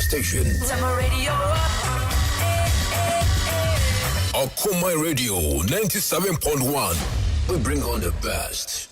station. Okoman Radio 97.1. We bring on the best.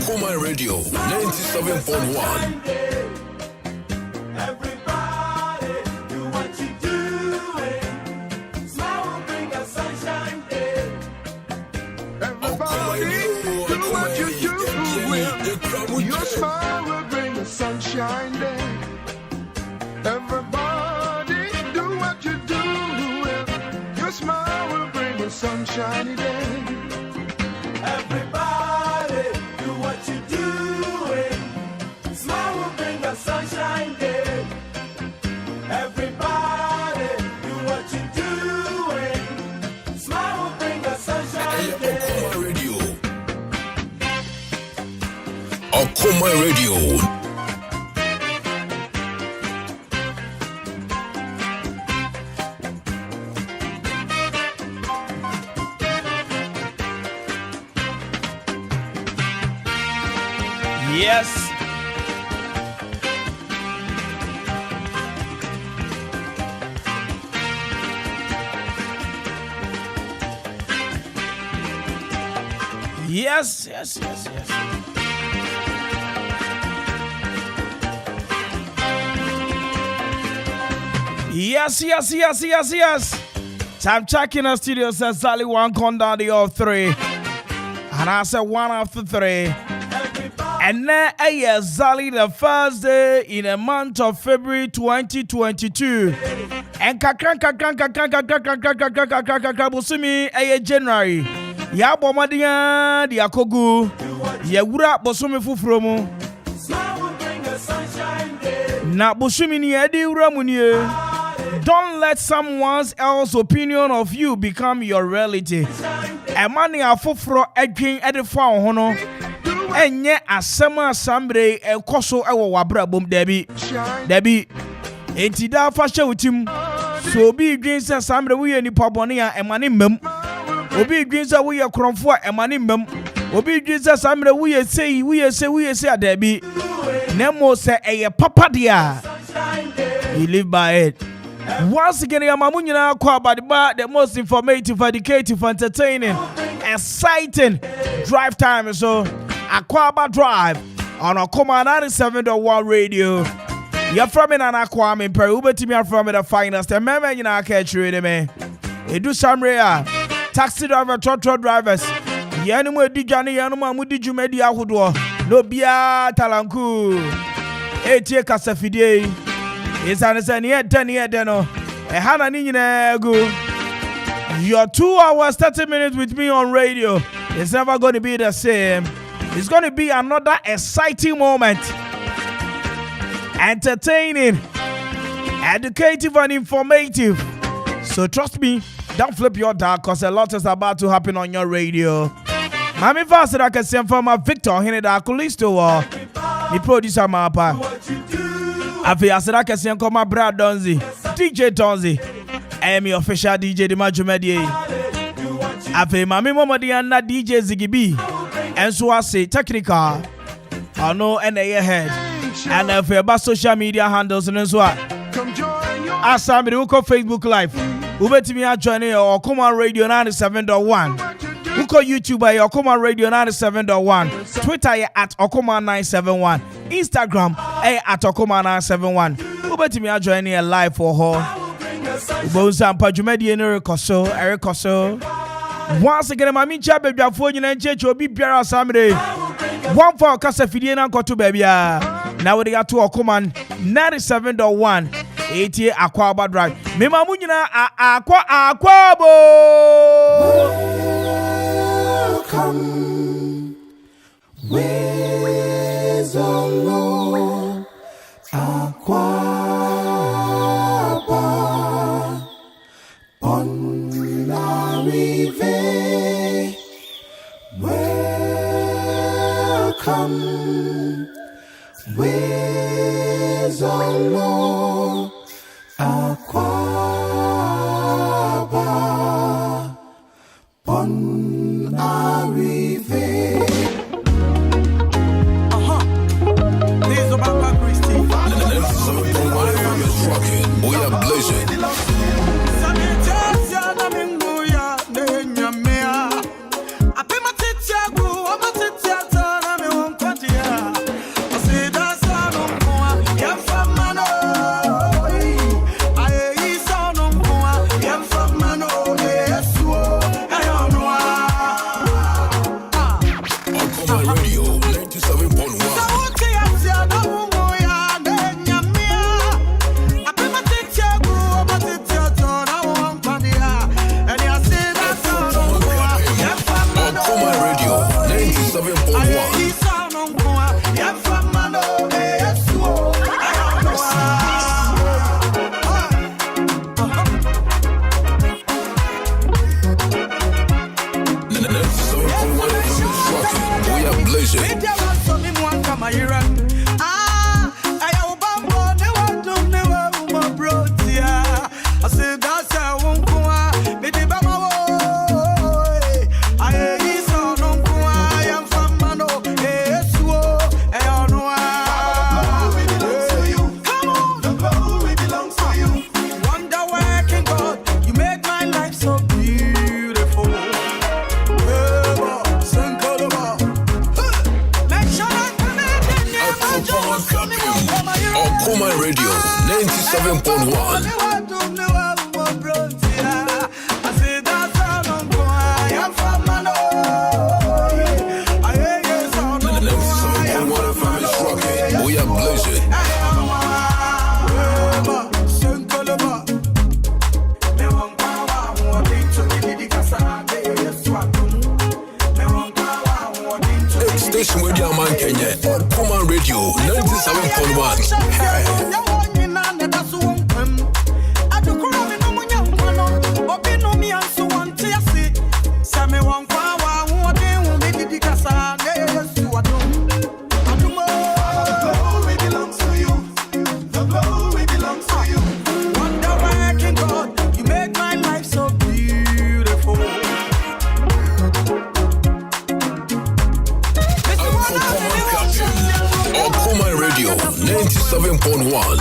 Okoman Radio 97.1. Sunshiny day. Everybody do what you're doing. Smile will bring a sunshine day. Everybody do what you're doing. Smile will bring a sunshine day. Okoman Radio. Okoman Radio. Yes. Yes. Yes. Time checking our studio says Sally 1 count down the of 3. And I said 1 after 3. And now, Zali, the first day in the month of February 2022. And Busumi, January. Ya Bomadia, the Akogu. Yawura Bosumi Fufromo. Na Busumi ni Edi Ramunie. Don't let someone else's opinion of you become your reality. Emani afufro edwin edifa hono. Enye asema sambre ekoso ewo wabra bom debi enti da fa hye utim so obi dwin se sambre wo ye nipa bone a emane mmam obi dwin se wo ye kronfo a emane mmam obi dwin se sambre wo ye sei adabi nemo se eye papa dia you live by it. Once again, Yamamunyina Akwaaba, the most informative, educative, entertaining, exciting drive time. So, Akwaaba Drive on Okoman 97.1 radio. You're from in an Kwame Mpere A.K.A. You're from The Phynest. And remember, you know, I can't trade me. You do some rare taxi driver, truck drivers. Yanumu Dijani, Yanuma Mudi Jumedi Ahudwa. No Bia Talanku. A.K.A Kasafide. It's an yet 10 year deno. A Hana Nina go. Your 2 hours, 30 minutes with me on radio. It's never going to be the same. It's going to be another exciting moment. Entertaining, educative, and informative. So trust me, don't flip your dial because a lot is about to happen on your radio. Mami Vassar, I can send for my Victor, Hineda Kulisto, the producer, Mapa. Afi asira kesi enko ma bra Donzi DJ Donzi I am your official DJ the Majumedi Afi mami momodi na DJ Zigibi enso ase technical ono na ye head and afi ba social media handles nso a asami uko Facebook live ubetimi a join Okoman Radio 97.1 uko YouTube by Okoman Radio 97.1 Twitter at Okoman 971 Instagram at Okoman 971 ubetimi a join here live for her ubonsa mpajumedi enrekoso erikoso once again mami cha bebiafo nyina ncheche obi biara asamre one for kasa fidie na nkoto bebia Now we got to Okoman 97.1 A.K.A Akwaaba Drive. Me mamunyina Akwaabo. Welcome. Where's the Lord? Akwaaba. On la rive. Welcome. Where's the Lord? Akwaaba. Bon arrivé. We are blazing. Okoman Radio 97.1. We are blazing. Station Radio Man Kenya, Okoman Radio 97.1. Okoman Radio 97.1.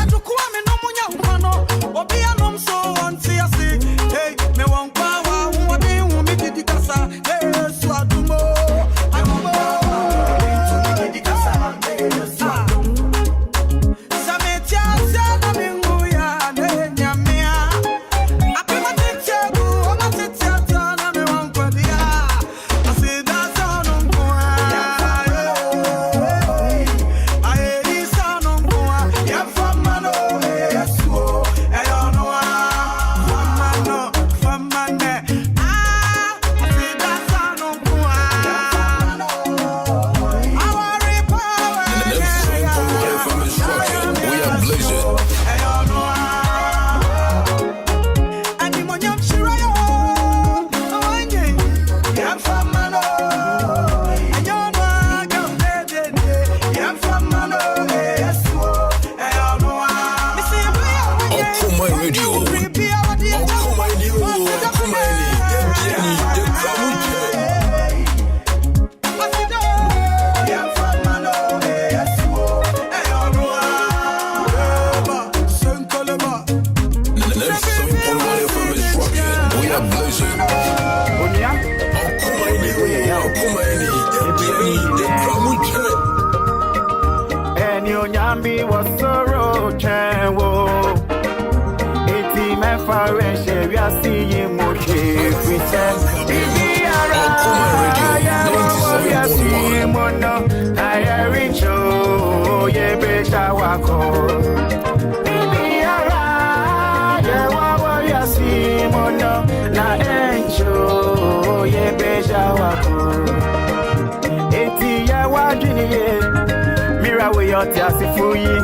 what ya see for you.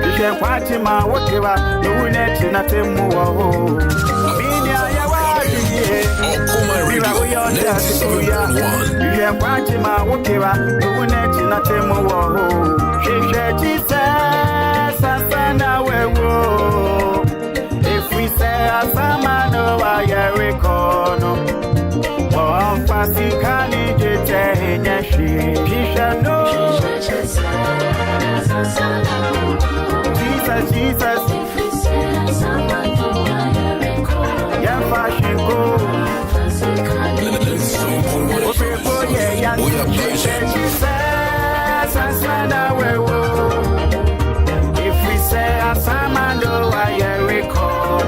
You can watch him out, whatever. No net, nothing more. Okoman Radio 97.1. You can watch him out, whatever. No net, nothing more. Jesus, Sasana, where wo. If we say a summer, no, I record. Oh, Fassi can get a she know. Jesus, yeah, fashion go. If we say a samando, I record.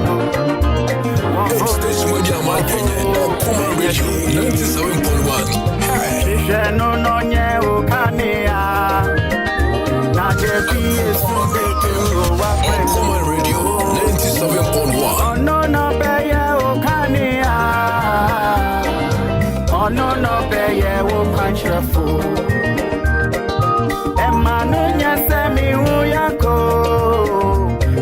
Station media marketing. Okoman Radio 97.1. No, no, no, Okoman Radio 97.1. Oh no no be ya o kania. Oh no no be ya o panchafo. Emanu nya se mi hu yako.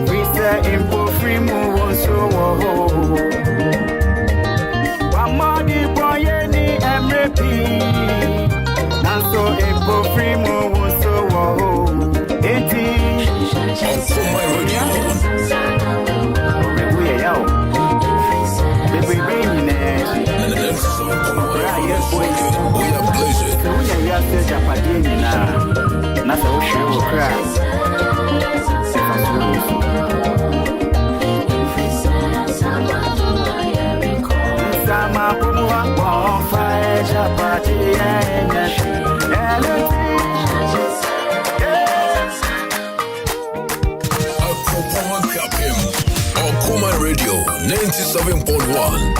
We say impo free mu wonso wo. Wamadi boye ni emrepi. Nanso impo free mu wonso wo. Okoman Radio. Okoman Radio 97.1.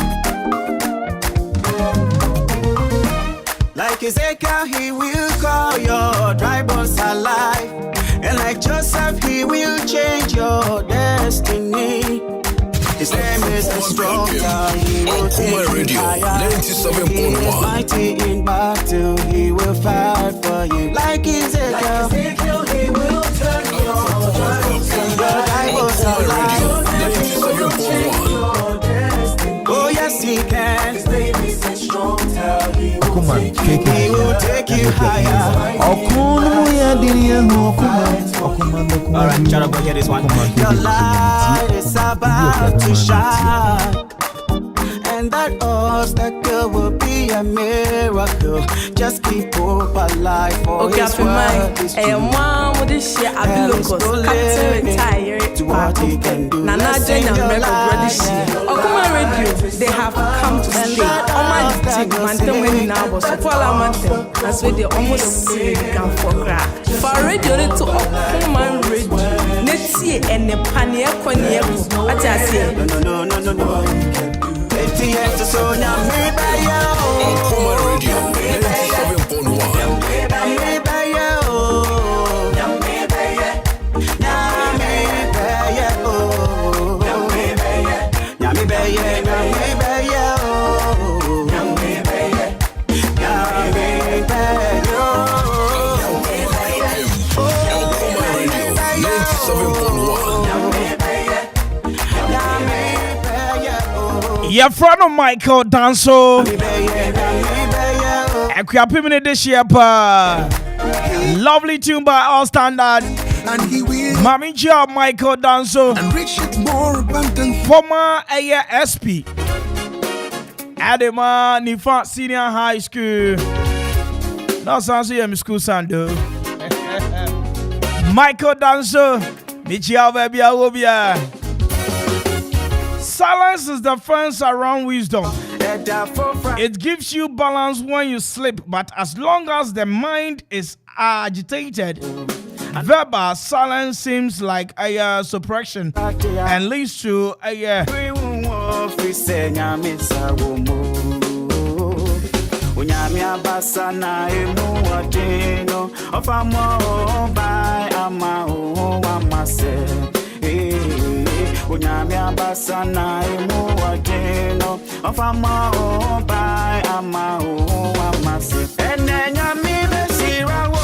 Like Ezekiel, he will call your dry bones alive. And like Joseph, he will change your destiny. His name is the strong God. He will Okoman Radio 97.1. He is mighty in battle. He will fight for you. Like Ezekiel, he will turn your dry bones alive. 97.1. Oh yes, he can. His name is the strong God. Okoman He will take you higher. Alright, shut up, get this one. Your light is about to shine. And that obstacle will be a miracle. Just keep hope alive for His word is true. And it's too late to what He can do. Let's sing your life. Okoman Radio, they have come to stay. Oman team, man, when now was so far, that's where they almost sing for crack. For radio to Okoman Radio, let's see and the panier coniaco. I just say, no. It's the answer, so now me by you. Okoman Radio 97.1. Your friend Michael Danso. A minute this year, lovely tune by all standard. And he will Mami job Michael Danso. enrich it more abundantly. Former SP. Adema Nifa Senior High School. No sounds here school sando. Michael Danso. Michia baby Awobia. Silence is the fence around wisdom. It gives you balance when you sleep, but as long as the mind is agitated, verbal silence seems like a suppression and leads to a Unyamia basana imu wadeno Ofama by ama amase Ene nyami beshira wo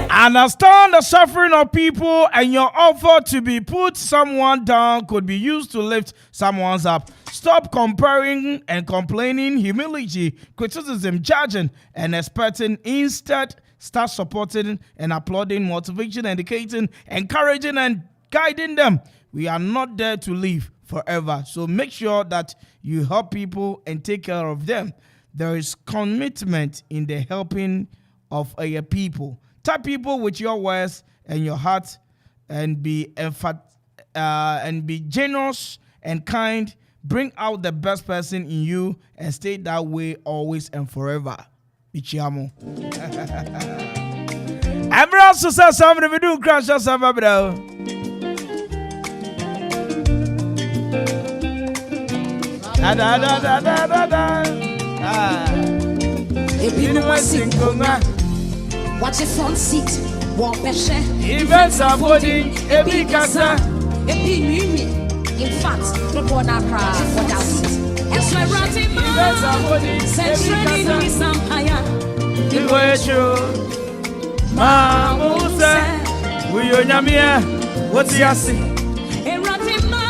Understand the suffering of people, and your offer to be put someone down could be used to lift someone up. Stop comparing and complaining, humility, criticism, judging, and expecting. Instead, start supporting and applauding, motivating, educating, encouraging, and guiding them. We are not there to live forever, so make sure that you help people and take care of them. There is commitment in the helping of your people. Tap people with your words and your heart, and be generous and kind. Bring out the best person in you and stay that way always and forever. Ichiamo. Everyone says something we do crash us over bro. Da da da da da da da. If you know what's in watch the front seat, walk passion. Events are body, a big casa, a big in fact, no one are proud for that seat. And so I brought him events are body, century in some higher. The way you, Mamusa, we are Yamia, what's the assay? A ratima,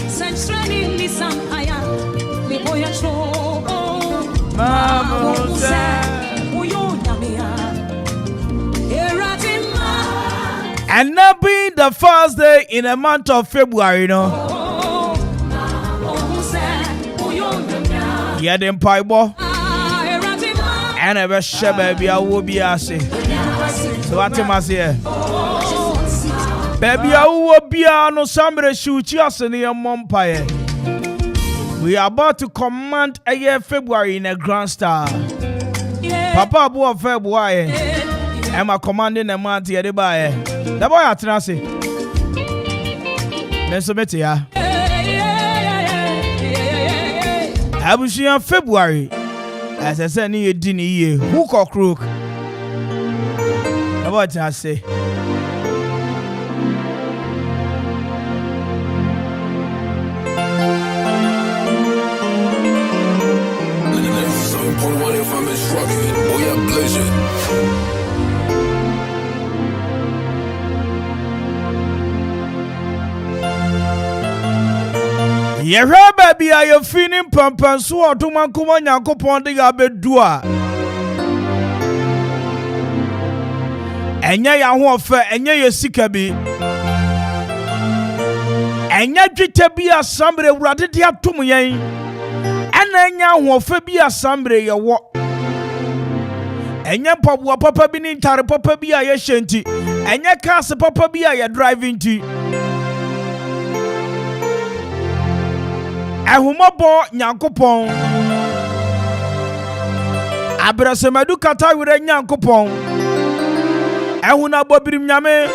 century in some higher. The boy at show, Mamusa, we are Yamia. And now being the first day in the month of February, you know. Yeah, them pie boy. And I was sure baby, I will be assay. So what am I say? Baby, I will be no somebody shoot us in your mom pie. We are about to command a year February in a grand star. Papa boy February. Am I commanding a month here to buy? The boy at Nasi. Let's submit here. I will see in February. As I said, near dinner year, hook or crook. The boy at Nasi. If I'm instructed, we are blazing. Yeah, baby, are you feeling pampan so to man come on yanko pondi abedua? Enya ya ho ofa, enya ye sika bi. Enya dwite bi asambre wurade de atom yen. Ena enya ho ofa bi asambre ye wo. Enya pabua papa bi ni ntare papa bi a ye hyenti. Enya cars papa bi a ye driving ti. Ehumabo nyankopon abrasemadu kata wire nyankopon ehuna bobirim nyame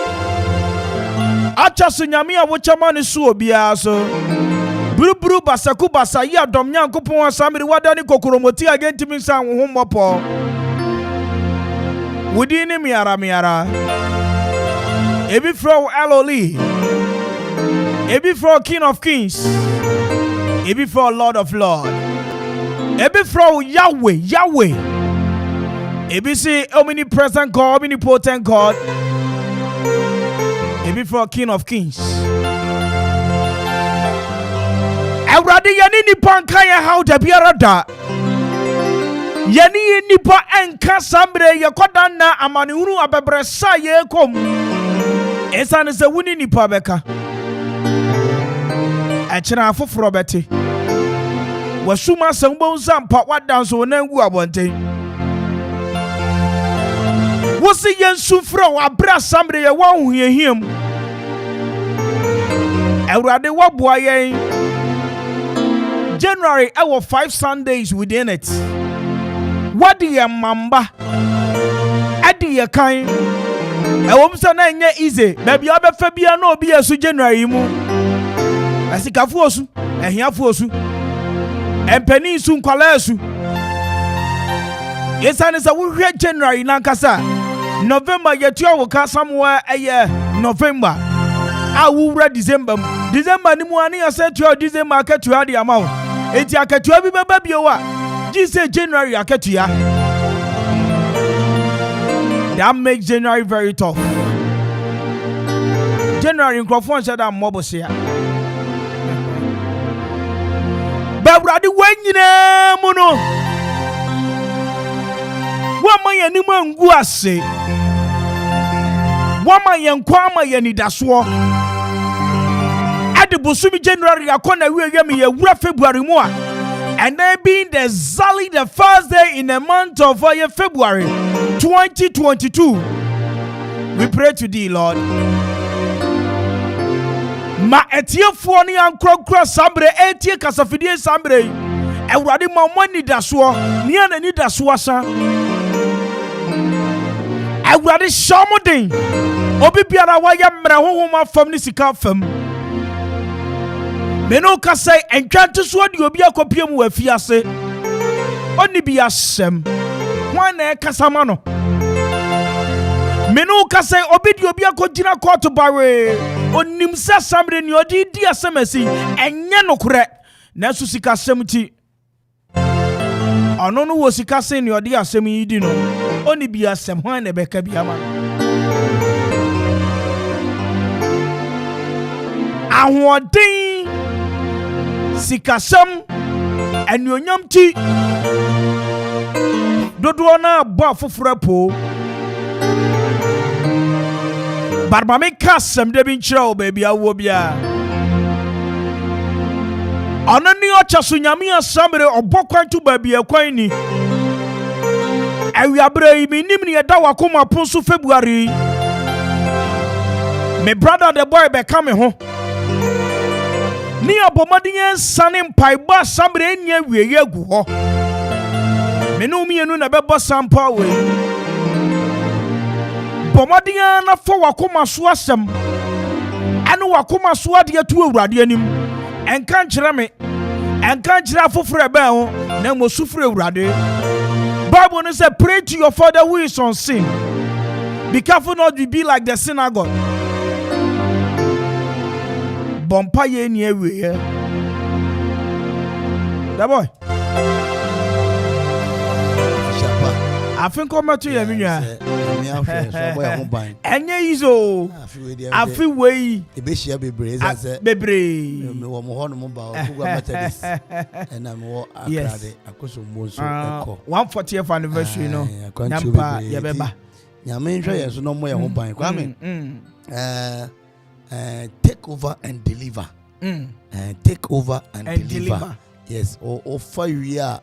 achaso nyame a wochama ne so obia so buruburu basaku basa ya dom nyankopon asamiri wadani kokoromoti agentimi san wo hommopo wudini miara ebi fro Eloli ebi fro King of Kings ebi for Lord of Lord. Ebi for Yahweh. Ebi say omnipresent God, omnipotent God. Ebi for King of Kings. Ewrade yani nipa nka ya how da biara da. Yani nipa enka sambre yekoda na amanehunu abebre sa ye kom. Esa ne se wuni nipa beka. Echira afoforo bete wasuma sambo zampa wadanso nangu abonten wosi yensufra wa bra samre ye wa huhiem Ewrade waboa yen January our 5 Sundays within it. What do you mamba adi ye kan ewomsa na nye easy baby obefa bia na obi asu January mu asikafu osu ehiafu osu empeni su nkwala asu yesane sa wo hwe January nankasa November yetua wo ka somewhere November awura December ni mu ani asetua December akatua de amawo enti akatua bi beba bio a ji se January akatua That makes January very tough. January in Crawford said I'm mobile here. But brother, when you know, mono, what my animal go say? What my young Kwame yani daswo? At the Busumi January, I can't hear me a February more. And then being the Zali the first day in the month of February 2022, we pray to thee, Lord. Ma etie foni an krokro sambre etie kasafidie sambre ewrade ma mani daso ni ana ni daso asa ewrade shamodin obi biara waya mra hohoma fam ni sika fam meno ka say entwante so de obi akopiem wa fiase oni bi asem wan na kasama no meno ka say obi de obi akogina court bare onim sa samre ni odi di asemasi enye nokure na su sika semti ono no wo sika sen ni odi asem yi di no oni bi asem hwan na beka bi ama ahwodin sika sem enuonyam ti dodo na bo afoforo po Barba me kasem de bin chiro baby awo bia Onani ocha so nyame asamre obokwantu baby akwan ni Awiabre yi minim ne eda wakoma ponso February Me brother the boy be come ho Ni abomadin sane mpaiba asamre nya wieye agu ho Me no mienu na bebo sampa we Bomadia na fo wakoma so asem ene wakoma so ade atu awurade anim enka nkyere me enka nkyere afoforo ebe ho na mo sufure awurade Bible no say pray to your father who is on sin be careful not to be like the synagogue bompa ye ni ewe that boy I think come to you minua enye izo afi wey e be share bebre say bebre me wo mo hono mo ba ogwa methodist na me wo akrade akoso mo so eko 140th anniversary no nyamba ye beba nyame nhwe yeso no mo ye ho ban Kwame take over and deliver take over and deliver yes o fa wi a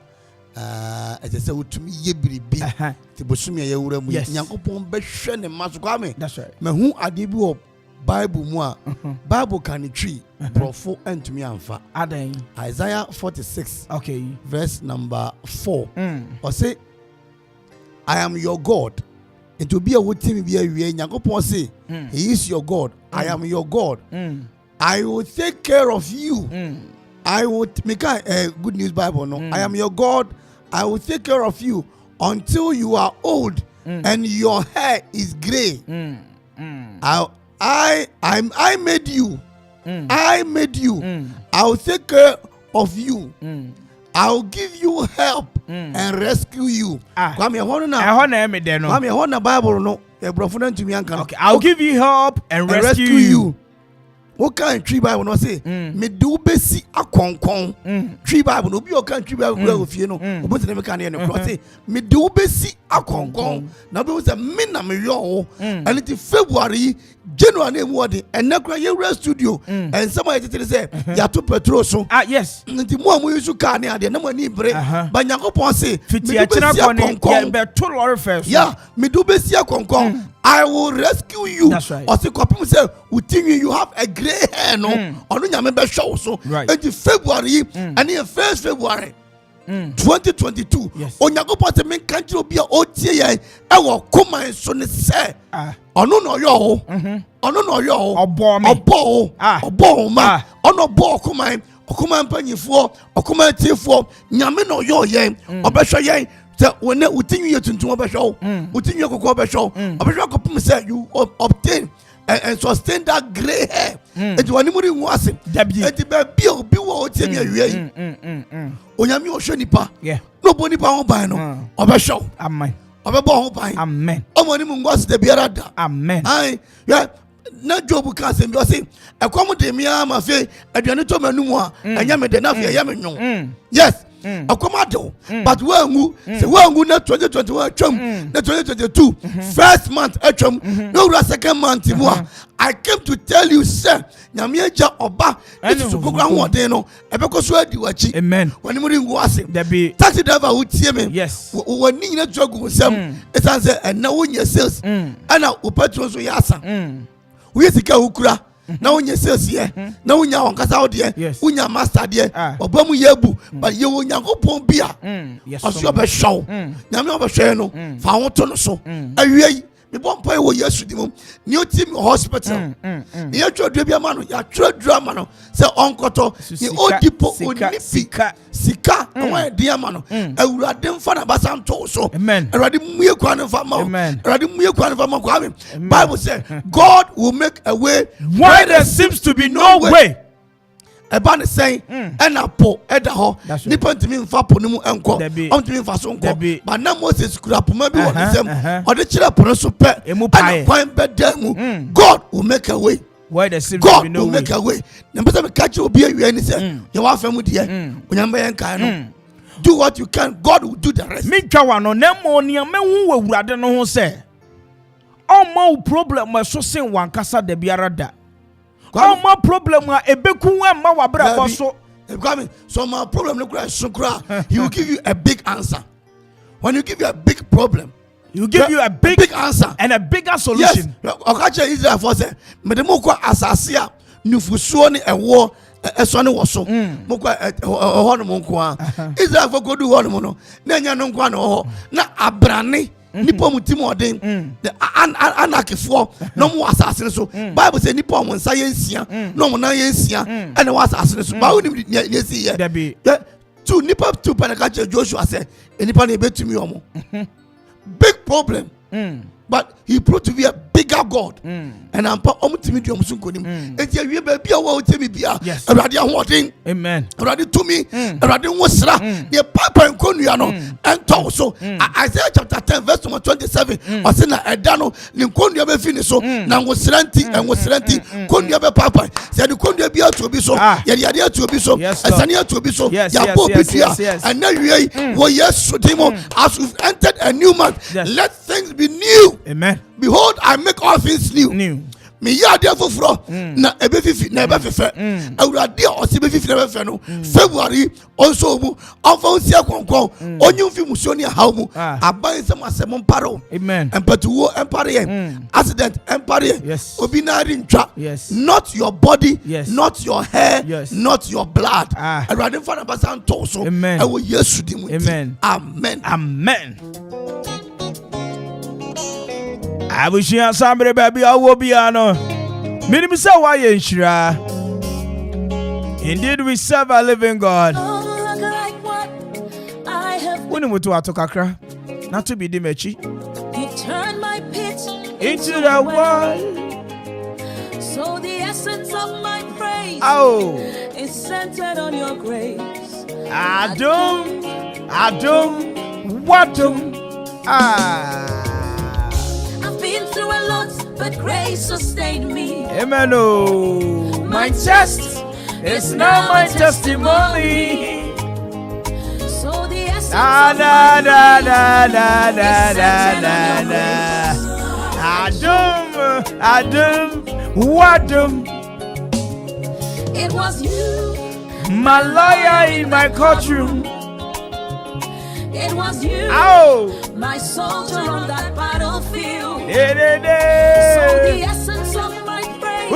as I say utumi ye biribi ti bosumi ye wura mu Nyankopon be hwe ne maso Kwame that's right me hu ade bi o Bible mu a Bible can tree profo antumi amfa adan Isaiah 46 okay verse number 4 or say I am your God and to be a wotimi bi awie Nyankopon say he is your God I am your God I will take care of you I would make a good news Bible no I am your God I will take care of you until you are old and your hair is gray I made you I made you I will take care of you I will give you help and rescue you Kwame hono na ehona me de no Kwame hono Bible no e brofo na ntumi anka okay I will give you help and rescue you what kind tree Bible no say me do besi akonkon tree Bible no bi o kan tree Bible go fie no obo se me kan ne no say me do besi akonkon na be say me na me yo and it February January na mu ode enakra ye studio and somebody tell say ya to petrol so yes nti mo amu yusu car ne ade na mo ni bre ba Nyankopon say fiti a kira konkon be to lorry first yeah me do besi akonkon I will rescue you. That's right. Or say, say, you have a gray hair, no? Or no, you show so. Right. And in February, and in 1st February 2022, on your go part of main country will be a OTA. I will come and son say, oh no, yo, oh no, yo, or bomb, or bomb, or no ball, come on, Okoman Penny for, Okoman T for, Yamino, yo, yen, or Besha yen. When you think you to a show, you think you go to a show, you obtain and sustain that gray hair. And to anybody who was it, and the baby will be what you Onyami Oshonipa, nobody bound by no, of a show. Amen. Of a ball by amen. Of money mungos de biarada. Amen. Yeah. Na Job can say, a common de mia ma fe, a dianito manuma, and yamade enough, yamin. Yes. A commando, but well, say, well, not 2021 chum, the 2022, first month, no second month. I came to tell you, sir, Yamiaja Oba, and to program what they know, a because you watch. Amen. When you was it, there be taxi driver would see me. Yes, when Nina drug with some, it's answer, and now when your sales, and now Upetros Yasa. We are the Ukra. Now when you say here, now when you are out there, when you are master there, Obamu Yebu, but you will not go Pombia. Yes, as you have a show. Now, no, found to so. The one point where you should new team hospital. You should be a man, you are true drama. Say, Uncle, the old depot would Sika, and dear man, I would have them for a basan so. Amen. I read me one of them. Amen. I read me one of them. Bible says, God will make a way where there seems to be no way. Ebane saying, and a po edaho, nippon to me in Faponum and Co. On to me for some co. But now Moses could have maybe one of them, or the children so pet, and point bed demu. God will make a way. Why the seems God will make a way. Number seven catch you be you anything. You are family dear. When I'm being kind, do what you can, God will do the rest. Me Kawano, Nemo, near me who rather know say. Oh, my problem was so saying one casa de biarada. Oh, my problem was a beku and mawabra so. So my problem look like Sukra. He will give you a big answer. When you give you a big problem, he will give you a big answer and a bigger solution. Yes. Okacha Israel for say, Medemoko Asasia, Nufusuoni a war. A son was so. Mokwa Honomonqua. Israel for go do Honomono. Nanya no guano. Na Abrani. Nipo mutimo den the anarchy for no more assassin so Bible say nipo mo nsayensia no mo na yensia and was assassin so ba woni yesi ye be two nipo two panakache Joshua say nipa na betumi omo big problem but he proved to be a bigger God and I'm omutimi di omusun konim enti awie ba bia wo temi bia awrade ahoden amen awrade to me awrade wosra the papa nkonnua no ento so Isaiah chapter 10 verse 27 o se na eda no ne nkonnua be fi ni so na wosra nti konnua be papa se de konnua bia to obi so ye de ade to obi so asane to obi so ya bo obi tia and na wie wo yesu dimo as we've entered a new month let things be new. Amen. Behold, I make all things new. Me ya dia foforo na ebe fifi na ebe fefe awurade o se be fifi na ebe fefe no February also mu onfa nsia konkon onyu fi musoni ha mu aban se masem mparo amen empatuwo empare accident empare obi na ri ntwa not your body not your hair not your blood awurade fa na basan to so e wo Yesu di mu amen amen. I wish you had somebody, baby. I will be on. Minimum say why you shira. Indeed, we serve a living God. When we to Atokakra, not to be Dimechi. He turned my pit into the world. So the essence of my praise is centered on your grace. Adum, Wadum, Been through a lot, but grace sustained me. Amen. Oh, my test is now my testimony. So the essence Adum, Wadum. It was you, my lawyer in my courtroom. It was you, my soldier on that battlefield. So the essence of my praise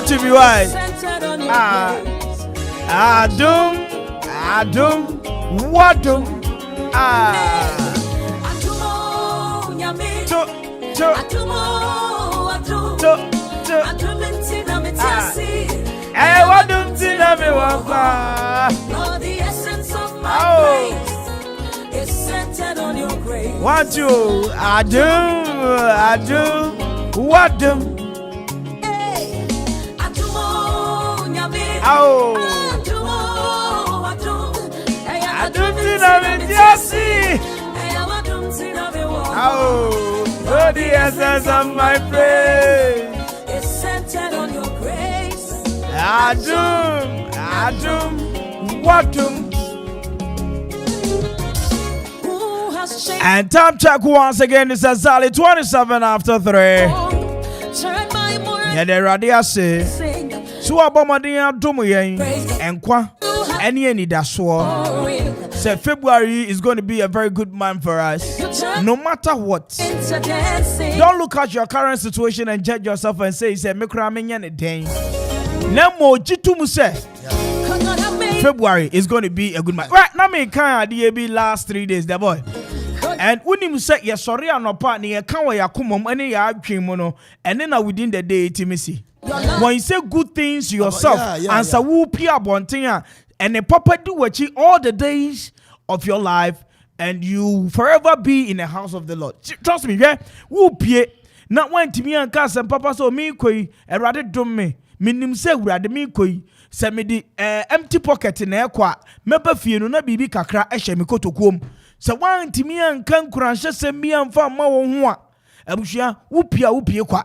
to be wise. centered on your grace. Adum, Wadum. Atumo, nyame. Atumo, intina metiasi. Wadum tina me wapa. Lord, the essence of my praise is centered on your grace. Want you, Adum, Wadum. Hey, Atumo, nyame. Adum tina me tiasi. Wadum tina me wapa. the essence of my praise. It's centered on your grace. Adum, Watum. Who has changed? And time check once again. It's exactly 27 after 3. Turn my morning. Yeah, the radio say. Sing. So Abomadia Dumuyen and Kwa any that's so. Say February is going to be a very good month for us. No matter what. Don't look at your current situation and judge yourself and say, Nemo Jitumu say February is going to be a good month. Right now, me can't be last 3 days, the boy. And when you say yes, sorry, I'm not partner, you can't wear kumum any mono, and then within the day, Timothy. When you say good things to yourself, and so who Pia Bontia, and the papa do what you all the days of your life, and you forever be in the house of the Lord. Trust me, yeah. Who pay not when to me and cast and papa so me koi, a rather dum me, minim say rather me koi, send me the empty pocket in air qua, member fear no baby kakra, eshemiko to come. So one to me and can crash, send me and farm more. Abushia, whoopia kwa.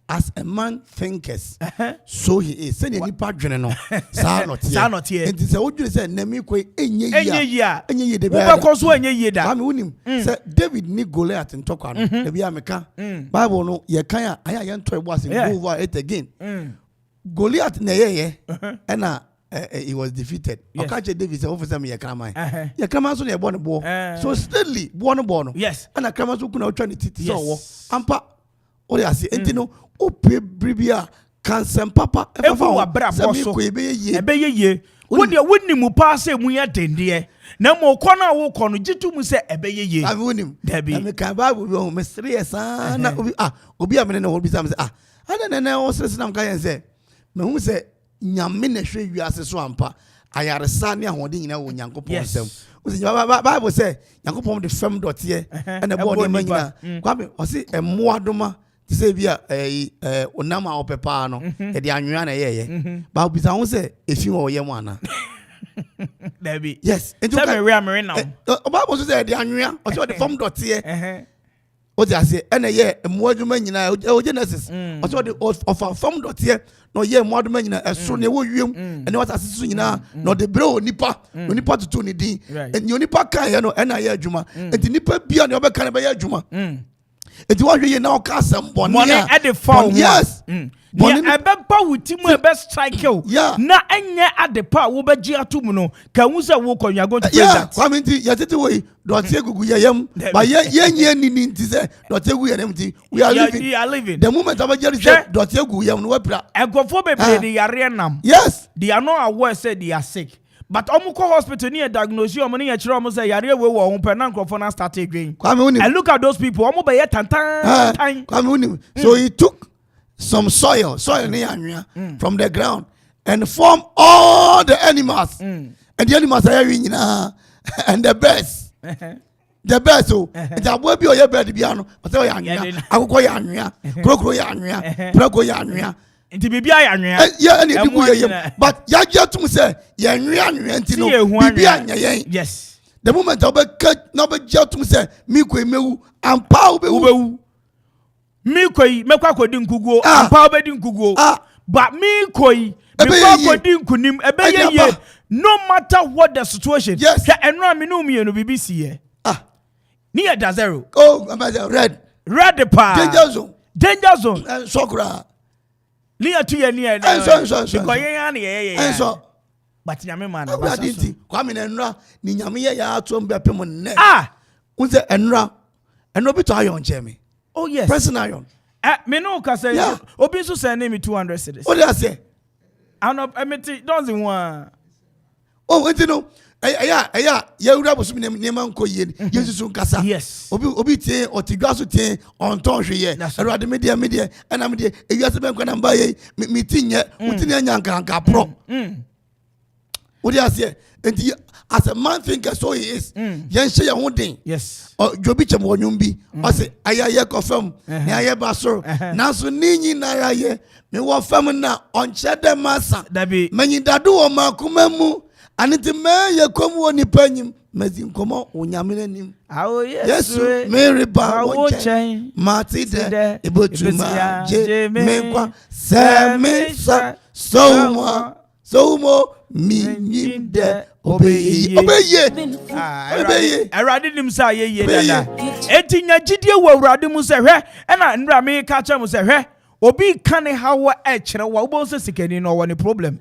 As a man thinketh, so he is. Send any part general. Not here. It is a would you say, Nemi, any year, the bear. I'm winning. David need Goliath and talk on the Biameka. Bible no, Yakaya, I am to was over it again. Goliath, nay, and he was defeated. Okache David said, "Officer, me Yakama. Yakama so near Bonobo. So steadily, Bonobono. Yes. And I come out to try to so Ampa. Oh, I see. And you know, Ope Bribia can some papa. Everyone, Braboso, Ebeye. When you wouldn't move past him, we are dear. No more corner walk on Jitu say Ebeye. I win him. Debbie, and the Kaba will mysterious. Obia Mena will be some. I don't know. Also, some guy and say, who say, Yamina show you as a swamper. I are a son, holding in our young couple. Bible say, Yankopon the firm dot here, and a body mania. Kwame, or see a more doma to say via a Onama or Pepano, at the Anuana, but Bizan say, if you are Yamana. Debbie, yes, and tell me where I'm in now. Bible says the Anuana, or the firm dot here. What I say, and a year, a more domain in our Genesis, or the of a firm dot here. No ye more men as soon as you and what as soon now, no the bro nipa, nipa to Tony D, and you nipa kaya no and I juma, and the nipa beyond your canabaya juma. And you want you now cast some money at the phone, yes. I bet with Tim best strike you. Yeah, not any at the part will be Giatumuno. Can we say walk on your going to come into your way, Dotegu Yam, but ye need to say, Dotegu and empty. We are living. The moment of a jelly said, Dotegu Yam Webra, and go for baby, the Arianam. Yes, they are not aware, said they are sick. But Omuko Hospital near diagnose you, money at Romo say, Yaria will own Penanco started green. And look at those people, Omo by time. So he took some soil near from the ground and form all the animals. And the animals are in and the best. The best, so that will be your bed piano, but I will go Yania, Crocro Yania, Proco Yania. Into be yeah, but Yajatum say, yes. The moment of a cut, no, but Jatum say, Mikwe Meu, and Pau Beu. Mikwe, Mekako didn't go, and Pau didn't go. But Mikwe, Mekako didn't kunim, a bay, no matter what the situation. Yes, and Raminumi and BBC. Near Dazero. Oh, red the power. Danger zone, and Sokra. Near to your near, and so, but Yamaman, Kwame Enra, Ninyamia Yatum Bepimon. Who's the Enra? And no bit iron, Jamie. Oh, yes, pressing iron. Menoka say, Obisu send me 200 cities. What did I say? I'm not doesn't want. Oh, you know. You was Neman Koyen, Jesus Cassa. Yes, Obi, or Tigasu Tin on Tonche, I read the media, and I'm the Yasaban when I'm by meeting yet, Utina Pro. What do I say? And as a man thinker, so he is. Yan say a one thing. Yes, or Jobicha Monumbi, I say, I confirm, Naya Basso, Nasu Nini Naraye, me wa famina on Cheddar Massa, Dabi, Many Dadu or Makumemu. And it's a man you come on the penny, Mazin komo unyamine nim. Awo Yesu Mary ba woche. Mati de ibotuma je menkwa semisa somo mi de obeye. Awurade nim sa ye dada. Enti nya gidie wo awurade mu se hwe na nra me ka cha mu se hwe obi kane hawo e kire wa wo se sikani no wo ne problem.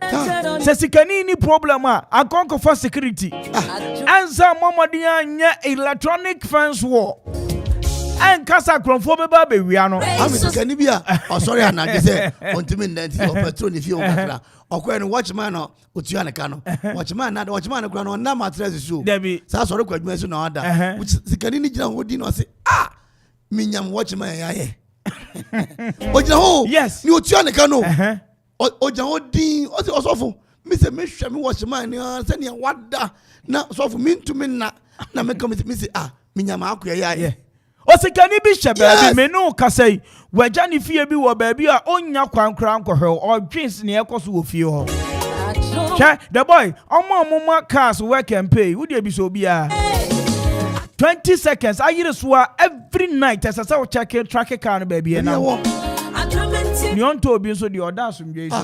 Se sikani ni problem a akonko for security. Ansa momodi anya electronic fence wall. En kasa kronfo beba be wia no. Ami sikani bia sorry anage se ontimi ndenti o petrol ni fi o kakra. Okwe no watchman no otua ne ka no. Watchman kura no na matres show. Sa sorry kwadwuma so na oda. Sikani ni gina hodi no se minyam watchman ya ye. Ojina ho yes ni otua ne ka no ojina ho din osofo me se me hwe me watchman ni se ne wada na osofo mintumi na me come me se minyam akoya ya ye osikani bi hye me no kasai waja ni fie bi wo baabi a onya kwankra nkohwe o dwins ne ekoso wo fie ho the boy omo cars work and pay wo dey bi so bia 20 seconds I hear so every night as I say check track car no baby na ni on to bi so the order so mwe so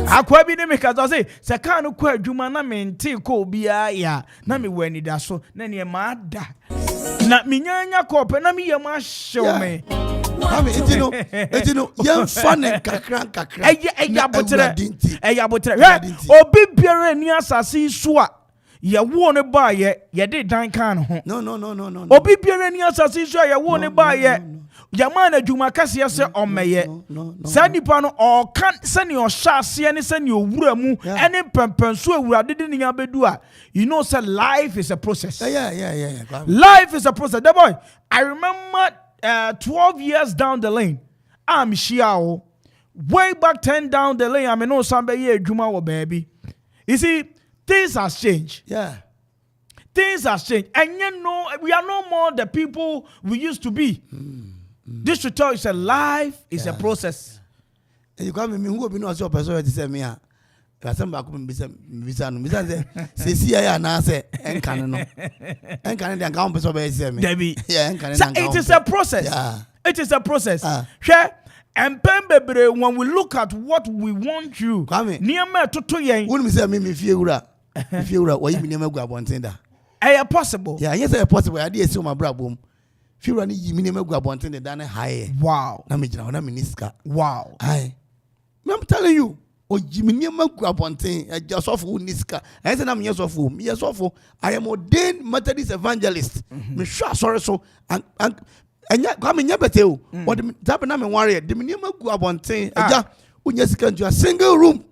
akwa bi ne me ka say se car no kwa adwuma na me nte ko bia ya na me wani da so na ne ma da na minyanya kope na me yam ahyew me Ami etino yam fan kakra eya botre obi biara ni asase so a ye wo ne ba ye de dan kan ho no obi biara ni asase so a ye wo ne ba ye yama na dwuma kase se omeye sa nipa no o kan se ne o hyase ne se ne owura mu ene pempenso awurade de nya bedu a you know say life is a process. Yeah. Life is a process. The boy, I remember 12 years down the lane, I'm Shiao. Way back 10 down the lane, I mean, no, somebody here, Juma, baby. You see, things have changed. Yeah. Things have changed. And you know, we are no more the people we used to be. This should tell you, say, life is a process. And you come me, who will be not your person to say me. Kasamba ko mbisa no mbisa se sia ya na se enkan no enkan de anka on be say me yeah enkan de it is a process. It is a process. Hwe empem bebre when we look at what we want you niam atoto yen wonu mi say me fie wura wo yi mi niam agu abonten da possible. Yeah, yes possible. I dey see my bra bom fie wura ni yi mi niam agu abonten da na high. Wow. Na me gina na minister. Wow. I'm telling you. O jimini magu abonten ajasofo niska I say na me yesofo I am ordained Methodist evangelist me sure sorry so anya Kwame nya bete o but tap na me worry de me magu abonten aja unya sika ntu a single room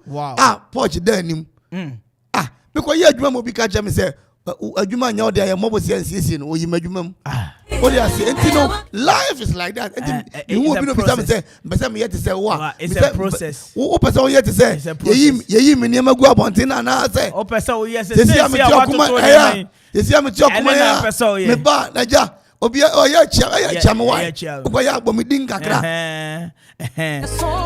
wow porch there nim because ye adwuma mo bi ka je me say adwuma nya o de mobo CNCC no oyi madwuma mu what you say? Life is like that. You won't be no person say, but me yet to say what? It's a process. Who person yet to say? Ye me never go abontin na say. O person yes say. You see am to Okoman. Me ba na ja. Obi o ye chia me why? Okoya agbo me din kakra.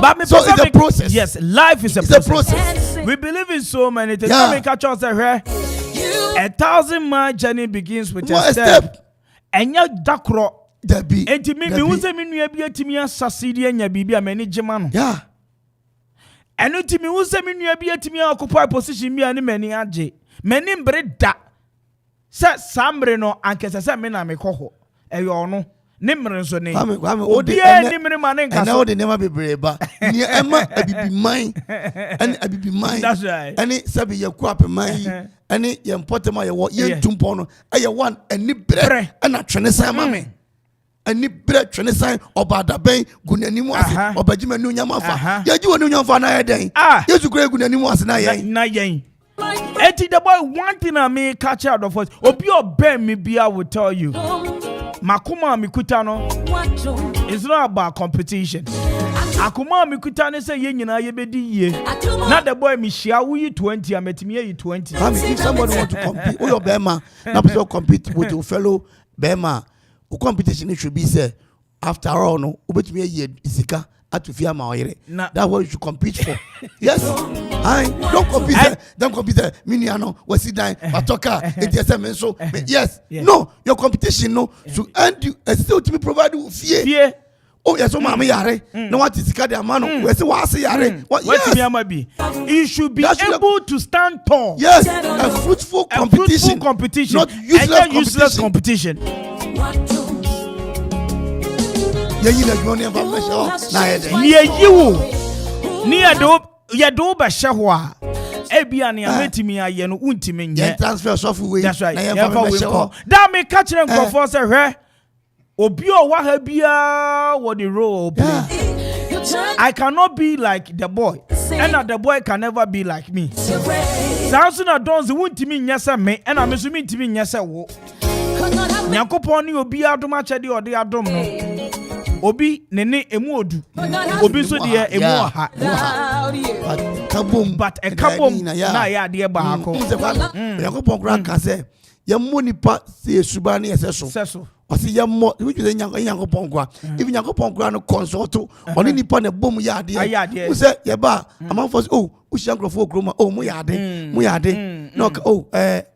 But me so it's a process. Yes, life is a process. We believe in so many things. Let me catch us here. 1,000-mile journey begins with a step. Enya dakro dabi enti me wuse me nua bi atimi asase de anya bibia mani gema no yeah eno ti me wuse me nua bi atimi occupy position bi ani mani age mani mbre da se sambre no ankese se me na me koho eyo no ne mre nso ne odi ni mre mane nka so odi nema bebre ba ni ema abibi man that's right ani sabi yaku apeman ani ye mpotema ye wo ye ntumpo no eye one ani bre na twene san mame ani bre twene san obadaben gunanimu ase obagima nu nyama fa ye ji wonu nyama fa na ye den yesu kure gunanimu ase na yen eti the boy one thing I may catch out of us obi obe me bia will tell you makuma mikuta no it's not about competition. Akuma mikuta ne say ye nyina ye bedi ye na the boy me shia we 20 ametimi ye 20. If somebody want to compete with your bema na person compete with your fellow bema o competition should be say after all no obetimi ye isika atufia ma oyere. That's what you should compete for. Yes. Don't compete. Don't compete. Miniano, was sit down, Batoka, ATSM, so yes. No, your competition no to end you still to be provided with fear. Oh yes, mommy yare. No what is the man? We say what say yare. What yes. You should be able to stand tall. Yes, a fruitful competition. Not useless competition. Transfer software. That's right. That may catch them for say Obi o wa ha bia what the role play. I cannot be like the boy, and the boy can never be like me. Samson don't want me nyasa me, and I'm assuming to me nyasa wo. Nyakopon ni obi adom achede ode adom no. Obi nene emu odu. Obi so de emu aha. But a kabom na ya de ba ako. Nyakopon kra ka say ye mo nipa se suba na yeseso. Ose ye mo which is Nyakopon kwa. If Nyakopon kra no consult oni nipa na bom ya de. Who say ye ba amanfo oh Ushankrofo kroma oh mo yade no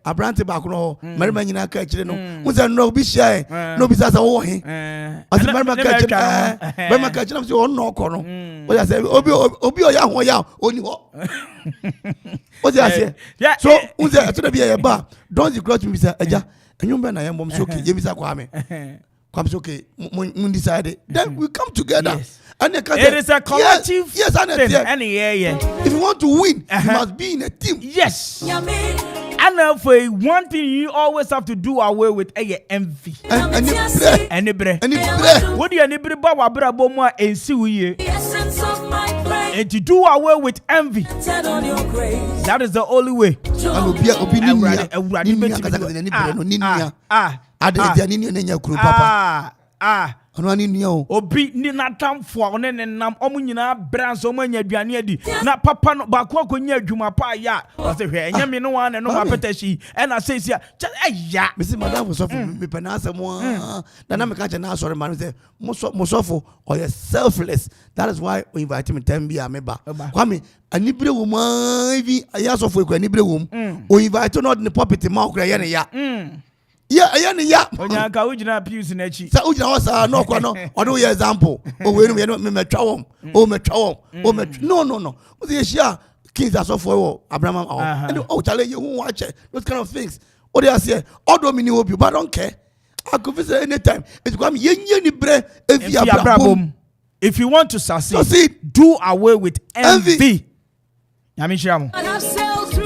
abrante ba ko no merima nyina ka kire no who say no bi share no bi say wo he ase merima ka kire so no ko no o say obi o ya ho ya oni ho o say so who say to be ye ba don't you grudge me say eja enyumbe na yembom so okay ye bi say Kwame okay mun decide then we come together. Yes. And it is a collective thing. If you want to win, you must be in a team. Yes. And for one thing you always have to do away with envy. And what do you need and see we and to do away with envy. That is the only way. Obi ni natam fo one ne nam omu nyina brands omu anya aduane adi na papa no ba ko akonya adwuma pa ya o se hwe enya me no wan ne no ma petashi e na say sia ya me say madam was of me penasa mo na me ka che na asore man say mosofo or you selfless. That is why we invite me tembi ameba Kwame anibire wo man even ayasofo ekwa anibire wo o invite no the property ma okra ye ne ya Onyanka ujina pius na chi. Sa ujina wasa no kwa no. Odo ye example. O we no me metwa wom. O metwa wom. No. O say shia kings asofo Abraham. And chale you who watch those kind of things. O dey say odo me ni obi but I don't care. I could visit anytime. It's come yenye ni bre efi Abraham. If you want to succeed, do away with envy. Yami shiramu.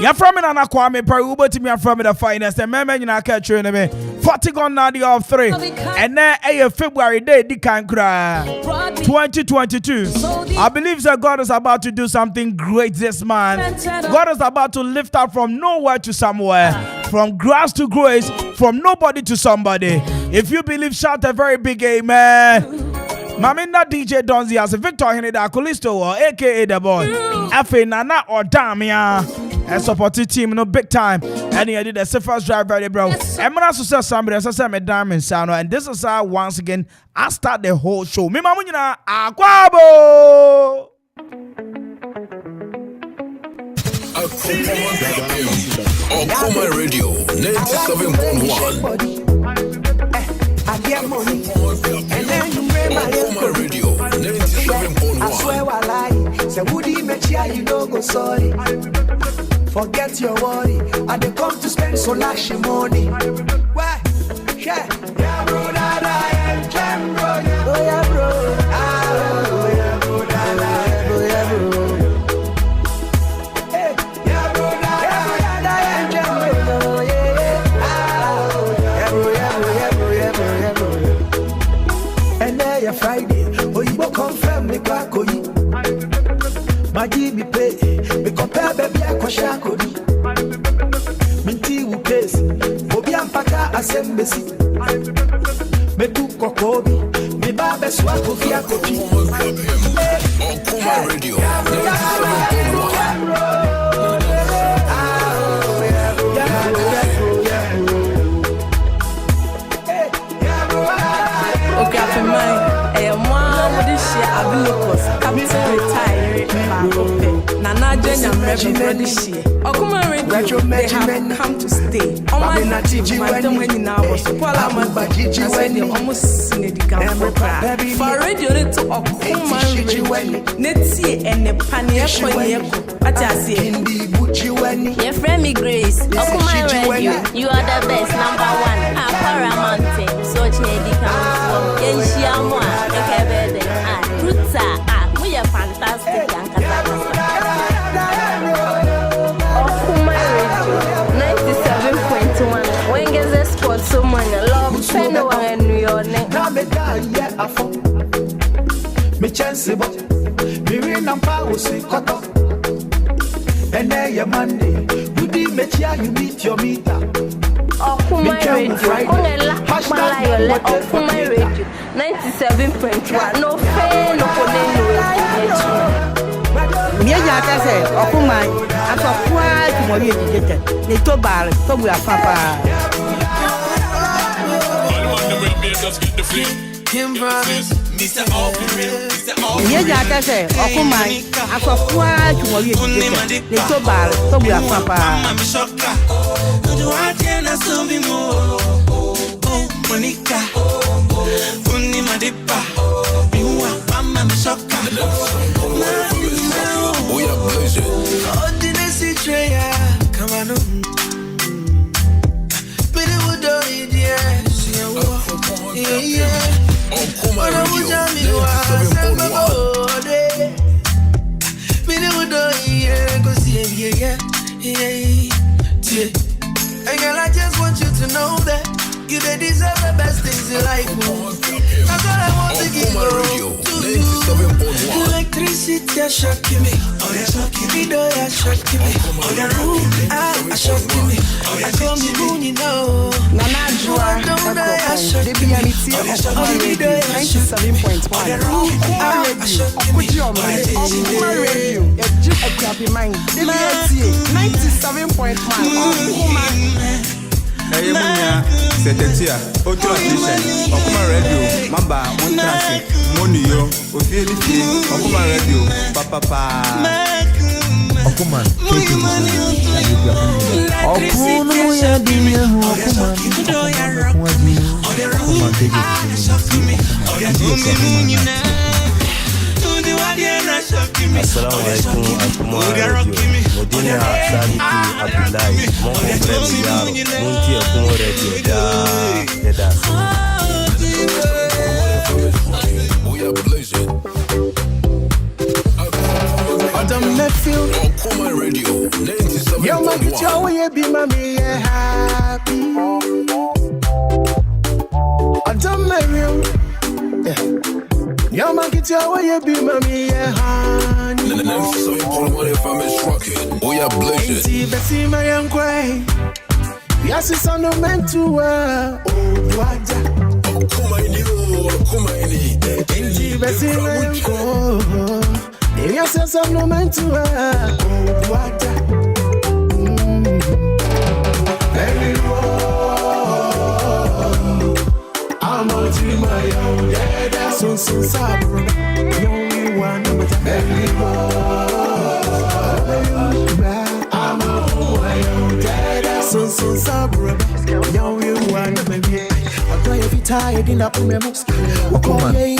You're from an Kwame Mpere A.K.A to me from the finest and men in our catcher in me 40 on 90 of 3 and then a February day di can cry 2022. I believe that God is about to do something great this month. God is about to lift up from nowhere to somewhere, from grass to grace, from nobody to somebody. If you believe, shout a very big amen. Maminda DJ Donzi as a Victor Henry da Colisto or A.K.A the boy. Afe Nana or Damia. And support the team no big time. And he did the first drive ready, bro. I'm gonna say somebody else say me diamond sound. And this is how once again I start the whole show. Me Mamunyina Akwaaba. Okoman Radio 97.1. I get money, and then you pay my Okoman Radio 97.1. I swear I lie. Say woody make you don't go sorry. Forget your worry. I dey come to spend so lash money. Why? Yeah, bro, that I am jam, bro. Oh yeah, bro. Oh yeah, bro, that I am, bro. Hey, yeah, bro, that I am jam, bro. Yeah, bro. And then you Friday, oh you go confirm me back, oh you. My me pay, me compare baby I kwasha kodi. Minti wu pace, obi ampaka asembesi. Me du kokobi, me ba beswa kofi akopi. Okoman Radio 97.1. Okay, for mine. Mwa Modishi Abilikos, Captain Retired, Bakope, Nana Jenya Modishi. Okoman Radio, they have come to stay. Oman Native, Madam when you now was Parliament, but you when you almost seen it for radio to Okoman Radio, Netsi and the Pania. What I say? Your friend me Grace, Okoman Radio, you are the best, number one. Paramount, so Chinedi Yenshiamwa, A.K.A De Phynest, we are fantastic. Okoman Radio, 97.1. When gets the sport so much love, Feno and your name. Me chance, me win and power, see, cut off. And then your Monday, you did make you meet your meter. Okoman Radio, Okoman Radio, 97.1. No fair, no for Miaja say, Okoman, I'm so quiet to more educated. They told Bar, so we are papa. Miaja say, Okoman, I'm so quiet to more educated. They told Bar, so we are papa. Monica, Funny Madipa, you are Mama Shoka. We are blessed. Ordinary Treya, come on. Many would do it, yes. Yeah. Okoman Radio, 97.1. Many would do it, because yeah. And girl, I just want you to know that you deserve the best things in life. That's all I want to give you. Electricity is shocking me. Oh, they're shocking me. They're shocking me. Oh, the room are shocking me. Oh, they call me moon, you know. Nana Joa, they be an Okoman Radio, 97.1. Oh, the room are shocking me. Okoman Radio, a Jeep a crappy mind. They be at 97.1. Okoman. Hey, Munya, Setetia, Auto Station, Okoman Radio, Mamba, Montasi, Monio, Ophility, Okoman Radio, Papa. Okoman, Assalamualaikum Okoman Radio. Modina Sadiki Abdullahi. Mon frère Yaro. Munti Okoman Radio. Da. We are blessed. Adam Medfield, Okoman Radio, 97.1. yo, my joy, you be my me happy. Adam Medfield, yo, my joy, you be my me honey. 97.1 FM is rocking. We are blessed. See, Bessie, my young quay. Yes, it's on the man to Waja. Okoman. See, Bessie, my young quay. Yes, it's on the man to Waja. Very well. I'm on to my own. Yeah, that's so sabro. You only one number. Very well. I'm on my own. So sabro. You one baby. I try every time in that memo. Okoman, take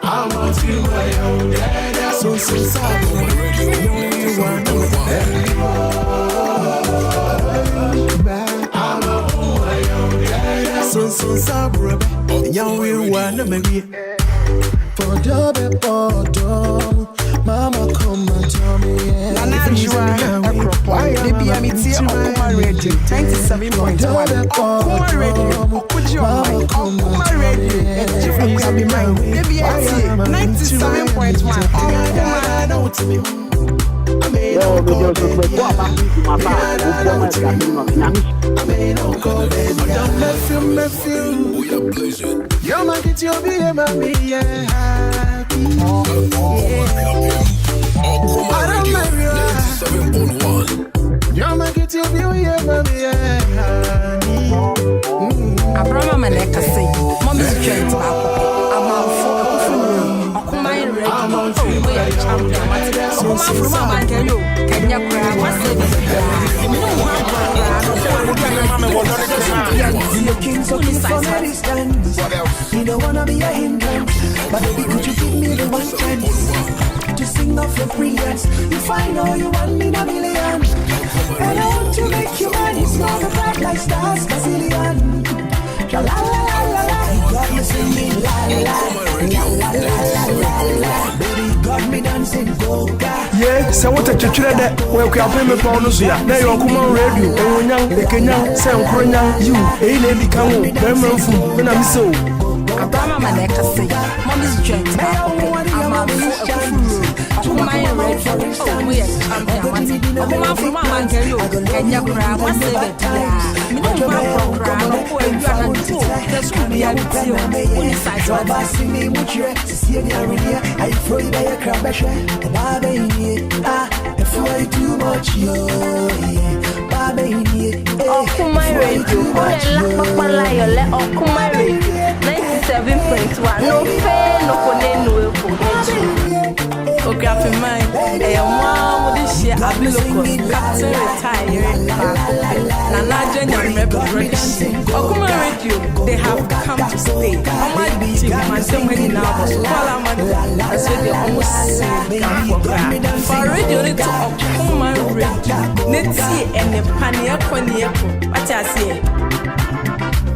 I'm on to my own. So sabro. You only one So sabro, young we wanna maybe for double, mama come and tell me. Nana Joa, they be an Okoman Radio, 97.1. Okoman Radio, Okoman Radio, a Jeep a crappy mind. They be at 97.1. Okoman. Yo, video to my back. me feel. We are blazing. You're my kid, you'll be a mommy, yeah. Happy. Okoman Radio 97.1. You're my kid, you'll be a mommy, yeah. Abraham Maneka say, Mommy's strength, I'm on for Okoman Radio. We are champion. Okoman from Mama Kenya, Kenya Grab, what's the You don't wanna be a hindrance, but baby, could you give me the one chance to sing off your brilliance? You find all you want me in a million, and I want to make you mine. It's not a bright like stars, Brazilian. La la la la la, you got me singing la la la la la la la. Baby, you got me dancing go-ga. Yeah, so what a children that we can pay me for no suya. Now you're Okoman Radio, and the Kenyan, Sam Kronya, you, ain't any come, Berman food, when I'm so. Abraham Maneka say, Mommy's strength, I'm on for Okoman Radio. We are champion. Okoman from Mama Kenya, Kenya Grab, what's the program, you are not too. That's could be a deal. Only size of us in me, which you see in the area. I throw you by a crab, baby. If you are too much, Okoman Radio, Okoman Radio, 97.1. No fair, no connect, noOgraph in mind, a mom with this year, I'll be local, captain retired. Nana remember Okoman Radio, they have come to stay. On my team, and so many now, so call our money. I said they almost for radio, it's Okoman Radio. Netty and the Pania Quaniaco. What I say.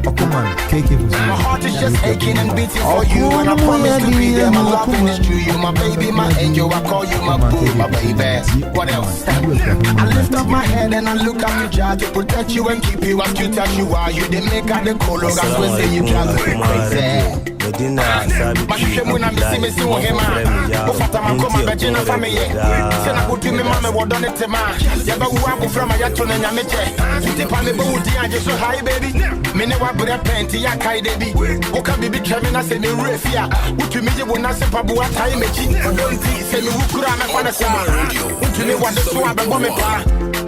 Okoman, A.K.A. My heart is just aching and beating for you, and I promise to be there. My loving is true. You, my baby, my angel. I call you my boo, my baby. What else? I lift up my head and I look up to Jah to protect you and keep you as cute as you are. You didn't make out the color. I swear say you drive me crazy. But you came when I miss him, see him. But I'm coming back in a family. Send a good to me, mama, what done it to man. Yeah, but who are from my yacht and Yamete? You tip on the boat, I just so high, baby. Many were put a penty, A.K.A Debbie. Who can be becoming us in the refia? Who to me, you will not say Pabua time, don't say you could have a summer. Who to me, what the swab and woman.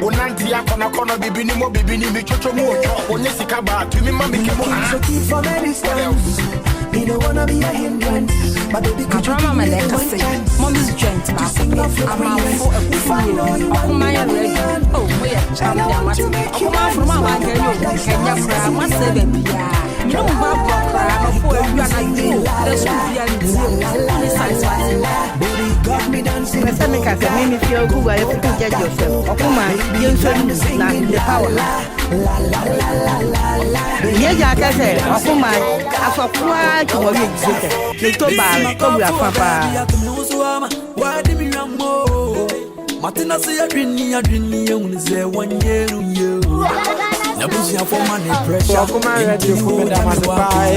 Unantia kona kona bibini mo bibini michocho mocho. Onesika ba to me, mommy came on. So keep from any distance. You don't wanna be a hindrance, but baby, could you give me the one chance? Mommy's strength, I'm out for Okoman Radio. Oh, we are champion. Okoman from Mama Kenya, Kenya Grab, what's the baby? You don't have a crab before you are not you. That's what we are doing. Baby, got me dancing. President, if you're good, I have to judge yourself. Okoman, you're so not the power. Yes, I can say, Okoman, after quite a week, they told by Papa. Why did you Martina say a dream, is there 1 year. Nabusia for money pressure. Okoman Radio for me da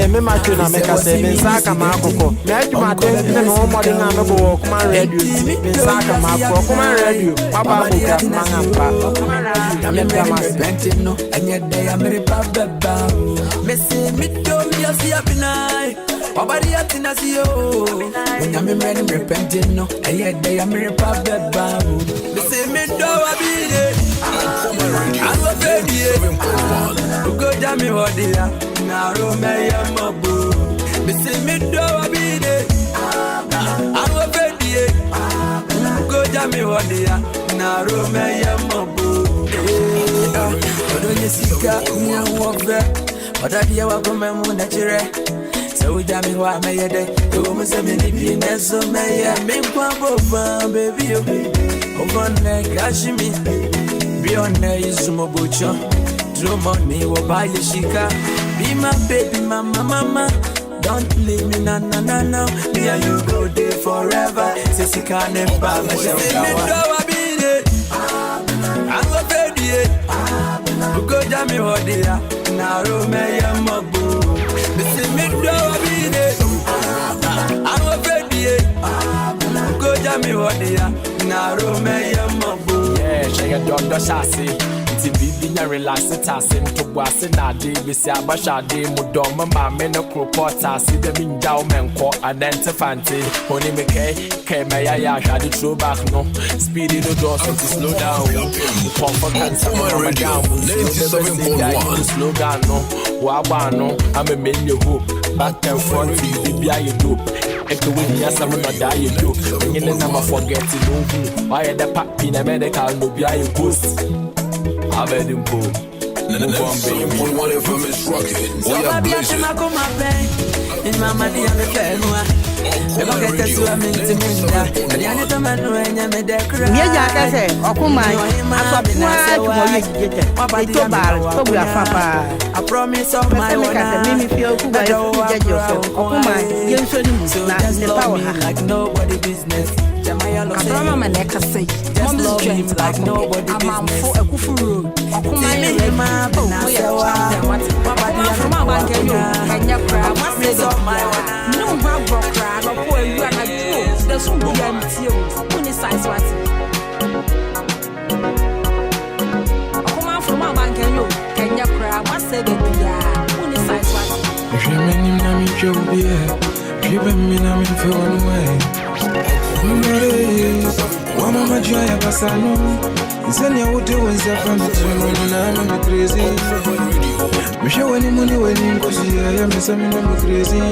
me ma tuna me ka se me saka ma akoko. Me aduma den no mo de na me bo Okoman Radio. Me saka ma akoko Okoman Radio. Papa bo ka mangamba. Okoman Radio. Me da ma spending no anya day am repaba ba. Me say me do me see up night. Obadi atina see yo. When I'm ready repenting no anya day am repaba ba. Me say me do abide. Okoman Radio 97.1. Go jam me what they are. Now me yamabu. Me say me do abide. I'm ready. Go jam me what they are. Now me yamabu. Don't you see that me walk back? But I hear what come and won that you're so we jam me what may day. You must have been in there so may I make one baby. Over neck, Kashimi. Beyond there is some butcher. Drum on me, or buy your shika. Be my baby, mama. Don't leave me, na. Me and you go there forever. Say, she can't never buy my shelf. I'm a baby. Go down me, what they are. Now, me, I'm a boo. This is me, I'm a baby. Go down me, what they are. Now, me, I'm a boo. Yeah, check it out, the sassy. Enti bibi nya relax tase nto boase na de besi abasha de mu dom ma me no kropota si de minja o menko identifante oni me ke me ya hwade throwback no speed no door so to slow down pump for cancer my down 97.1 slow down no wa no I'm a man you hope back and front bibi you dope if the way you some not die you do you never forget to know why the papi na medical no be you ghost I bet him po. Move on, baby. One FM is rocking. We are blazing. In my money, I'm a fan. If I get to a minute, I promise of my like nobody business. Kabrama maneka say, just love him like nobody business. I'm for a kufuru. Okoman from my bank and you cry. What's of my no bro cry, no boy, you are not good. There's some boy empty. Only size what? Okoman from my bank and you can you cry. What's the baby? Only size what? If you're many, I'm in your beer. If you're me, I'm in for one way. Mama majaya basano Nsani ya wote wenza famituno na mami crazy Misha weni muni weni mkusi ya mesami na mi crazy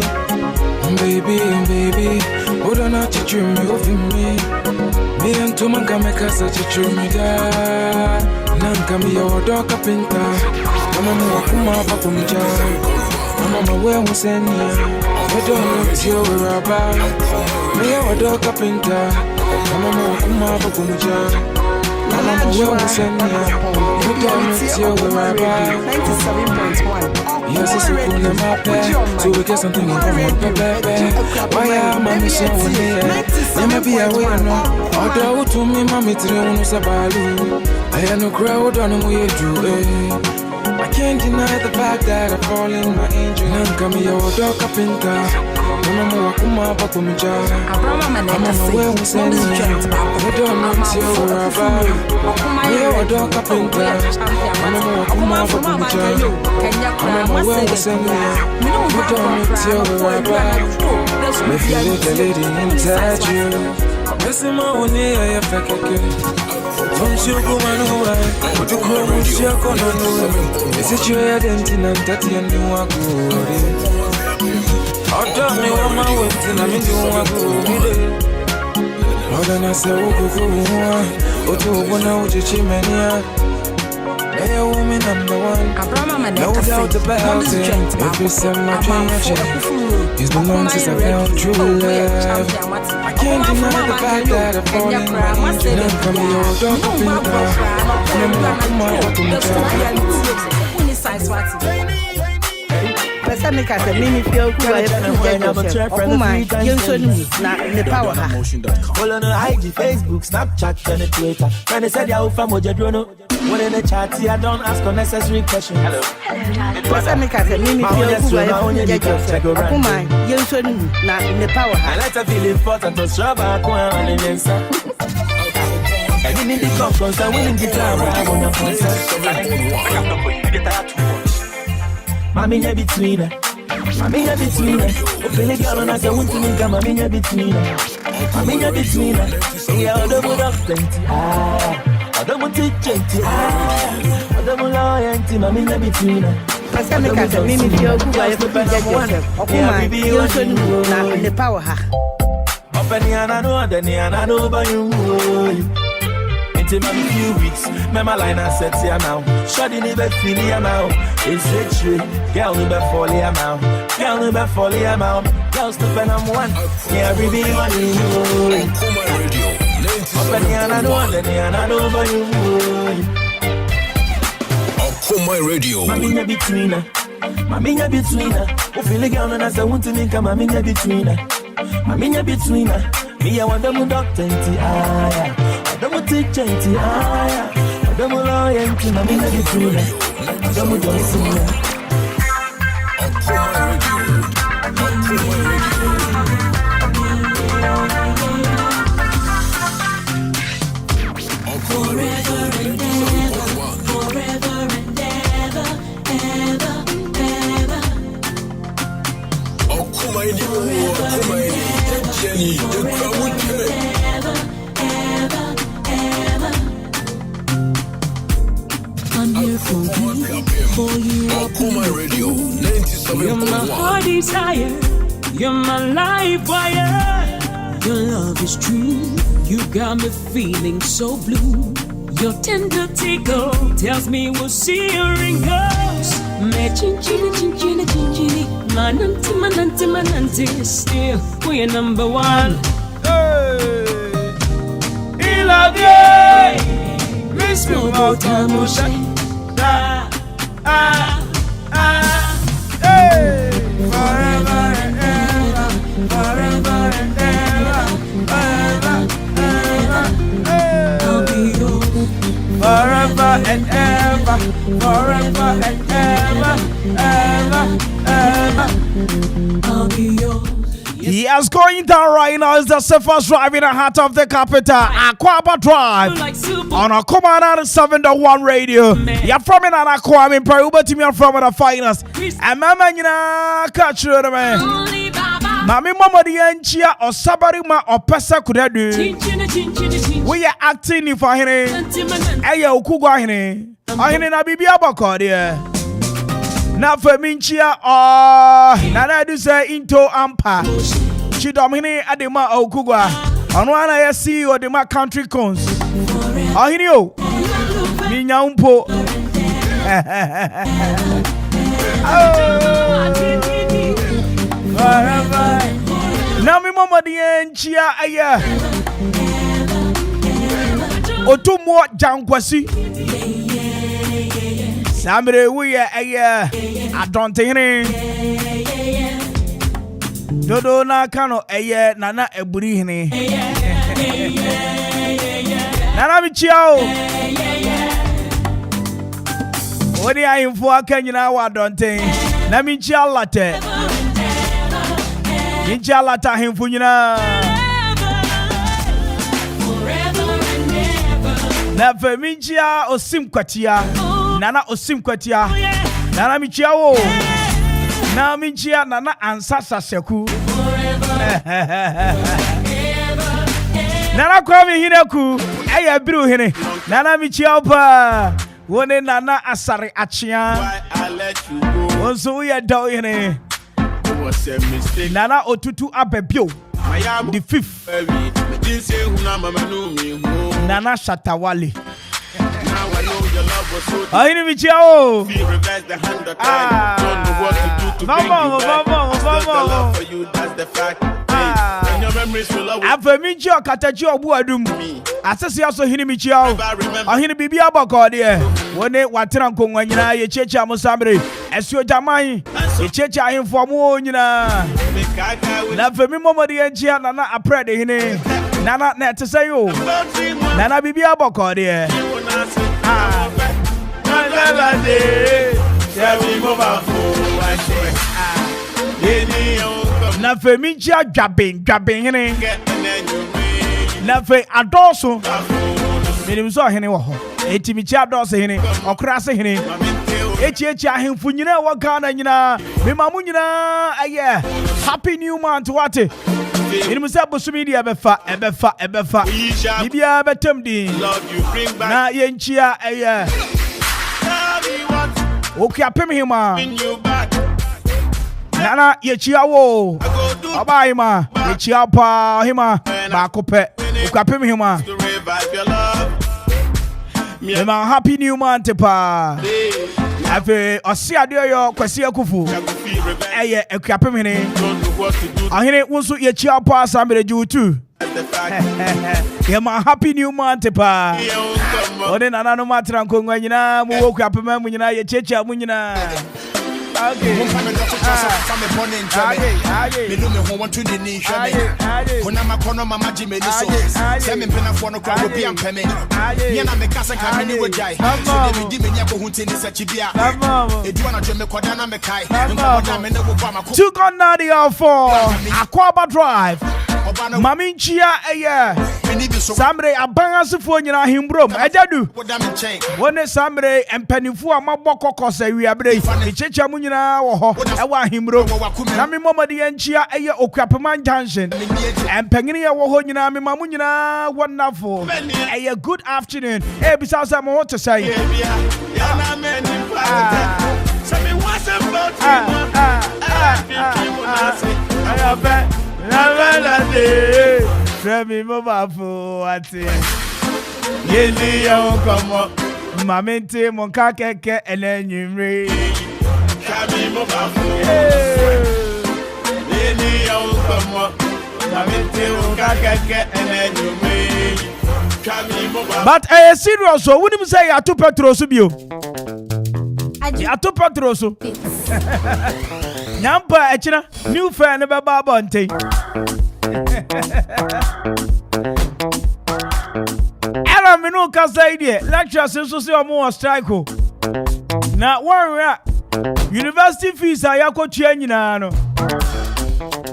Baby Oda na chichumi ovimi Mi antuma nkame kasa chichumi da Nankami ya wadoka pinta Mama mwakuma papu mja Mama mawe musenia Oda na tiyo wiraba Me a dog up in there. Mama, come up with Kumja. Mama, where was in here? You don't miss your way. 97.1. Yes, it's a cool name up there. So we get something in common, baby. Why am I missing one here? Let me be away now. Although to me, Mammy, Trion Sabalu. I had no crowd on the way to I can't deny the fact that I fall in my angel. I'm coming your dog up in there. Mama wakuma bakumja Abrama maneka say where we send you we don't know till we're about we are dog up in there Mama wakuma bakumja Mama where we send you we don't know till we're about me feel the lady inside you Missing my one year I fake don't you go man away would you come with your corner is it your identity and that you know Odo me wa ma wenti na mi di wa go mi de Odo na se wo go wa Odo wo na wo chichi mania Hey woman number one Abrama maneka no doubt about it If you send my dream it's been long since I felt true love I can't deny the fact that I fall in my hands and I'm coming your dog up in the car I'm Only size what? Pesa meka se mimi feel ku wa Okoman yenso ni na ne power ha Follow no IG, Facebook, Snapchat, and Twitter. When they said you're from Mojadrono, when in the chat, I don't ask unnecessary questions. Hello. Pesa meka se mimi feel ku wa Okoman yenso ni na ne power ha I like to feel important to strap back on the inside. I didn't the conference, I winning guitar, I want to concert. Mami ya between her. Mami ya between her. Opele girl on us, I want to make a mami ya between her. Mami ya between her. Yeah, I don't want plenty. I don't want to change. I don't want loyalty. Mami ya between her. Pesa meka se mimi feel ku wa Okoman yenso ni na ne power ha Open the anano, then the anano by you. In a few weeks, my line has set here now. Shoddy never feel here now. It's a tree, girl never fall here now. Girl never fall here now. Girl step and I'm one. Yeah, every money. Open the anano, then the anano by you. Okoman Radio. Mami ya between her. Mami ya between her. Who feel the girl and I say want to make a mami ya between her. Mami ya between her. Me I want them doctor I don't take change I don't loyalty mami na between her. I don't just see her. Forever and ever, forever. I'm here for you, Okoman Radio, 97.1. You're my heart desire, you're my life wire. Your love is true, you got me feeling so blue. Your tender tickle tells me we'll see your wrinkles. Me chinchini, chinchini, chinchini, mananti, mananti, mananti. Still, we're number one. Hey, ilage, Miss Mobota Moshe. Hey, forever and ever, forever and ever, forever, ever. I'll be yours. Forever and ever, forever and ever, ever, ever. I'll be yours. He is going down right now. It's the safest drive in the heart of the capital, Akwaaba Drive, on Okoman 7.1 radio. You're from in Kwame Mpere A.K.A. Me from the Phynest. And Mama, you know, catch you, man. Mami Mama the Enchia or Sabarima or Pesa Kudedu. We are acting for him. Aya Ukugwa hine. Ahine na bibi abako de. Na feminchia nana do say into ampa. She domine adema Ukugwa. Ono ana ya CEO de ma country cons. Ahine o. Minya umpo. Na mi mama di enchia aya. Otumo jankwasi. Samre wuya aya. Adonte hene. Dodo na kano aya nana eburi hene. Nana mi chiao. Odi ayimfo aka nyina wa adonte. Na mi chia latte. Incha lata himfu nyina. Na feminchia osim kwatia. Nana osim kwatia. Nana michia wo. Na minchia nana ansasa seku. Nana Kwame hineku. Aya biru hine. Nana michia pa. Wone nana asari achia. Onso uya dao hine. Nana otutu abebio. The fifth. Nana Shatawali. Ahini michiao. Vamos. Afa michio katachi obu adum. Asese aso hini michiao. Ahini bibi abako de. Wone watira nkongwa nyina ye cheche amusamre. Esuo jaman. Ye cheche ahimfo mu nyina. Na femi momodi enchia nana aprede hini. Nana na tesayo. Nana bibi abako de. Na feminchia dwabin hene. Na fe adoso. Minim so hene wo ho. Etimichia adoso hene. Okra se hene. Echi ahemfu nyina wo Ghana nyina. Memamu nyina aye. Happy new month wate. Minim se bosumi dia ebefa. Bibia betem din. Na yenchia aye. Okay, apem hima. Nana yechia wo. Aba hima. Yechia pa hima. Ba kope. Okay, apem hima. Mema happy new month pa. Afe osi ade yo kwasi akufu. Eye okay, apem hene. Ahene wonso yechia pa samere jutu. Yema happy new month pa. Ode nana no matra nkongwa nyina mu woku apema mu nyina ye cheche mu nyina. Okay. Me do me want to the nation. Kona makono mama jime so. Se me pena fo no kwa obi ampeme. Me na me kasa ka me we jai. So de di me nya ko hunte ni sa chibia. Edu na dwe me koda na me kai. Me na me ne wo ba mako. 2 Akwaaba Drive. Mami nchia eye. Samre abangasifo nyina himbrom. Ejadu. Wone samre empanifo amabɔ kokɔsa wiabre. Ichecha mu nyina wo ho. Ewa himbrom. Na me momadi nchia eye Okuapeman Junction. Empangini ye wo ho nyina me mamu nyina wonderful. Eye good afternoon. Eh bisa sa mo to say. Fremi mobafu ati yeli yo komo mamenti monka keke enenyimre fremi mobafu yeli yo komo mamenti monka keke enenyimre fremi mobafu. But serious so wouldn't say ya to Petros bio ya to Petros Nyampa echina new fan be baba nte Era minu kasa idie lectures so say omo strike na one university fees ayakotua nyina no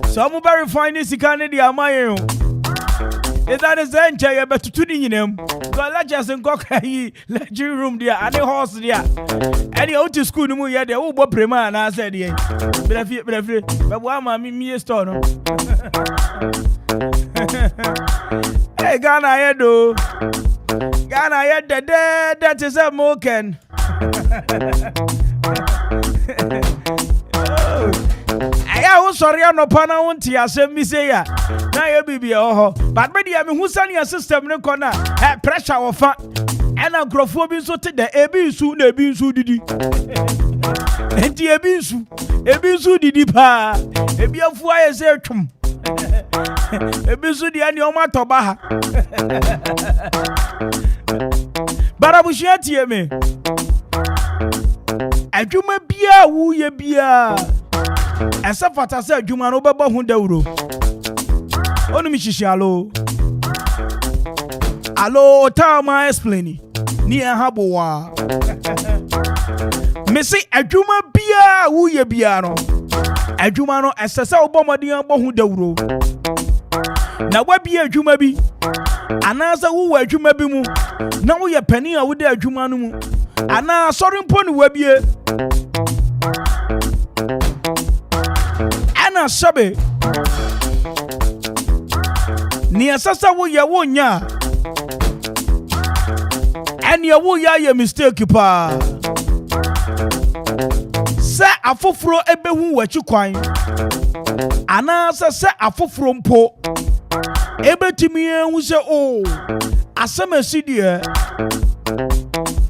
so omo verify ni sika ne dia amaye is that is enche ye betutu ni nyinam go lectures nko kai lecture room dia ane horse dia any out to school mu ye dia wo bo prema na say dia brefie be bo ama mi store no Hey Ghana ye do Ghana ye that is a moken I was sorry no pana won't ya say me say ya na ye bibi oh but me dia me hu sani system ne kona pressure ofa and agrofo bi so te the ebi nsu na ebi nsu didi enti ebi nsu didi pa ebi afu aye say twum ebi nsu dia ni o ma toba ha barabushia tie me adwuma bia wu ye bia esa fata se adwuma no beba hu dawuro onu mi hihia alo tama explain ni habo wa me say adwuma bia wu ye bia no adwuma no esa se obomodin abo hu dawuro na wa bia adwuma bi anasa wo adwuma bi mu na wo ye pani a wo de adwuma no mu ana sorry mpo ni wa bie ana sabe ni asasa wo ye wo nya eni wo ya ye mistake pa se afoforo ebehu wachi kwan ana se afoforo mpo ebetimi ehu se o asemasi die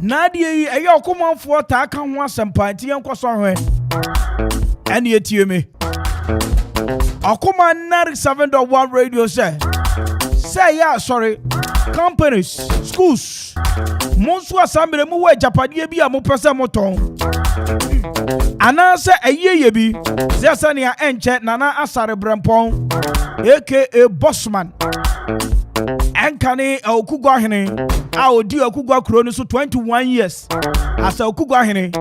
na die yi eye okomanfo ta ka ho asempa ti yenkoso hwe eni etie me Okoman 97.1 radio say yeah sorry companies schools monsu asambere mu wa japade bi a mo pese moton ana se ayeye bi se sane a enche nana asare brempon A.K.A Bossman enkane okugwa hene a odi okugwa kro ni so 21 years asa okugwa hene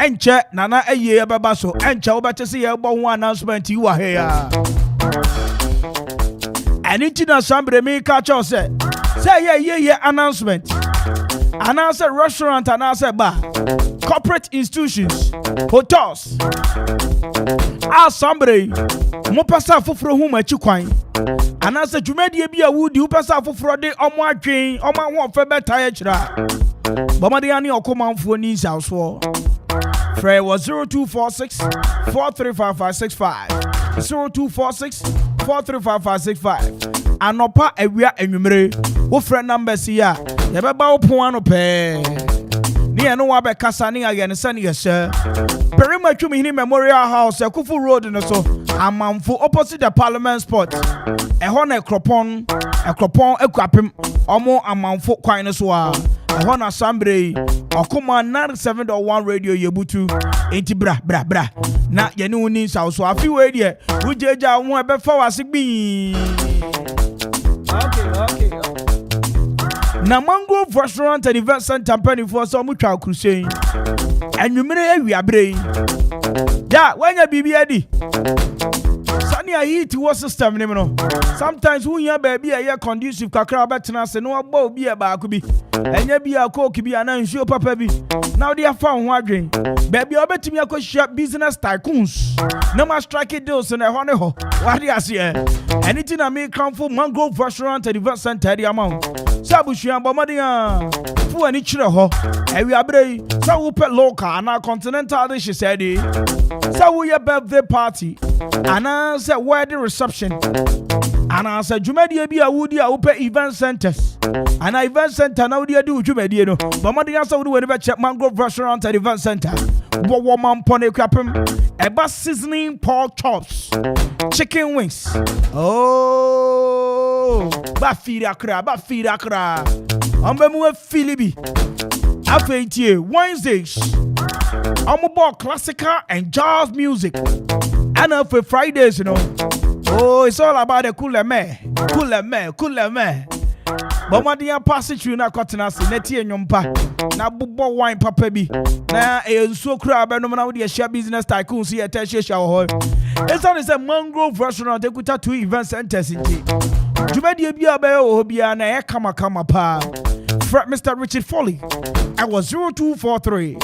enche nana eye ebeba so enche obete se ye gbo ho announcement yi wa he ya aniti na sambre me ka cho say ye announcement announce restaurant announce bar corporate institutions hotels sambre mo pasa foforo hu machi kwan announce dwumadie bi a wudi u pasa foforo de omo adwen omo ho fe beta ya kira bomade ani okomanfo ni nsaso Frey was 0246 435565 0246 435565 Anopa ewia enwumere wo friend numbers ya ye beba wo pon ano pe ni eno wa be kasa ni age ne sane yese Perima Twumi Hini Memorial House Ekufu Road no so Amamfo opposite the Parliament Spot eho na ekropon ekwapem omo Amamfo kwan no so a eho na Sambre Okoman 97.1 radio yebutu enti bra na ye ne woni nsa so afi we de wujeja ho ebe fa wase gbi okay na Mangrove Restaurant and Event Center Penny for so mutwa crusade enwumere awiabre ya wanya bibi adi Nani a heat was system no. Sometimes when you baby a conducive kakra betena se no abo bi e ba ko bi. Enya bi a coke bi ana nsuo papa bi. Now they are found wadwen. Baby obetimi akosha business tycoons. No ma strike deals in a honey ho. What do you see? Anything I make come for Mangrove Restaurant at Event Center the amount. Sabushia Bomadia. Fu ani chire ho. E wi abrei. So we pet local and our continental dish said. So we a birthday party. And I said wedding reception. And I said Jumedia be a woody a open event centers. And I event center now they do Jumedia no. Bomadia so we never check Mangrove Restaurant at Event Center. Woman pony crapim. A bus seasoning pork chops. Chicken wings. Oh, Bafira kra. Ambemu Philibi. Afetie Wednesdays. About classical and jazz music. And for Fridays, you know. Oh, it's all about the cooler man. But my dear passage you na cotton as neti and yumpa. Na bubo wine papa bi. Na so crab and no na share business tycoon see a tertiary shower. It's on a Mangrove Restaurant they could 2 event centers in tea. Jumedi bia be obia na e kama pa. Fred Mr. Richard Foley. I was 0243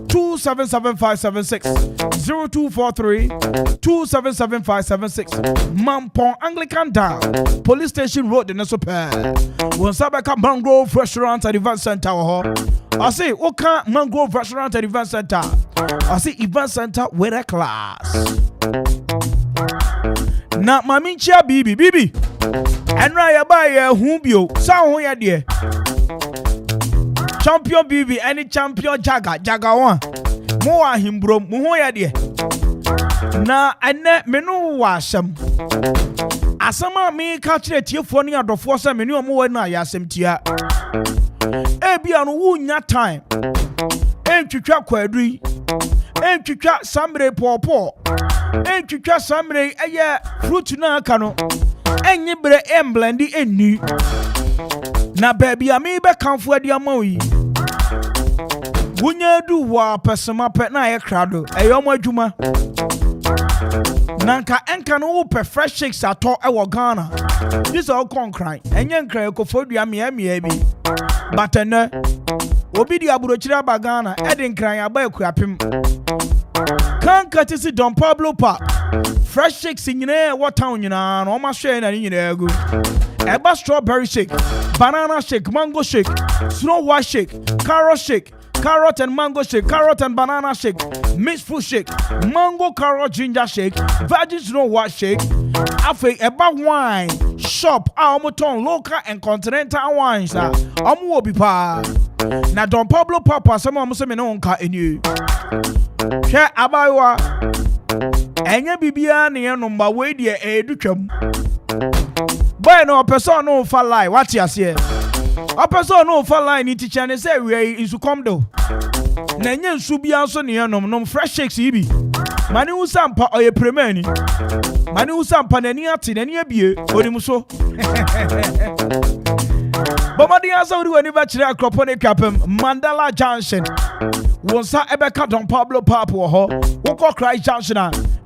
277576 0243 277576 Mampong Anglican Down Police Station Road in Sopa. Once I back Mangrove Restaurant at Event Center. I say, okay, Mangrove Restaurant at Event Center. I say, Event Center with a class. Na maminchia bibi. And I buy a humbio. Sao ya dear. Champion BB, any champion Jaga one. Moa him bro, muhoya de. Na ene menu wasam. Asama me catch it you for near the force menu more na yasem tia. Ebi anu wunya time. Entwitwa kwadui. Entwitwa samre popo. Entwitwa samre eye fruit na aka no. Enye bre emblendi eni. Na baby ami be kanfo adi amawi. Wunya du wa pesema pe na ye krado. Eyo mo adwuma. Nanka enka no pe fresh shakes ato e wo Ghana. This all concry. Enye nkran ekofodua me bi. But ene obi di aburochira ba Ghana e di nkran aba ekuapem. Kan katisi Don Pablo Park. Fresh shakes nyina what town nyina no ma hwe na nyina egu. Eba strawberry shake, banana shake, mango shake, snow white shake, carrot and mango shake, carrot and banana shake, mixed fruit shake, mango carrot ginger shake, virgin snow white shake. Afe eba wine shop almoton local and continental wines omo obi pa. Na Don Pablo Papa some am se me no nka enu. Hwe abawa enye bibia ne number we de edutwam. Boy no person no fa lie what you say. A person no fa lie ni teacher ne say we isu come do. Na nye nsu bia so ne nom fresh shakes ibi. Mani usampa oye premani. Mani usampa na ni ati na ni abie onimu so. Bomadi asa uri wani ba kire akropone kapem Mandela Junction. Wonsa ebeka Don Pablo Papo ho. Woko Christ Junction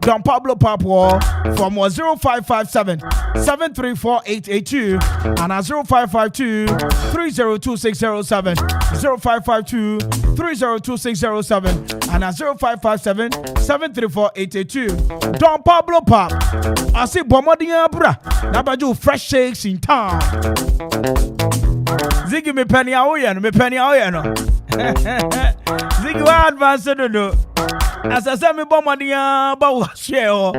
Don Pablo Papo from 0557 734882 and 0552 302607 0552 302607 and 0557 734882 Don Pablo Pap. I see Bomadi Abra Nabaju fresh shakes in town. Ziggy me penny away no. Ziggy wa advance no. As I say me bomadi ba share.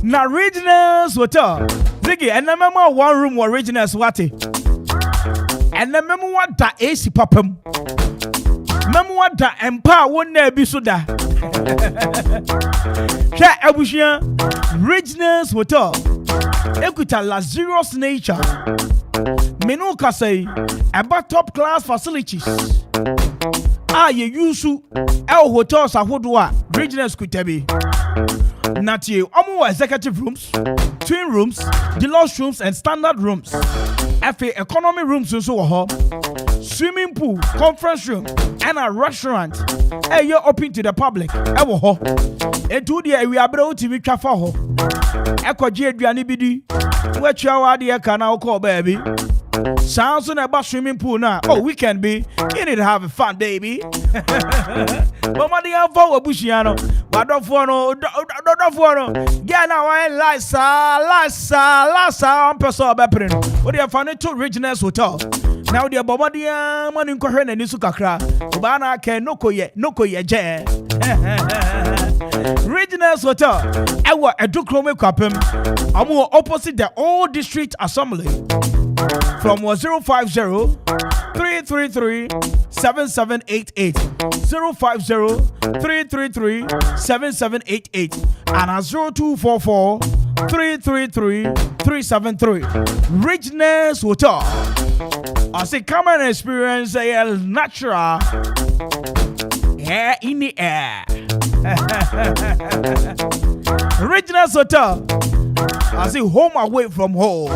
Na originals hotel. Ziggy and na memo one room originals wati. And na memo what da AC papam. Memo what da empa won na bi so da. Sha abushia originals hotel. Equita luxurious nature. Menu say about top class facilities. Ye yusu el hotels ahodoa regionals kutabi. Natie omo executive rooms, twin rooms, deluxe rooms and standard rooms. Efe economy rooms so ho. Swimming pool, conference room, and a restaurant. Hey, you're open to the public. Ewo ho. Etu dia we abro timi twafa ho. Ekwaje aduane bidi. Wetwa wa de ka na wo baby. Sounds on about swimming pool now. Oh, weekend be. You need to have a fun, baby. Mama dia for Bushiano. What do for no? Yeah, now I lasa on person beppering. What do you find it to Regionals Hotel? Now the Mama dia money ko hwe na ni su kakra. Obana ke noko ye je. Regionals Hotel. Ewa Edukrome Kwapem. Amu opposite the Old District Assembly. From 050-333-7788 050-333-7788 and 0244-333-373 Richness Hotel. I say come and experience a natural air in the air. Richness Hotel. I say home away from home.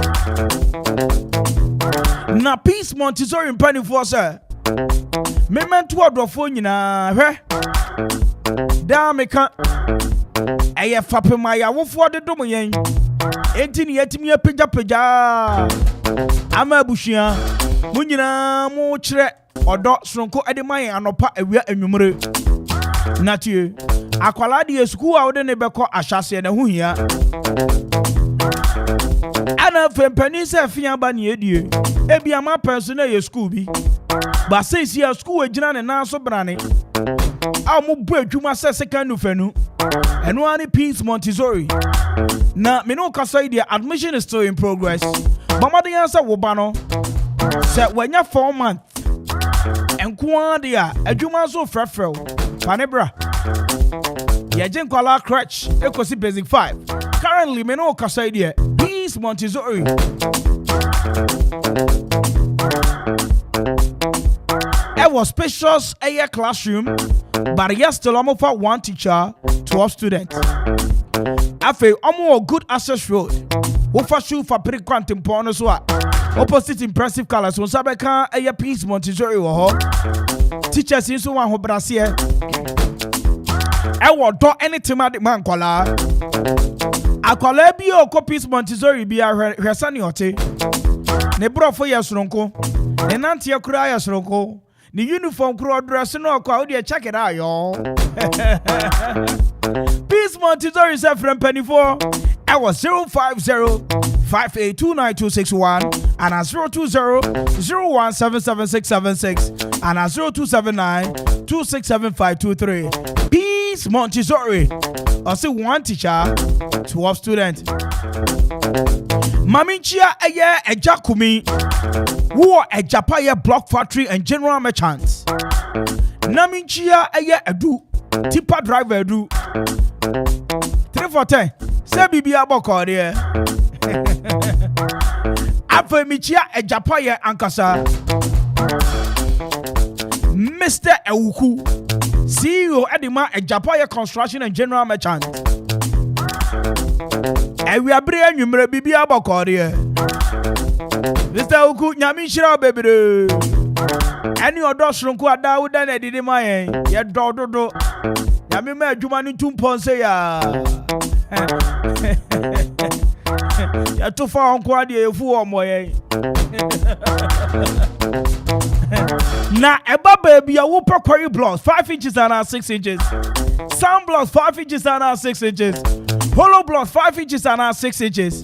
Na Peace Montessori mpani for sir. Me mentu adofo nyina hwe. Da meka eye fapema ya wofo de dom yen. Enti ne yatimi apagya. Ama abushia. Mu nyina mu kire odo sonko ade man anopa awia anwumre. Na tie. Akwala de school a wo de ne beko ahyase na huhia. Ana fempani se fia ba ne edie. Ebi ama person ye school bi. Ba say si a school ejina ne na so brane. A mo bu adwuma se second ufanu. Eno ani Peace Montessori. Na me no kasa idea admission is still in progress. Mama de answer wo ba no. Se wanya 4 months. Enko de a adwuma so frefrew. Panebra. Ye jenkwala crutch ekosi basic 5. Currently me no kasa idea Peace Montessori. It was spacious a classroom, but yes, still almost for 1 teacher, 12 students. Afe almost good access road. Wofa shoe for pretty quantum pornos wa. Opposite impressive colors. When Sabeka a Peace Montessori wo. Teachers in so one ho brasier. I will do anything at the man kwala. Akwala bi o ko Peace Montessori bi a hwesani ote. Ne brofo yesronko. Ne nante yakura yesronko. The uniform crew dress no kwa odi check it out yo. Peace Montessori is from Penny 4. I was 050-5829-261 and 020-0177-676 and 0279-267523. Peace Montessori. I see 1 teacher, 12 students. Maminchia aya ejakumi. Wo ejapaya block factory and general merchants. Naminchia aya edu. Tipper driver edu. 3 for 10. Say bibi aboko there. Afa michia ejapaya ankasa. Mr. Ewuku, CEO Edima Ejapaya Construction and General Merchant. And we are bringing you bibi aboko there. Mr. Ewuku nyami shira baby. Any other shrunku ada uda na didi maye. Ye do. Nyami me adwuma ni tumpon se ya. Ya to fa onko ade efu omo ye. Na eba baby a wo pekori blocks 5 inches and 6 inches. Sound blocks 5 inches and 6 inches. Hollow blocks 5 inches and 6 inches.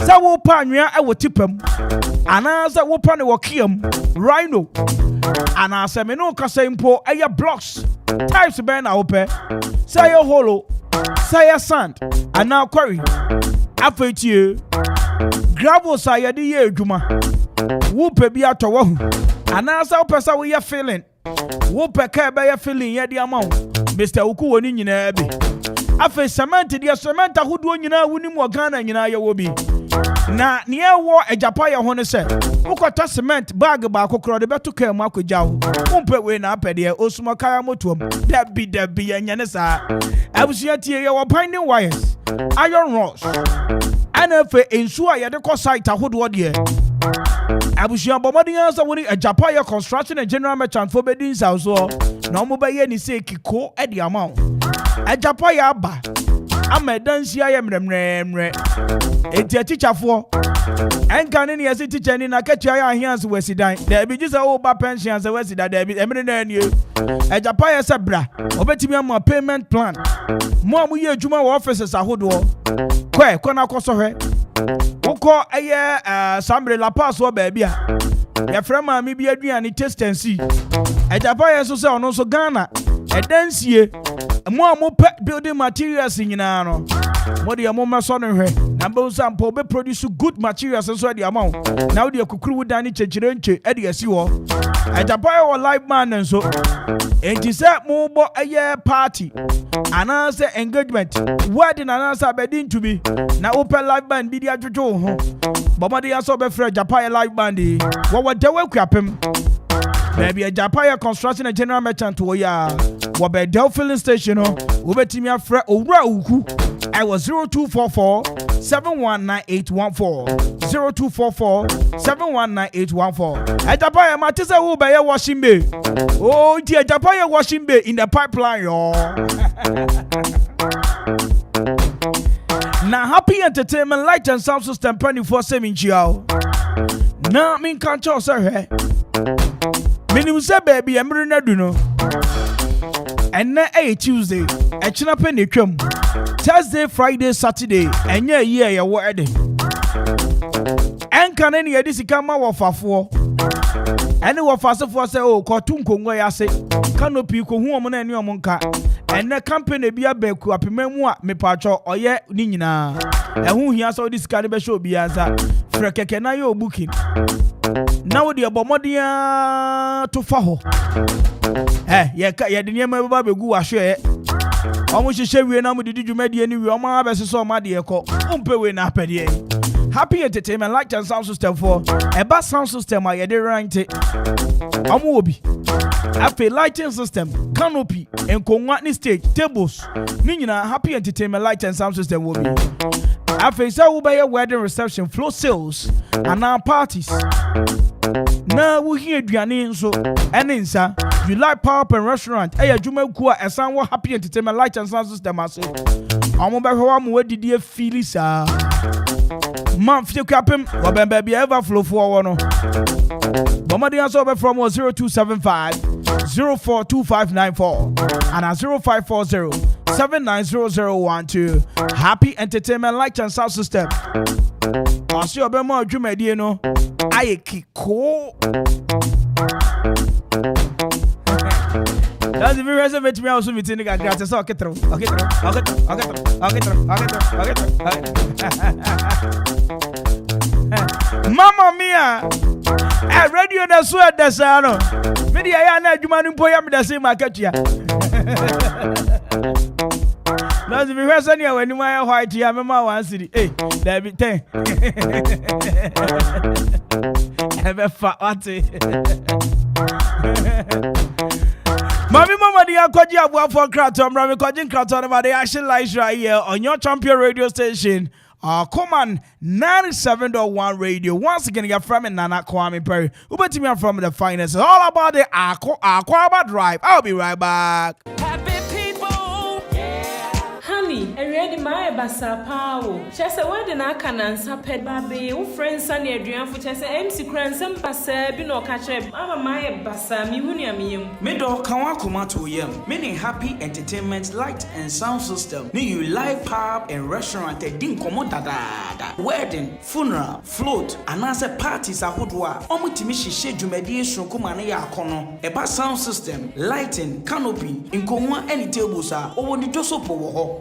Sa wo pa nwea e wo tipam. Ana sa wo pa ne wo kiem rhino. Ana sa me no kasa impo eye blocks. Types be na wo pe. Say your hollow, say your sand, and now quarry. Afetie gravel say ye di ye adwuma. Wo pe bi ato wo hu. Ana sa wo pesa wo ye feeling. Wo pe ka be ye feeling ye di amount. Mr. Uku woni nyina bi. Afe cement dia cement ahodo nyina wonim wo Ghana nyina ye wo bi. Na ne wo ejapa ye ho ne se. Ukota cement bag ba kokoro de beto ka mu akogya ho. Umpe we na apede osuma kaya motom. Dabi ye nyane sa. Abusia tie ye wo binding wires. Iron rods. Ana fe ensu a ye de ko site ahodo de. abushia bomadi answer woni Ajapaya construction and general merchant for bedin south so na mo baye ni say kiko e di amount Ajapaya aba amadansia ye mremremre enti teacher for enka ne yesi teacher ni na katua ya ahians wesidan da bi gisa o ba pension se wesidan da bi emre na ani Ajapaya se bra obetimi am payment plan mo amuye adwuma wo offices ahodo kɔ na kɔsɔ hwɛ wokɔ ɛyɛ sambre la pass wo baabi a yɛfrɛ ma me bi aduane taste and see Ajapaya so sɛ ɔno so Ghana ɛdansie mo a mo building materials nyinaa no mo de mo mɛsɔ no hwɛ na be sample be produce good materials so de amount na wo de akukuru dan kyekyerenche e de asi wo Ajapaya wo live man nso enti sɛ mo bo ɛyɛ party anasa engagement wedding anasa bedin to be na open live band bi dia dwojo ho bomade ya so be frɛ Ajapaya live band wo de wakuapem baby Ajapaya construction and general merchant wo ya wo be Del filling station no wo betimi afrɛ owura uku I was 0244 719814 0244 719814 Ajapaya ma tese wo be ye washing bay oh di Ajapaya washing bay in the pipeline yo. Now Happy Entertainment Light and Sound System 24/7 chiao. Now min kan cho say minim say baby emre na du no. And na Tuesday, e china pe ne twam. Thursday, Friday, Saturday, enye year ye wo ede. En kan ne ye disika ma wo fafo. Ene wo fasefo say o kotu nkongwa ya se. Canopy ko hu omo na ene omo nka. Ene campaign bia baku apemamu a mepacho oye ni nyina. Ehu hia so disika ne be show bia za. Frekeke na yo booking. Na wo de abomodia to fa ho. Ye de niam baba begu wahwe omo hihye wie na mo didi dwumade ni wie omo abeseso omo de ekọ umpe we na apede Happy Entertainment Light and Sound System for eba sound system a ye de rante omo obi afi lighting system canopy enkonwa ni stage tables ni nyina Happy Entertainment Light and Sound System will be afi say wo be wedding reception flow sales and our parties na wo hie aduane nso ene nsa you like pub and restaurant adwuma ku a esan wo Happy Entertainment Light and Sound System ase omo be hwa mo wadidi afili sa man fie kwapem wo bemba bia ever flow for wo no bomadi answer be from 0275 042594 and 0540 790012 Happy Entertainment Light and Sound System Asi obema adwumadie no aye kiko That's the very reason me also meeting the gratis so okay Mama mia radio na so edasa no me dia ya na adwuma no mpo ya me da say market ya That's the very reason you when you my white ya mama wan city there be 10 Ebe fa ate Mami mama di akwaji abuafo krato mrami kwaji krato na they actually live right here on your champion radio station Okoman 97.1 radio. Once again, you're from Nana Kwame Mpere. Ubetimi from the finest. It's all about the Akwaaba drive. I'll be right back. Ready my basa power. Chese wede na aka na nsa ped babe. Wo friends na aduanfo chese MC Kransem basa bi no ka kire. Ama my basa mi hunu amiyem. Me do kan wa koma to yem. Me ne Happy Entertainment Light and Sound System. Ni you live pub and restaurant din komo dada. Wedding, funeral, float, anase parties ahodwa. Omutimi hihye dwumadi esronkoma na ya akono. Eba sound system, lighting, canopy, nkonwa any tables a owo ni dosopo wo ho.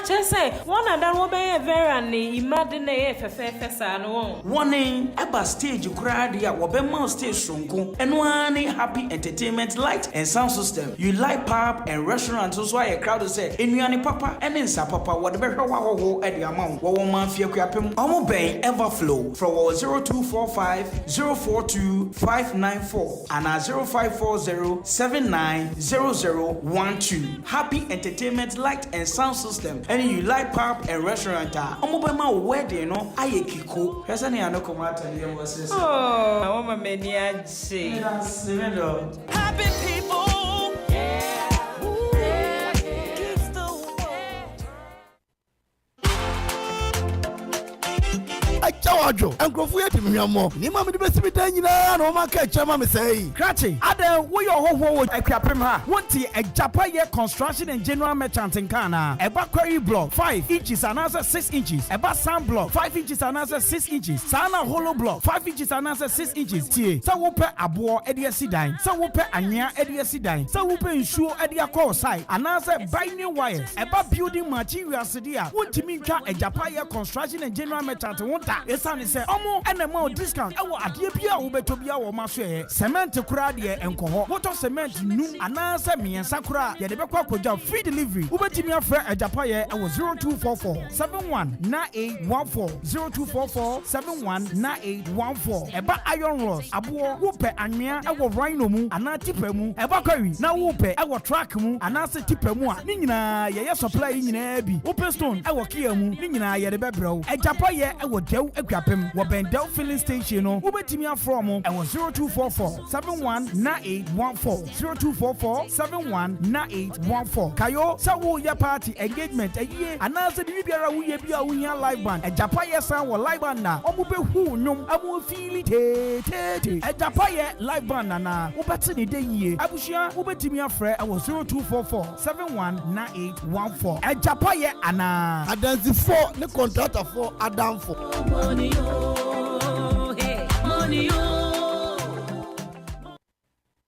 Chese, one and that will be a very imagine a FFSA no one eba stage crowd ya wobema stage shunku and one Happy Entertainment Light and Sound System. You like pub and restaurants so why a crowd say enuani papa and in sa papa whatever wo at the amount wo man fie kwapem omo ben Everflow from 0245 042 594 and 0540 790012. Happy Entertainment Light and Sound System. and you like pub and restaurant. Omobema wedding no aye kiko. Hesa ne ano komata ne was. Oh, I want my many happy people. Ajo enkrofo yɛ timhwamɔ ni ma me de besi bitan nyina na o ma ka kyerma me sɛyi krachi ada wo yɛ hoho wo akuapem ha wonti Ajapa yɛ construction and general merchant in Ghana eba quarry block 5 inches another 6 inches eba sand block 5 inches another 6 inches sana hollow block 5 inches another 6 inches tie sa wo pɛ abo e de asidan sa wo pɛ anya e de asidan sa wo pɛ nsuo e de akɔ side another binding wires eba building materials dia wontimi ntwa Ajapa yɛ construction and general merchant wonta Esani say omo enema discount ewo adie bia wo beto bia wo maso cement kura de enkoho water cement num anansa miensa kura ye de bekwa kodja free delivery wo betimi afra Ajapa ye ewo 0244 719814 0244 719814 eba iron rods abo wo pe anwea ewo rhino mu ana tipa mu eba kwawi na wo pe ewo track mu anansa tipa mu a ni nyina ye supply nyina bi open stone ewo kia mu ni nyina ye de bebrɛw Ajapa ye ewo dew Akuapem Wabendel filling station no ubetimi afrom e 0244 719814 0244 719814 kayo sa wo ya party engagement aye anase bi biara wo ye bia wo nya live band Ajapa ye san wo live band na omo be hu nnwom amo feel te Ajapa ye live band na wo beti ne de yie abushia ubetimi afre e 0244 719814 Ajapa ye ana adansi 4 ne contractor 4 adam 4 money, oh, hey, money, oh.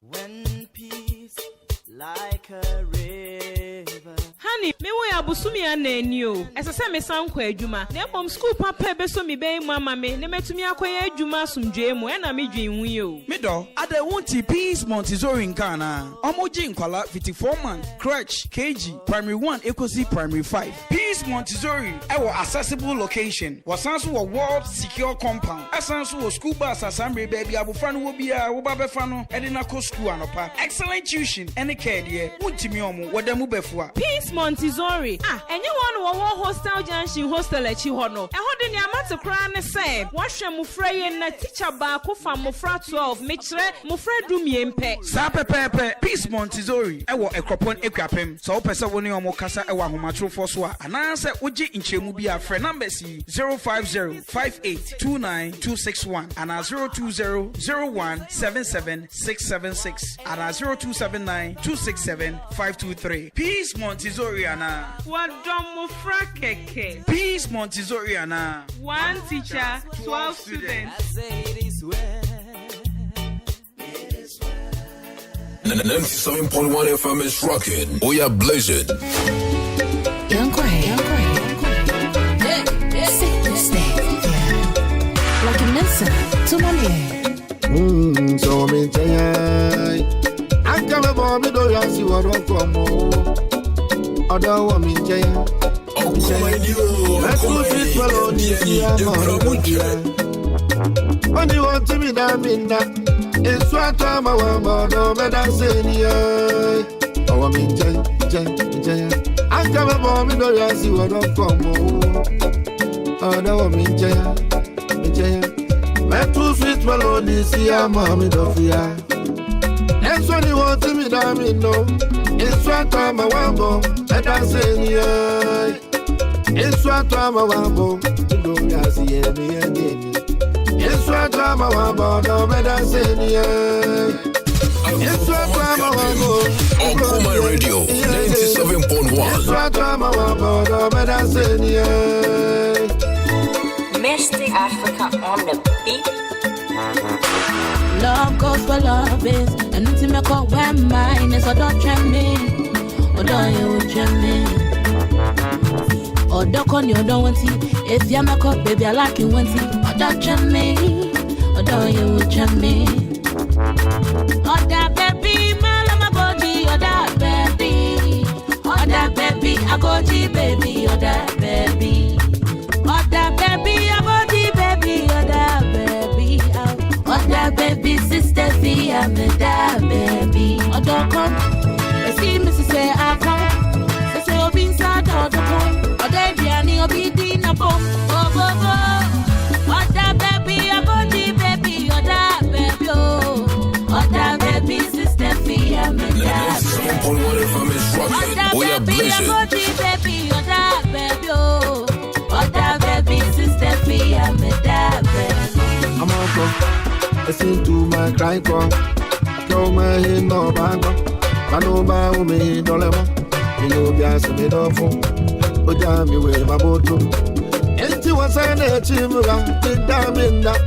When peace like a river. Honey, me we abusumi anani o. Ese se me san kwa adwuma. Na mom school papa be so me ben mama me. Ne metumi akoya adwuma asumdwe mu. E na me dwen hu o. Me do, ada wonti peace Montessori in Ghana. Omoji nkwala 54 man, crèche, KG, primary 1 ekosi primary 5. Peace Montessori, ewo accessible location. Wasanso wo world secure compound. Asanso wo school bus asambre baby abofra no wo bia wo ba befa no. E de na ko school anopa. Excellent tuition ene care de. Wontimi omo wodamu befua. Peace Montessori. Enye one wo hostel junction hostel echi ho no. Eho de ne amate kra ne se. Wahwe mufra ye na teacher ba ko fa mufra 12 mekire mufra du miempe. Sa pepepe Peace Montessori ewo ekropon Akuapem. So wo pese woni omo kasa ewo ahomatrofo so a ananse oje nchemu bi afre number si 05058292661 and 0200177676 and 0279267523. Peace Montessori ana. Wadom mufra keke. Peace Montessori ana. One teacher, 12 students. 97.1 FM is rocking. We are blazing. Young Quay. Stay. Like a Nelson, to my So me tell I come about me do you see what I come other woman tell let's go sit follow this year only want to be that in that it's what time I want no better say I want me tell I come about me do you see what I come other woman tell let two sweet follow this year mommy do fear that's what you want to be that in no it's what time I want better say it's what time I want do you see me again it's what time I want no better say it's what time I want Okoman Radio 97.1 it's what time I want no better say Mystic Africa on the beat. Love goes where love is, and it's in my car where mine is. Oh, don't try me, oh, don't you try me. Oh, don't on you, don't want it. If you're my cup, baby, I like you, want it. Oh, don't try me, oh, don't you try me. Oh, that baby, my love, body, oh, that baby. Oh, that baby, I go to baby, oh, that baby. Oh, that baby, I go to baby, oh, that baby. Oh, that baby, sister, see, I'm that baby. Oh, don't come. I see Mrs. Say, I come. Say, oh, be inside, oh, don't come. Oh, 97.1 FM is rocking. We are blazing. I'm on go. Listen to my cry call. Go my head no bag. I know my woman don't let me. You know be as me do for. O jam me way my boat. Enti was an chimura. Big damn in that.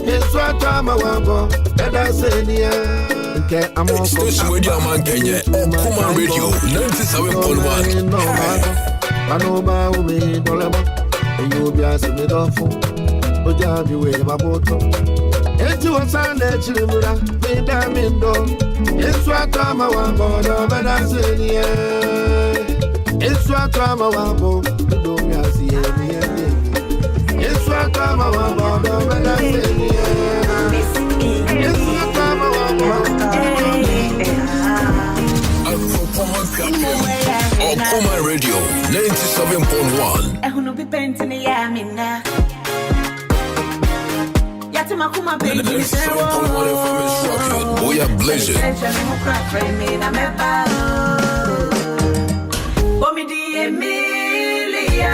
It's what I'm a wabo. And I say yeah. Okay, I'm on. Station Radio Man Kenya. Okoman Radio 97.1. I know my woman don't let me. You know be as me do for. O jam me way my boat. Enti was an chimura. Big damn in that. It's what I'm a wabo. And I say yeah. It's what I'm a wabo. Do me as yeah. It's what I'm a wabo. And I say yeah. It's what I'm a wabo. Okoman Radio 97.1. Ehunu bi pentini ya mina. Yati makuma baby. 97.1 FM is rocking. We are blazing. Bomidi Emilia,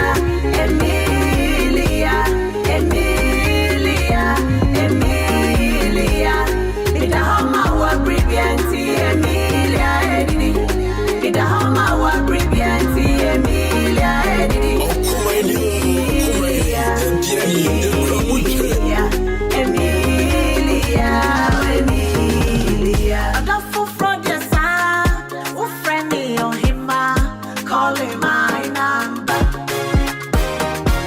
Emilia, Emilia, Emilia. Ida hama wa brillianti Emilia Edidi. Ida hama wa brillianti Emilia Edidi. Emilia, Emilia, Emilia. I love for fraud, yes, oh, friendly on him, calling my number.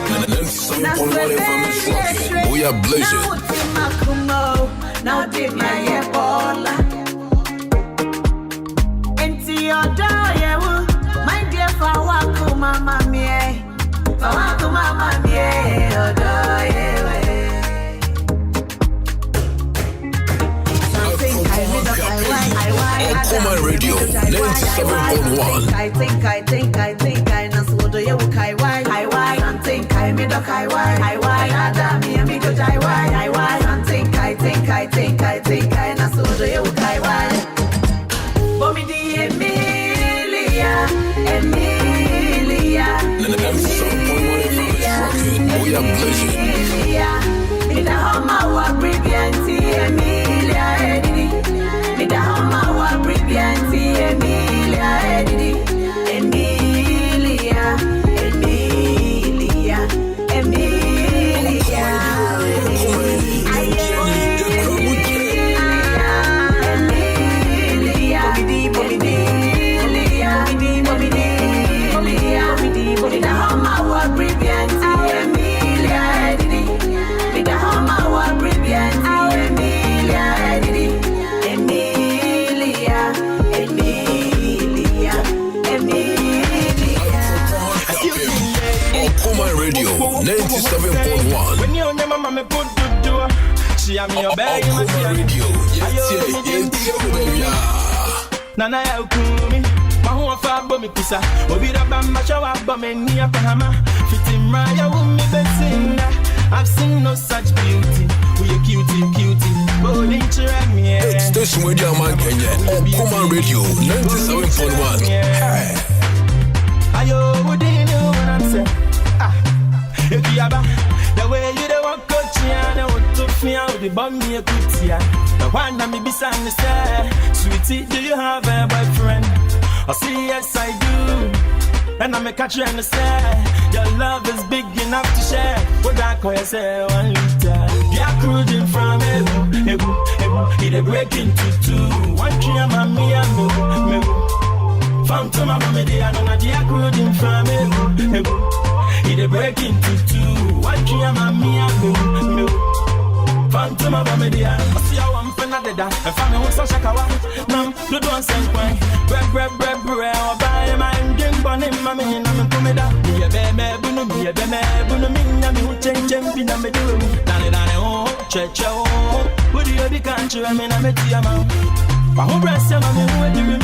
97.1 FM is rocking. We are blazing. Now did my Ebola. Into your door, yeah, my dear Fawaku Mama Mie. Fawaku Mama Mie, your door, yeah. Okoman Radio 97.1. I think I know what do you kai why don't think I me do kai why Adam me go jai why don't think I know what do you kai why Bomi di Emilia We are blazing. Ida homa wa brillianti Emilia Edidi. Ida homa wa brillianti Emilia Edidi. Emilia, Emilia, Emilia. Ida homa wa brillianti Emilia Edidi. Ida homa wa brillianti Emilia Edidi. Emilia, Emilia, Emilia. Okoman Radio 97.1. When you and your mama me put the door, she am your baby. Okoman Radio, yes, Nana ya ukumi, mahuwa fabo mi pisa. Obi raba machawa bome ni apahama. Fitimra ya umi besinda. I've seen no such beauty. We a cutie. Bowling me. It's Station Radio Man Kenya. Okoman Radio 97.1. Ayo, what do you know when I'm saying? The way you don't want coach, I want to feel the bomb me a kutia. The one that me be sang say, sweetie, do you have a boyfriend? I say yes I do. And I'm a catcher and I say, your love is big enough to share. What I call you say 1 liter. Yeah, cruising from Ebu, it break into two. 1 tree, mommy, and found to my mommy, they are not the cruising from Ebu. It break into two. 1 tree, mommy, and Phantom of a media, I see how I'm penadeda. If I'm a Sashakawa, no, do don't send point. Bread, or buy my engine, bonnet, mammy, and I'm a comeda. Be a baby, Bunu, who change and be number 2. Danny, church, would you be country? I mean, I'm a Tiama. My whole breast, I'm a woman.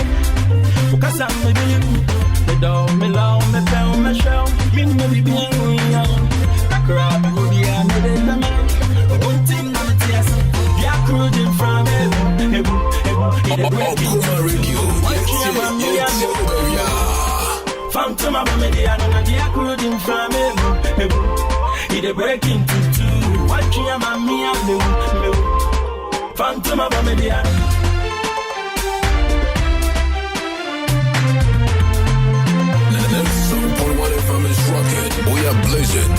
Because I'm a baby. The dog, me long, me pound, my shell. Me, maybe being young. I crowd, would be a man. One thing I'm a tears, we are cruising from Okoman Radio, my body, I don't know the according from me. It break into two. Watch your mammy and me. Phantom of body, FM is rocking. We are blazing.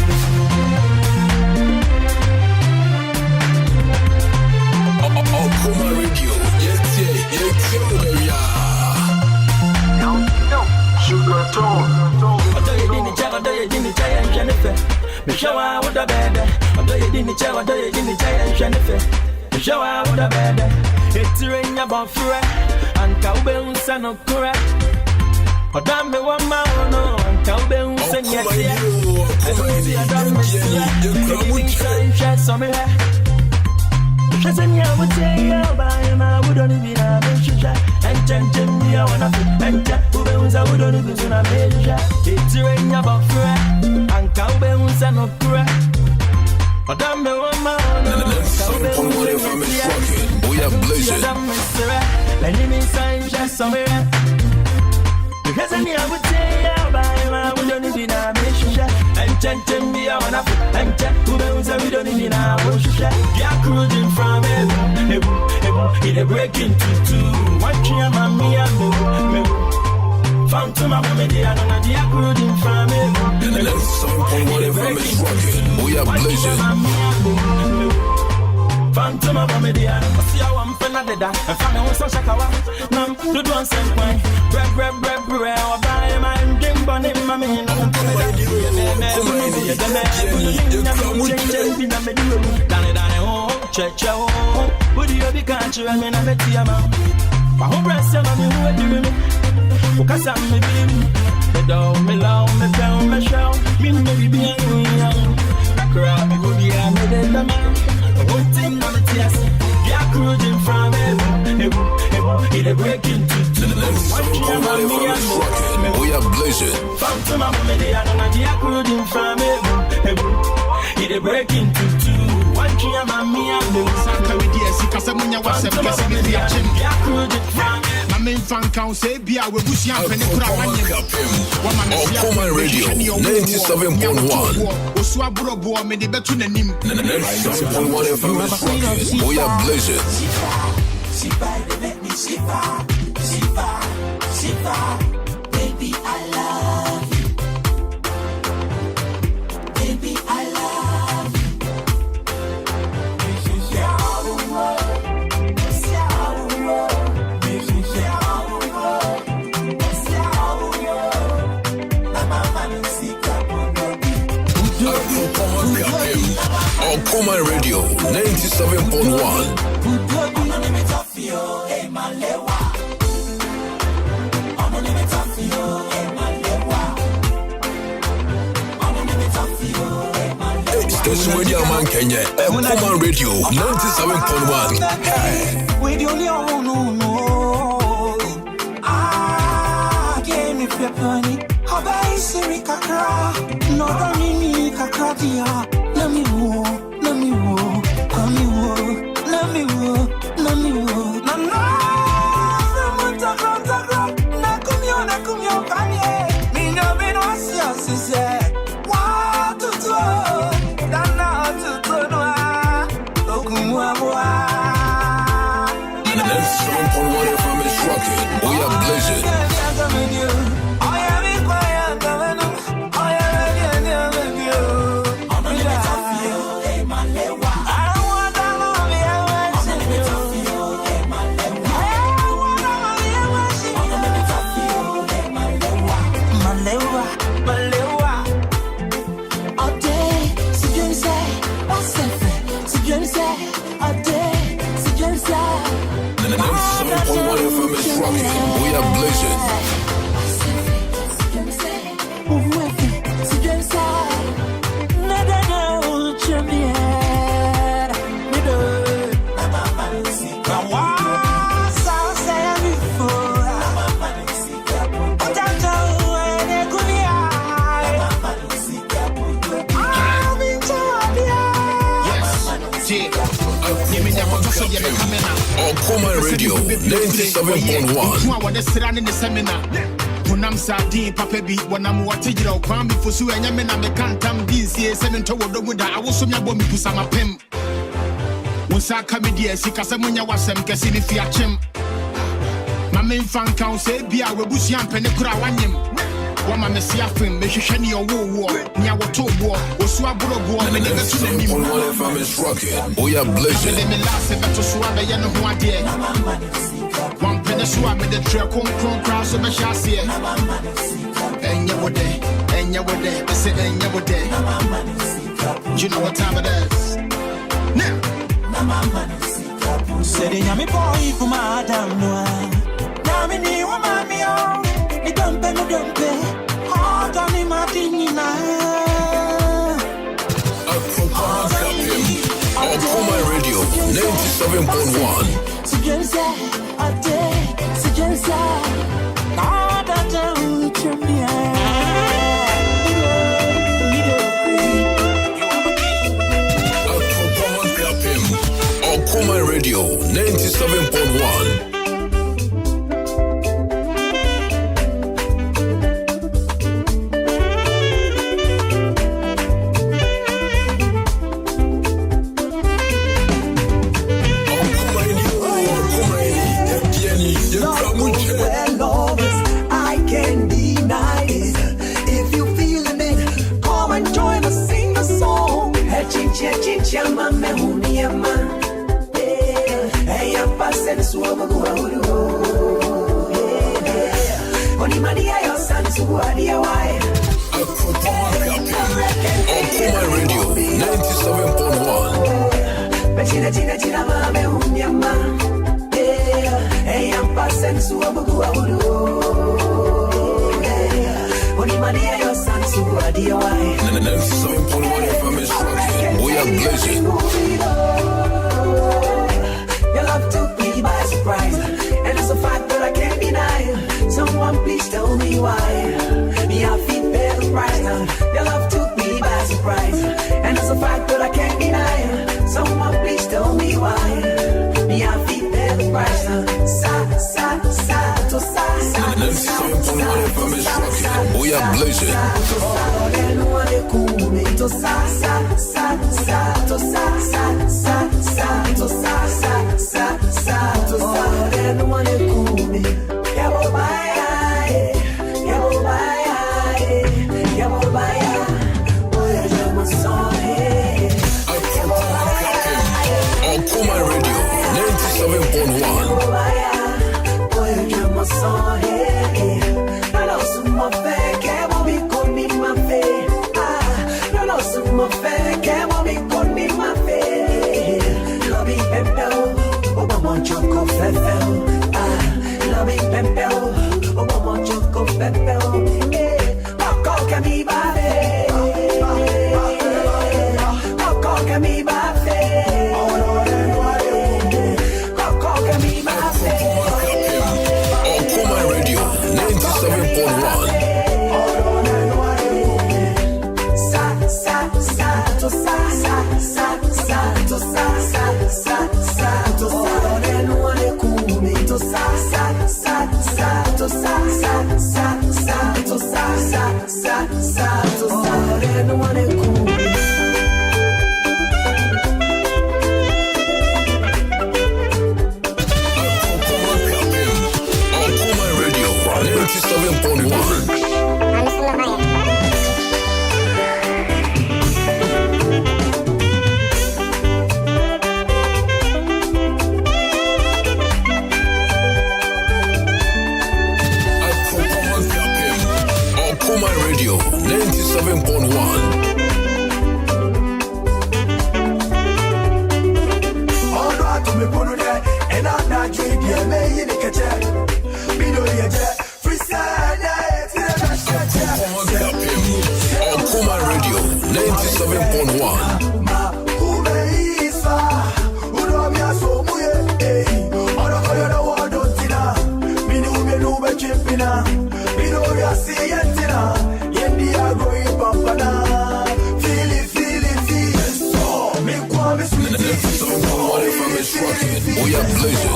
Okoman Radio. Yes, area. No, sugar tone. Although you didn't try and Jennifer. Mishawa would have bed. Although you didn't try and Jennifer. Mishawa would have bed. It's rain about friend. And cowbell son of correct. Odame wa maono kaube unsenya tia ezi adame sia insha somewhere shazenya wotia ba ma wudoni bina mesha enchentem dia wana encha ube unza wudoni bizuna mesha itirenya bafra ankaube unsa no kura Odame wa maono kaube unsenya tia we are blazing lenini insha somewhere because I would say, I would only be now, and chanting me, I want to, and check who knows we don't need now. Yeah, cruising from it, it break into two. Watching a mammy and me. Found to my mommy, I don't know, yeah, cruising from it. We are blazing. Phantom of Media, see how I'm Fernanda, and family was such a kawa. Nam, to do one same point. Bread, or buy my drink, bunny, mammy, and I'm would you be country? I mean, I bet you, my home breast, and I'm doing me. Because I'm a baby, the dog, me love, me down, me show, me maybe be a young. Crab, me would be a middle man. One thing on the test, yeah, cruising from it break into two. We are blazing. Phantom of Media, I don't know, yeah, cruising from it break into two. One tree of me and the Santa with the Sikasamunya was a blessing in the action. Yeah, cruising from it. My fan count say, be our Bush Yan Okoman Radio 97.1. Oswabro, made the better than him. 97.1 FM is rocking. We are blazing. Let me Siva, baby, I love you. Baby, I love you. Okoman Radio 97.1. Station Radio Man Kenya, Okoman Radio 97.1. We the only one no. Give me pepperoni. How about Siri Kakra? No, don't need Kakra dia. Let me wo. We are blazing. We are blazing. Okoman Radio 97.1. I'm sardine, Papa B, when I'm watching you, Kwame for Sue and Yaman, I can't come this year, 7 to what I was so young because I'm a pimp. Once I come in here, see Casamunya was some guessing if you are chim. My main fan count say, be our Bussian Penecura one him. One my Messia film, make sure your war, near what to war, or swabble war, and never to me. One FM is rocking. We are blazing. Let me last and to swab a young one day. One penny swab with the trail, come cross of a chassis. And you were there, and you were there, I said, and you were there. You know what time it is? Now, said, Yammy boy, for my damn no. Yammy, mammy, oh, it don't pay. Hard on him, Martina. Okoman Radio 97.1. Okoman Radio 97.1. We are blazing. Your love took me by surprise, and it's a fact that I can't deny. Someone please tell me why. Me I feel pay the price now. Your love took me by surprise, and it's a fact that I can't deny. Someone please tell me why. Me I feel pay the price now. We are blazing. Okoman Radio 97.1. We are blazing.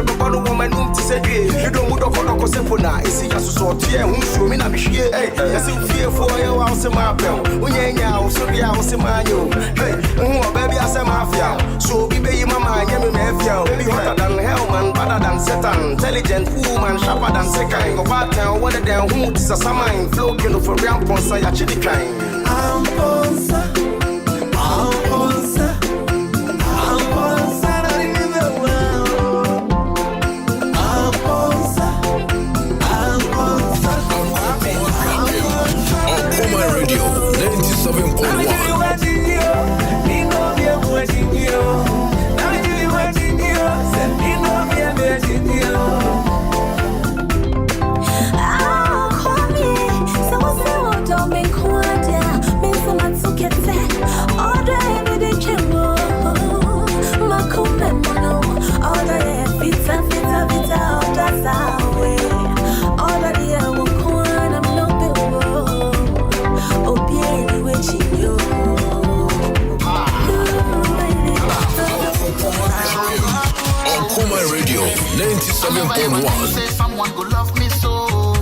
papa no woman to say, you don't want to go to Sepona. Is he just so dear? Who's you mean? I'm sure. Hey, as if fear for your house in my bell. When you're now, so be house in my yo. Hey, baby, I say mafia. So be baby, mama, you mafia. Be hotter than hell, man, better than Satan. Intelligent woman, sharper than second. Go back down, what the damn who is a summer flow, you know, for real, Ponsa, ya chili kind. I'm Ponsa. Okoman Radio 97.1. Okoman Radio 97.1. Say someone go love me so.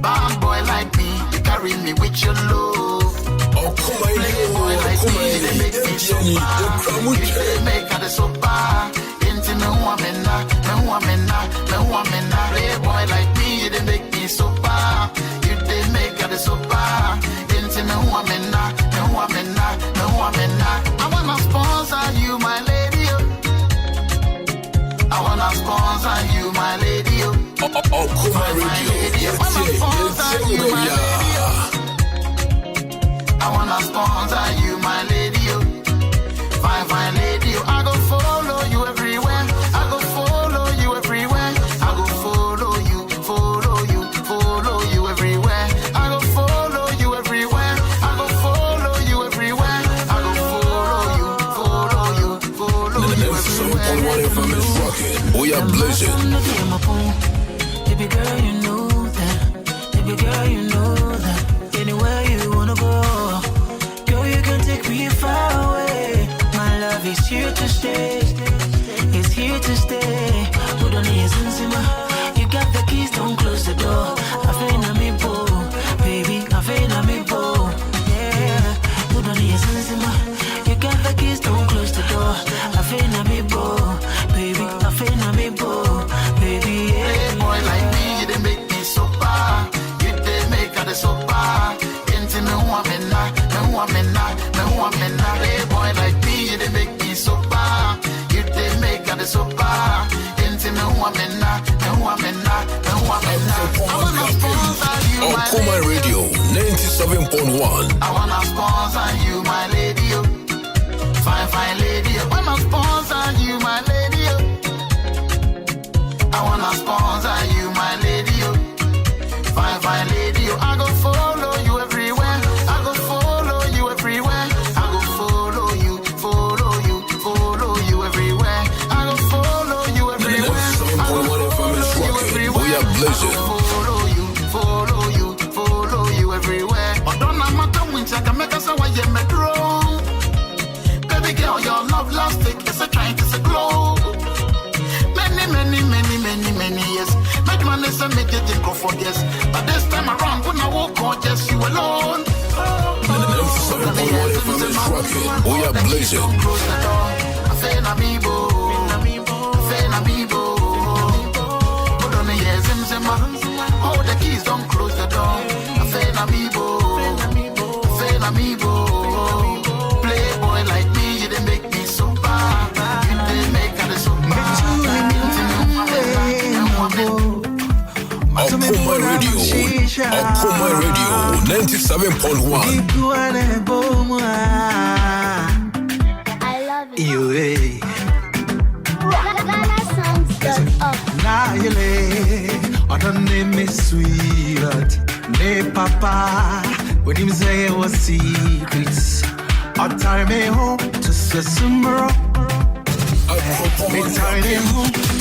Bad boy like me, you carry me with your love. Okoman boy like me, they make me so bad. They make her so bad. Into me woman na, me woman na, me woman na. Boy like me, they make me so bad. You they make her so bad. Into me woman na, me woman na, me woman na. I wanna sponsor you, my lady. I wanna sponsor you, my lady. Okoman Radio. I wanna sponsor you, my lady. Fine, fine lady. I go follow you everywhere. I go follow you everywhere. I go follow you, follow you, follow you everywhere. I go follow you everywhere. I go follow you everywhere. I go follow you, follow you, follow you everywhere. We are blessed. Baby girl, you know that. Baby girl, you know that. Anywhere you wanna go, girl, you can take me far away. My love is here to stay. It's here to stay. Put on your Zima. You got the keys, don't close the door. I feel na me bo, baby. I feel na me bo. Yeah. Put on your Zima. You got the keys, don't close the door. I feel na me bo, baby. I feel na me bo, baby. Yeah. Boy like me, you they make me so bad. You they make her so bad. Into me woman na, me woman na, me woman na. Hey boy like me, you they make me so bad. You they make her so bad. Into me woman na, me woman na, me woman na. I wanna sponsor you, my Okoman Radio 97.1. I wanna sponsor you, my lady. Fine, fine lady. I wanna sponsor you, my lady. I wanna sponsor you, my lady. Fine, fine lady. I go follow you everywhere. I go follow you everywhere. I go follow you, follow you, follow you everywhere. I go follow you everywhere. I go follow you everywhere. We are blessed. Follow you, follow you, follow you everywhere. But don't matter when I can make us away, yeah, me draw. Baby girl, your love lasting. It's a trying to glow. Many years. Make man listen, make it think of yes. But this time around, when I walk on, just you alone. We are blazing. I feel amiibo. Feel amiibo. Put on the years, hold the keys, don't close the door. I feel amiibo. Feel amiibo. Playboy like me, you didn't make me so bad. You didn't make her so bad. Okoman Radio 97.1. I love it. You I don't name me sweet. Me papa, when him say it was secrets. I tie me home to Sesumro.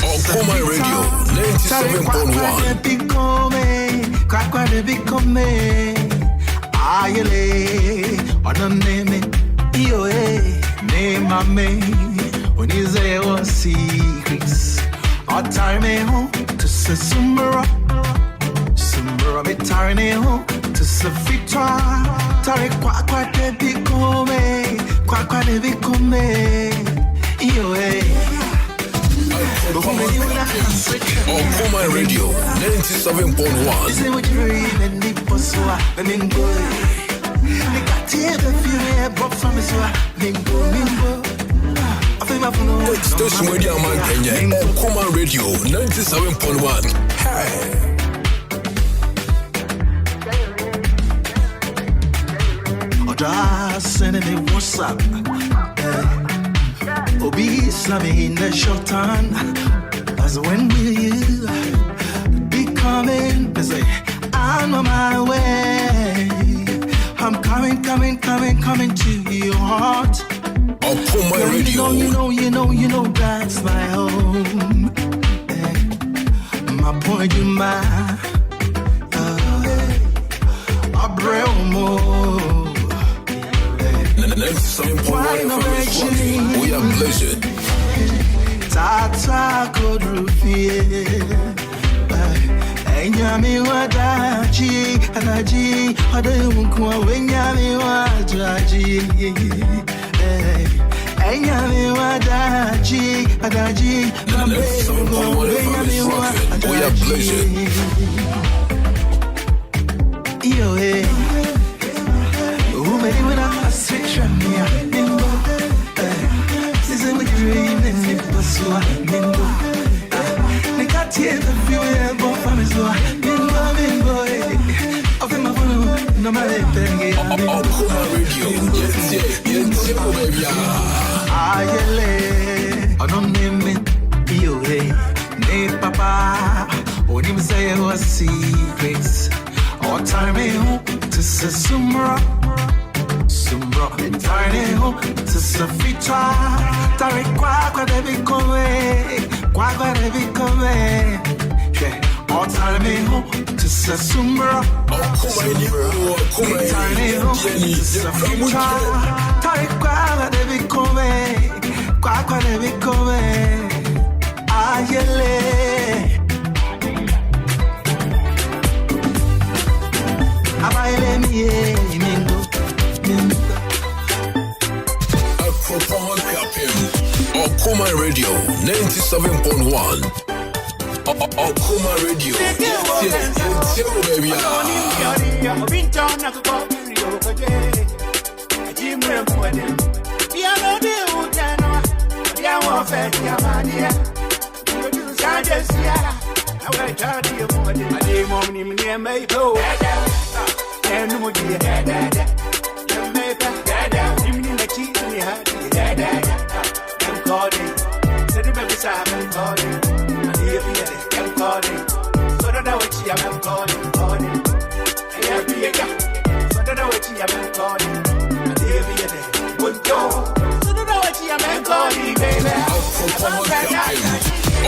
Okoman Radio 97.1. Crack where they become Ayele, I don't name it. Name my man when he say was secrets. I I'll tie me home to Sumbra. Sumbra, me tie me home to Safitra. Tare kwa debi come, kwa debi come. Yo, Okoman Radio 97.1. Station Radio Man Kenya, Okoman Radio 97.1. Hey. Sending me WhatsApp. Obi Slami in the short time. As when will you be coming? Busy. I'm on my way. I'm coming to your heart. Okoman Radio. You know that's my home. My point, you my. We are blessed. Tata kodrufie. Enyami wadaji, anaji, ademukwa wenyami wadaji. Enyami wadaji, adaji, ademukwa wenyami wadaji. We are blessed. Yo, hey. When I switch from here, nimbo. This is what you're dreaming, nimbo. So I nimbo. They got tears of you, yeah, both from his door. Nimbo. Of him, I'm no matter if they're Okoman Radio, yes, baby. I don't name it, you, hey. Ne papa, when you say it was secrets. All time, to Sumbra. Sumbra, tiny home to Safitra. Tare kwa debi come. All time home to Sumbra. Tiny home to Safitra. Tare kwa debi come. Ayele. Abaile mingo. Okoman Radio 97.1. Okoman Radio. Yes, baby.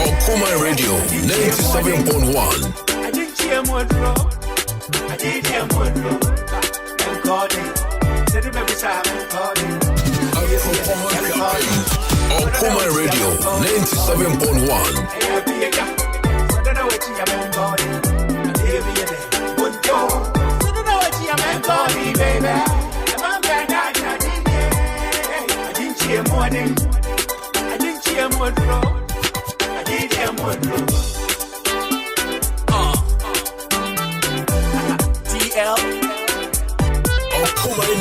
Okoman Radio 97.1. Okoman Radio 97.1. TL. Okoman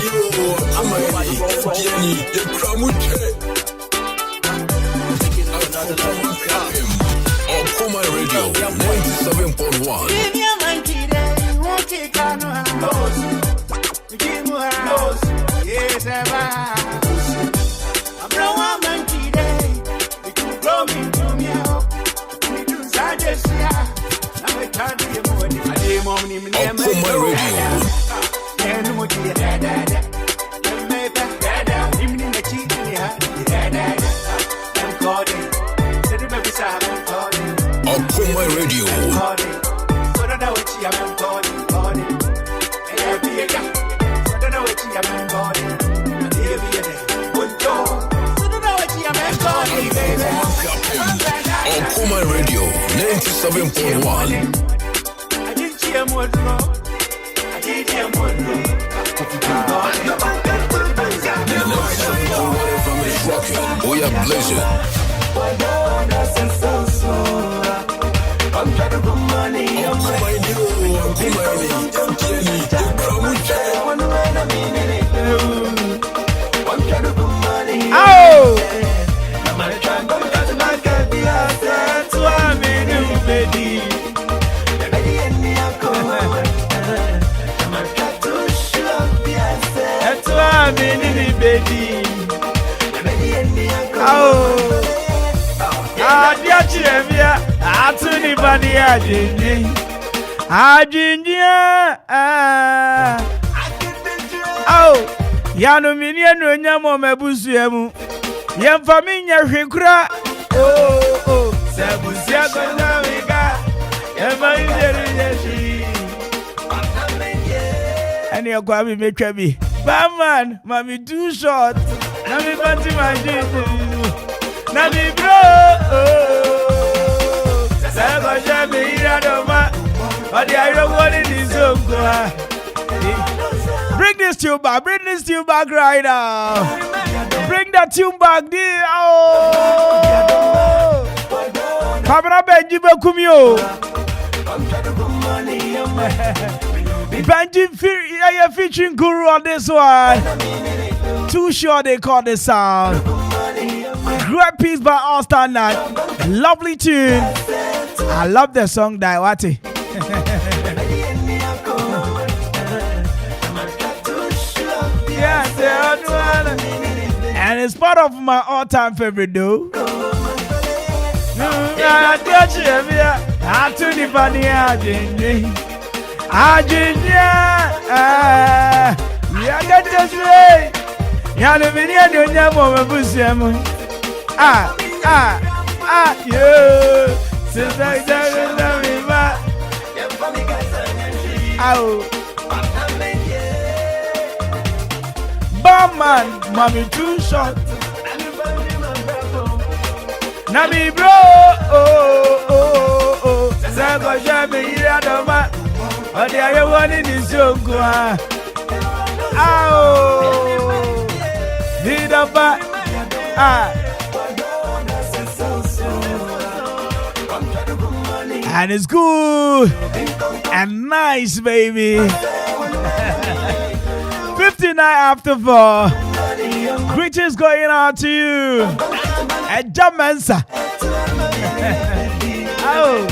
Radio 97.1. Okoman Radio. Okoman Radio 97.1. We are blazing. Yano minian no nyamo mebusuemu. Yemfaminya hwekura. Oh, sabusia gona wika. Ema injeri. Ani Kwame Mpere A.K.A. Batman, mommy too short. Na me panty my jeans. Na me bro. Sago jabe ira doma. Odi ayro woni ni zongo. Bring this tune back right now. Bring that tune back there. Oh, Kamera Benji Bekumio. Benji featuring Guru on this one. Too sure they call this sound. Great piece by All Star Night. Lovely tune. I love the song Daiwati. And it's part of my all-time favorite though. Batman, mommy too short. Nami bro, Zago jabe ira doma. Odi aye woni ni zongo ah. Nidaba ah. And it's good and nice, baby. 59 after 4. Greetings going out to you. And Jamansa. Oh.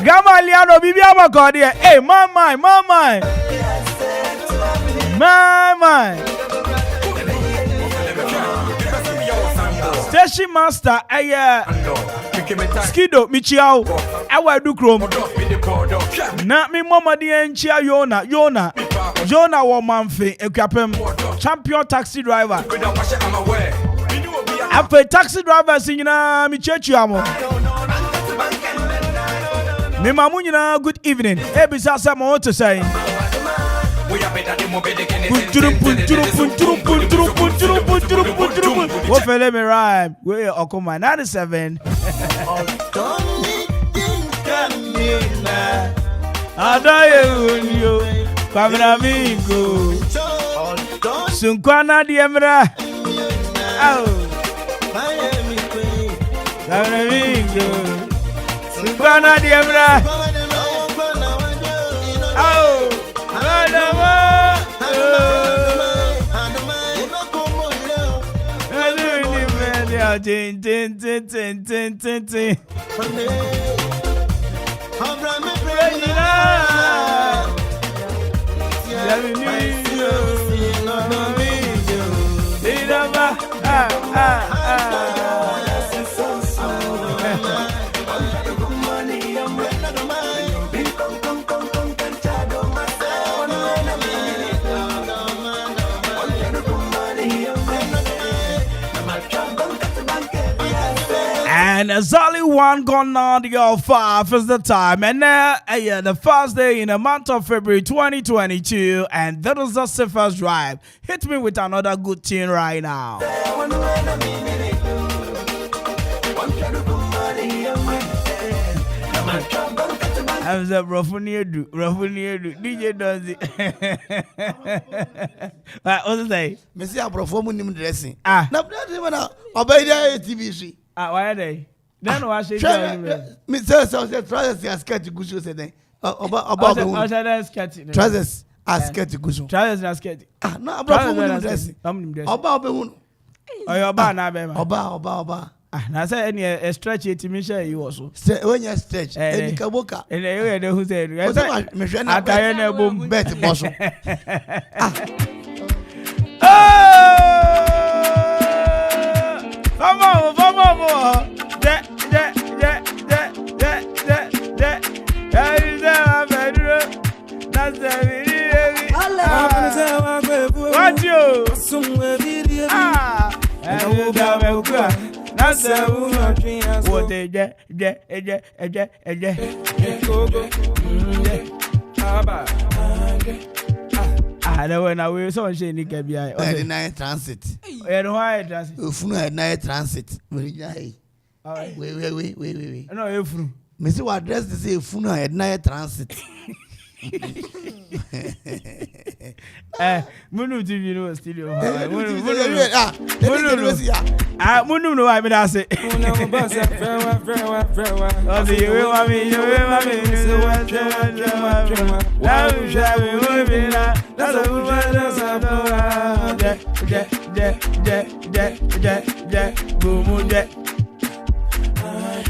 Gamaliano Bibi Abakodi. Hey, my. Station Master, Skido, Michiao, Awa Dukrom. Na mi mama di enchia Yona wa manfe ekwapem champion taxi driver. Ape taxi driver sinyina mi chechu amo. Me mamu nyina good evening. Ebisa say mo to say. What fele me rhyme? We Okoman 97. Adaye Kwame amigo. Sunkwana diemra. Kwame amigo. Sunkwana diemra. And there's only one gone on to go 5 is the time. And the first day in the month of February 2022. And that is just the first drive. Hit me with another good tune right now. I'm the Rafuniadu, DJ Donzi. What say? Messi, I perform him dressing. Ah, now, obey the TV. Why are they? Then why should Mr. Trousers are scared to go to say, about trousers are scared to go. Trousers are scared. Ah, no, about dressing. About Oba. Na say any a stretch it me share you also. When you stretch, any kaboka. And you who said, me share na boom bet boss. Vamos. What you? That's what they get. I don't know we so shiny can be. Night transit. And why transit? Ufunu night transit. Wait. No, ufunu. Me see what address to say ufunu night transit. Munu TV no studio. Munu no I mean I say.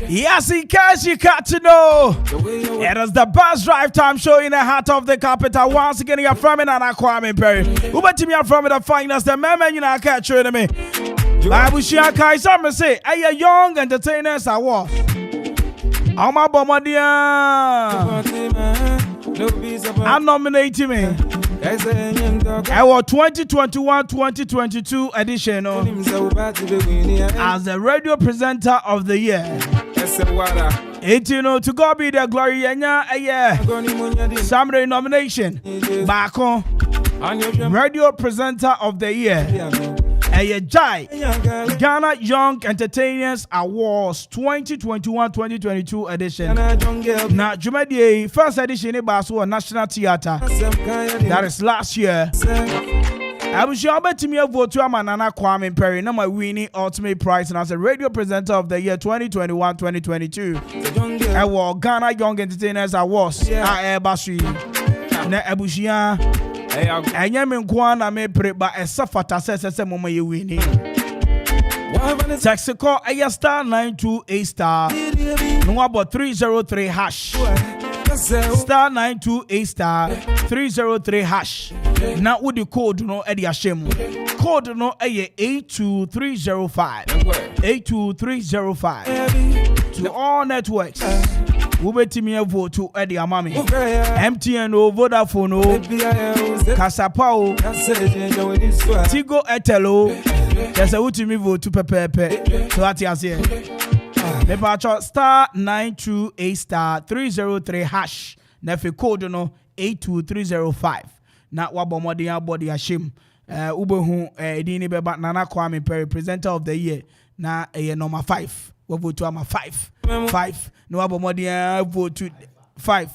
Yes, in case you got to know, it is the bus drive time show in the heart of the capital. Once again, you're from it and Kwame Mpere. Uber to me, I'm from the finest. The man, you know, I can't show me. Bible Shia some say, a young entertainers I was. I'm a bombardier. I'm nominating me. Our 2021-2022 edition as the radio presenter of the year. 18 to God be the glory. Saturday nomination. Back on radio presenter of the year. Jai Ghana Young Entertainers Awards 2021-2022 edition. Now, Jumadi first edition in Basel National Theatre. That is last year. I was sure about me vote to Nana Kwame Mpere, now my winning ultimate prize and as a radio presenter of the year 2021-2022. I was Ghana Young Entertainers Awards. I Basui. Na Abushia. I am in Kwana me preba a safata says a moment you winning. Text call a star 928 star. No about 303 hash. Star 928 star 303 hash. Now with the code no Eddie Hashem. Code no a 82305. 82305. To all networks. Ube timi vote to Eddie Amami. MTN o Vodafone o Kasapa o Tigo Etelo. Just a utimi vote to Pepe. So that's here. Mepacho star 928 star 303 hash. Nefe code no 82305. Na wabomodi ya body ashim. Ube hu edini beba Nana Kwame Mpere presenter of the year. Na number 5. We vote to ama 5. No abomodi vote to 5.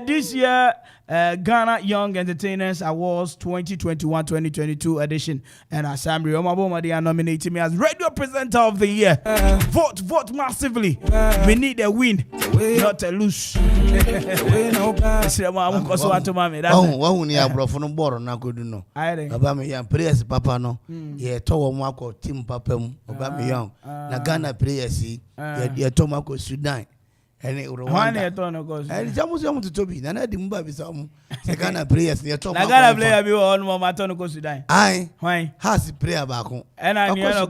This year Ghana Young Entertainers Awards 2021-2022 edition, and Assembly Omabomadi are nominating me as radio presenter of the year. Vote massively. We need a win, not a lose. Papa no, yeah, told Marco Team Papa, Obama Young, Nagana players, yeah, Tomako Sudan. And it was one and it's almost young to Toby. And I didn't buy some Ghana players near Tom. I got a player on Mamaton goes to die. Why has a prayer back home? And I never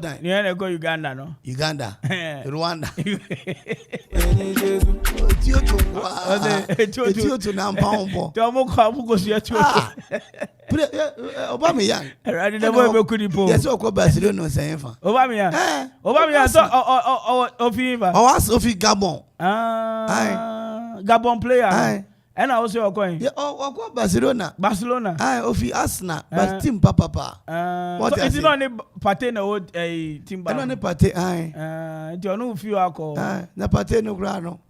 go Uganda, no? Uganda, Rwanda. To now, pound. Tomo goes here to Obama Young. I didn't know could you pull. Yes, Barcelona saying for Obama. Obama, or Sophie Gabon. Gabon player. And I was your coin. Yeah, oh, Barcelona. Barcelona. I ofi Arsenal, but team papa. What is it on the party no a team? I don't party. You know few alcohol. Na party no grano.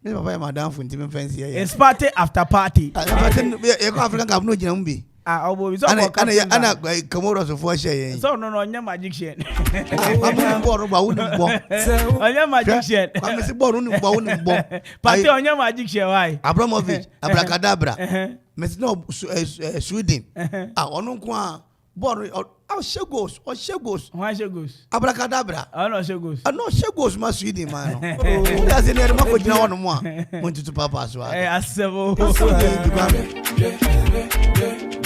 Me papa madam for team fancy. It's party after party. Party African Cup no jinumbi. Ana Comoros of for share. So no magician. Onya magician. I'm si ball unu bo. Party onya magician why? Abramovich, abracadabra. Messi no Sweden. Onu kwa ball Shegos. Why Shegos? Abracadabra. No Shegos. No Shegos ma Sweden man. That's in there mako jina wonu mo. Muntu to papa so. Asebo.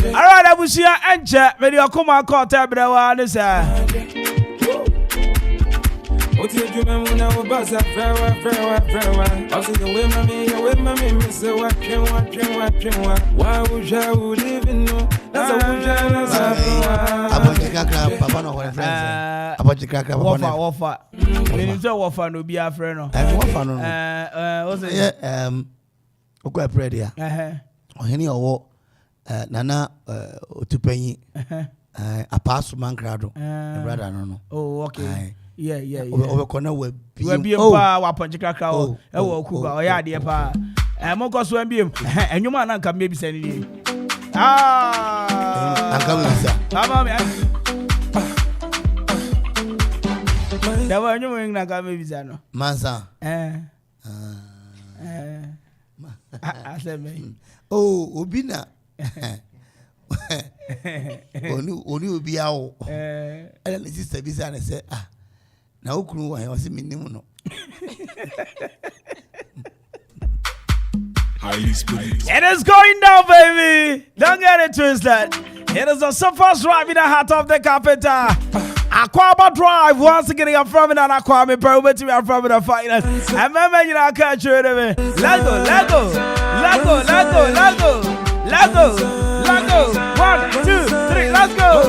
Alright, Abusia Enche, video Okoman Akwaaba brewa ne sa. Oti ejuma mu na wo baza frewa. Also you with mommy, miss what you want. Why would you live in no? That's a would Abojikakra papa no hore friends. Abojikakra papa no. Wofa. Me say wofa no bi afre no. Wofa no. O say Okwa prayer. Oheni owo Nana Otupenyi Apasu Mankrado brother no. Oh okay. Yeah. We kona we bi pa wa ponchikaka o e wo kuba o ya de pa. Mo ko so mbiem. Enwuma na nka me bi sani ni. Anka me bisa. Mama me. Dawa enwuma na nka me bisa no. Mansa. Aseme. Oh, Obina. Oni obi awo. Ela ne sister bi say na say na okunu wa he me nim no. It is going down, baby. Don't get it twisted. It is the first drive in the heart of the capital. Akwaaba Drive once again. I'm from it and Kwame Mpere A.K.A. We are from the finest. I remember you know catch you me. Let go. 1, 2, 3, let's go.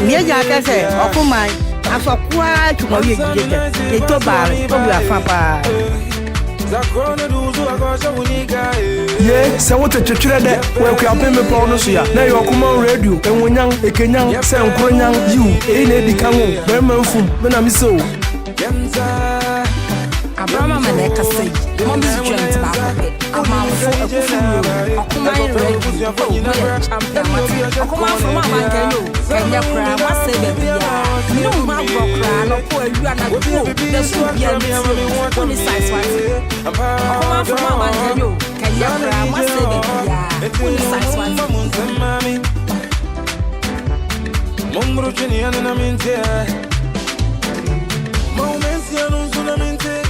Mieja kese Okoman Akwaaba chumoye gije. Eto bare to bi afapa. Yeah, so what a children that where we are paying me for no suya. Now you Okoman radio and when young a Kenyan say Nkroyan you in the Kamo Berman fum when I'm so Abrama maneka say mommy is trying to back I'm out for a Okoman radio champion Okoman from my Kenya Kenya cry what say baby no man rock no poor you and I go the soup here only size one Okoman from my Kenya Kenya cry what say baby only size one Mongro chini na mente moments ya nuzuna mente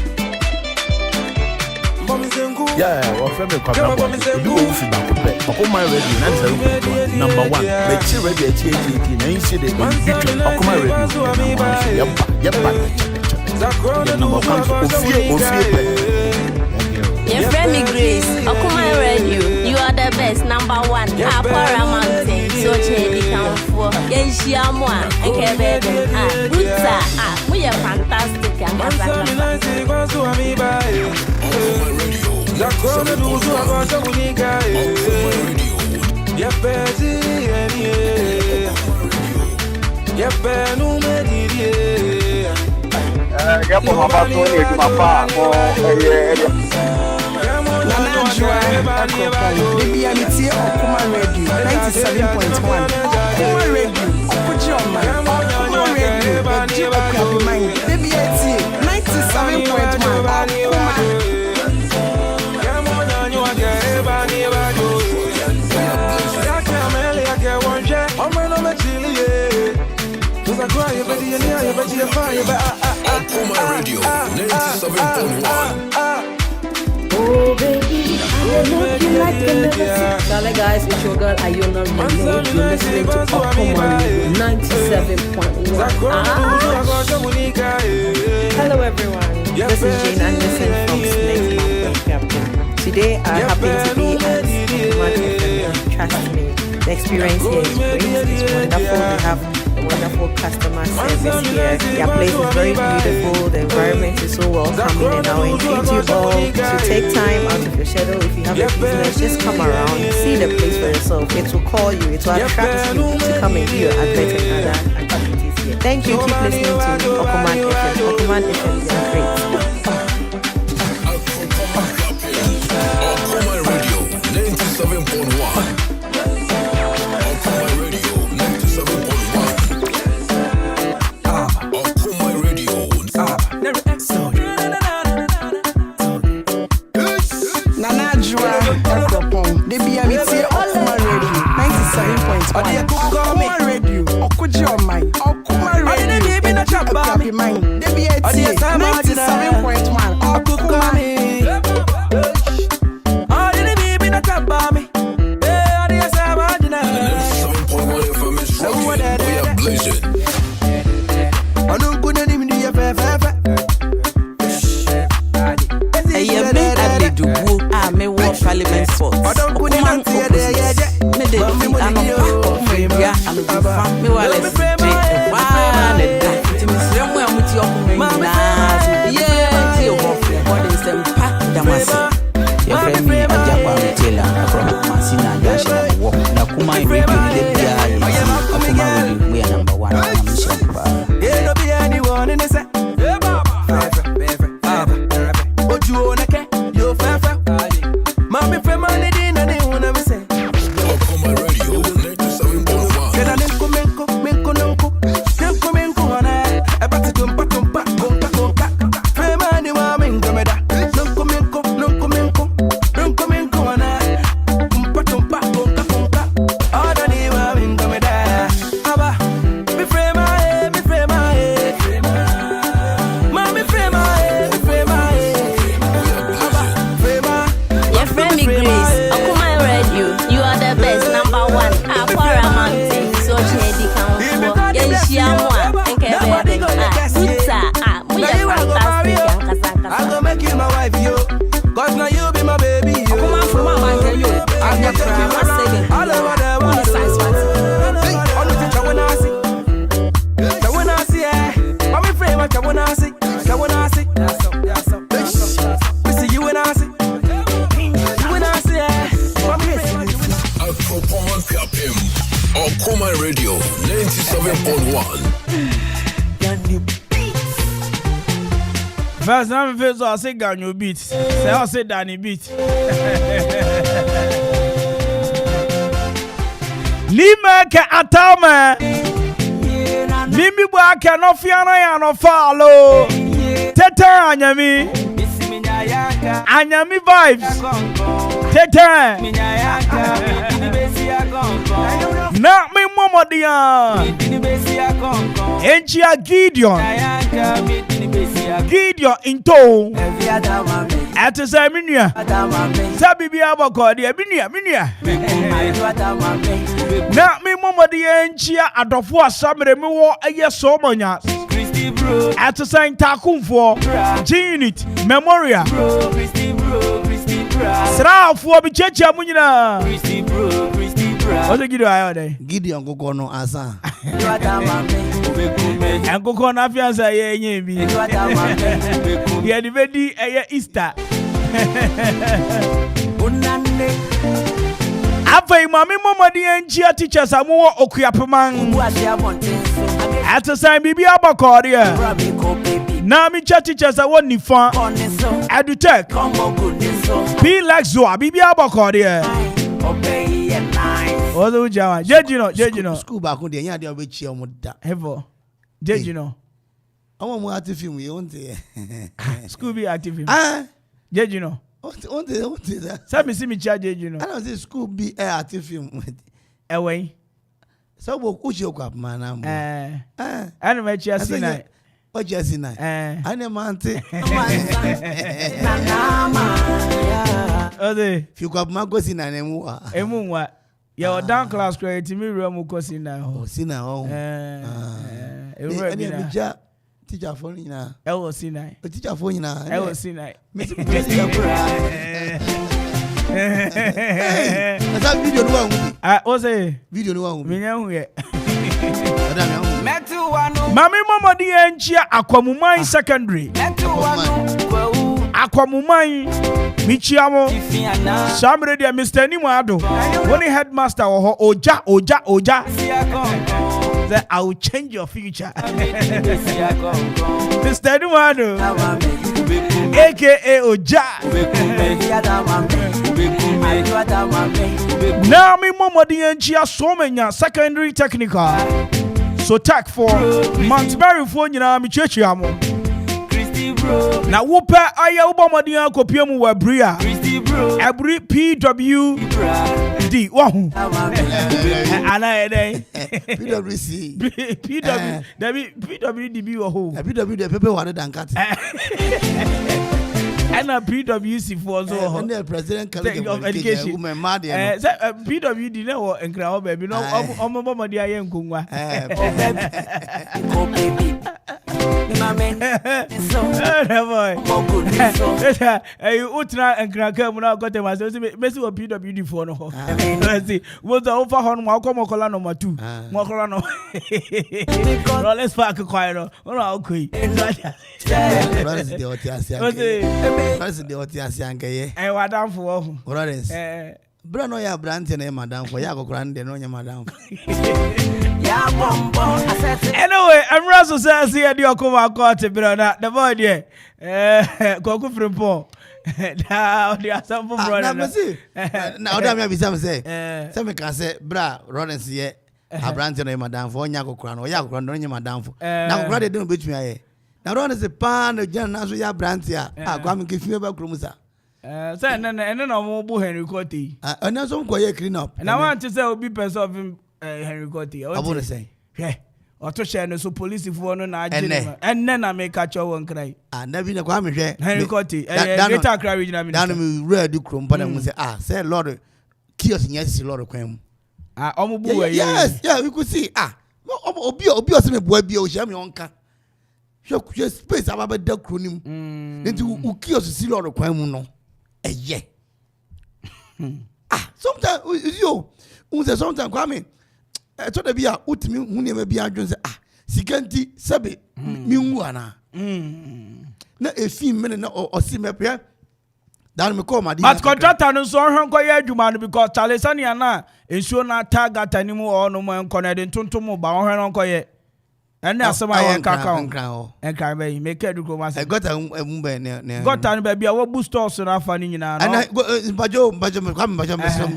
yeah, well, from the Kwame you will see back Okoman Radio, number 1. Let's see radio at 18, and you see the Okoman Radio. Your friend me Grace, Okoman Radio, you are the best, number 1. A.K.A Mountain, so change the count for Yenshiamwa, A.K.A Ruta, we are fantastic and Baby, I'm here Okoman Radio 97.1. Okoman Radio, Okoman Radio, baby, it's here 97.1. Okoman Radio 97.1. Oh baby, I love you like a never. Hello guys, it's your girl Ayona Renee. You're listening to Okoman 97.1. Hello everyone, this is Jane Anderson from Snake Mountain Captain. Today I happen to be at Okoman FM. Trust me, The experience here is great. It's wonderful. We have a wonderful customer service here. Their place is very beautiful. The environment is so welcoming, and I will invite you all to take time out of your schedule. If you have a business, just come around and see the place for yourself. It will call you. It will attract you to come and do your advert and other activities here. Thank you. Keep listening to Okoman FM. Okoman FM is great. Okoman Radio 97.1. Okoman Radio 97.1. First time face I say Ganyo beat. Say I say Danny beat. Lima ke atama. Mimi bwa ke no fiana ya no follow. Teta anyami. Anyami vibes. Teta. Na me momodia. Enchia Gideon. Gideon into. At the same minute. Sabibi abako dia minia. Na me momodia enchia adofo asamre me wo eye so monya. At the same takumfo. G-Unit Memorial. Sra for bi cheche amunyina. What's the Gideon ayo dey? Gideon koko no asa. En koko na fiansa ye enye bi. Ye di bedi eye Easter. Afei mami momodi enchia teachers amu okuapeman. At the same bibi abakori e. Na mi cha teachers awu nifa. Edutech. Be like Zoa bibi abakori e. Ozo ujawa. Jejino. School back on the enya de obechi omoda. Hevo. Jejino. Omo mu active film ye onte. School be active film. Ah. Jejino. Onte that. Say me see me charge Jejino. I don't say school be active film. Ewe. So wo kuchi okwap mana mo. Anu me chia sinai. O chia sinai. Ane mante. Ode. Fi kwap ma go sinai na emu wa. Emu wa. Ya down class credit me room ko sinai ho. Sinai ho. Ene bija teacher for nyina. Ewo sinai. Teacher for nyina. Ewo sinai. That video no one. O say video no one. Me nyahu ye. Mami mama di enchia Akwamuman secondary. Akwamuman Michiamo Samre dia Mr. Nimado. When headmaster oja. That I will change your future. Mr. Nimado A.K.A Oja. Now me mama di enchia Somenya secondary technical. So tech for Montgomery for nyina mi chechiamo. Na wope aya ubamadian kopia mu wabria. Every PWD wahu. Ana ede. PWC. PWDB wahu. PWD pepe wade dankat. And a PWC for so and the president college of education woman mad PWD no enkra baby no omo dia ye nkungwa utra enkra ka mu na gote ma so mesi wo PWD for no see wo za ofa ho no akomokola no matu mokola no let's park kwai no no okoi President the Otiasi Ankaye. Madam for brothers. Brano ya brand na madam for ya kokran no nya madam. Anyway, I'm Russell says here the Okoman Akwaaba brother. The boy there. Koku Frimpong. Now the assemble brother. Now that me be some say. Some can say bra Rollins here. A brand na madam for nya kokran o ya kokran no nya madam for. Na kokran dey no betumi aye. Now run is a pan of Jan ya brand here. Kwame give you about Krumusa. Say no more Henry Cotti. And now some quiet clean up. And I want to say will be person of him Henry Cotti. I want to say. Yeah. Or to share no so police for no na and then I make catch one cry. And never know Kwame Henry Cotti. Greater cry regional minister. Down me read do Krum but I say say Lord kiosk yes Lord Kwame. Yes, yeah, we could see. Obi me boy bi o share me onka. Je space about the acronym. Into Ukio see Lord of Quamu no. Sometimes you sometimes Kwame. I told the Bia Utimi who never be a Jones. Sikanti Sabi Miwana. Not a few minutes or see me prayer. Down me call my but contractor no so hankoye adwuma because Talesania na ensure na target anymore or no man connected to mo ba won hankoye. And now some I can't make it go. I got a mumbai. Got an baby. I will boost us in our funny now. And I go Bajo come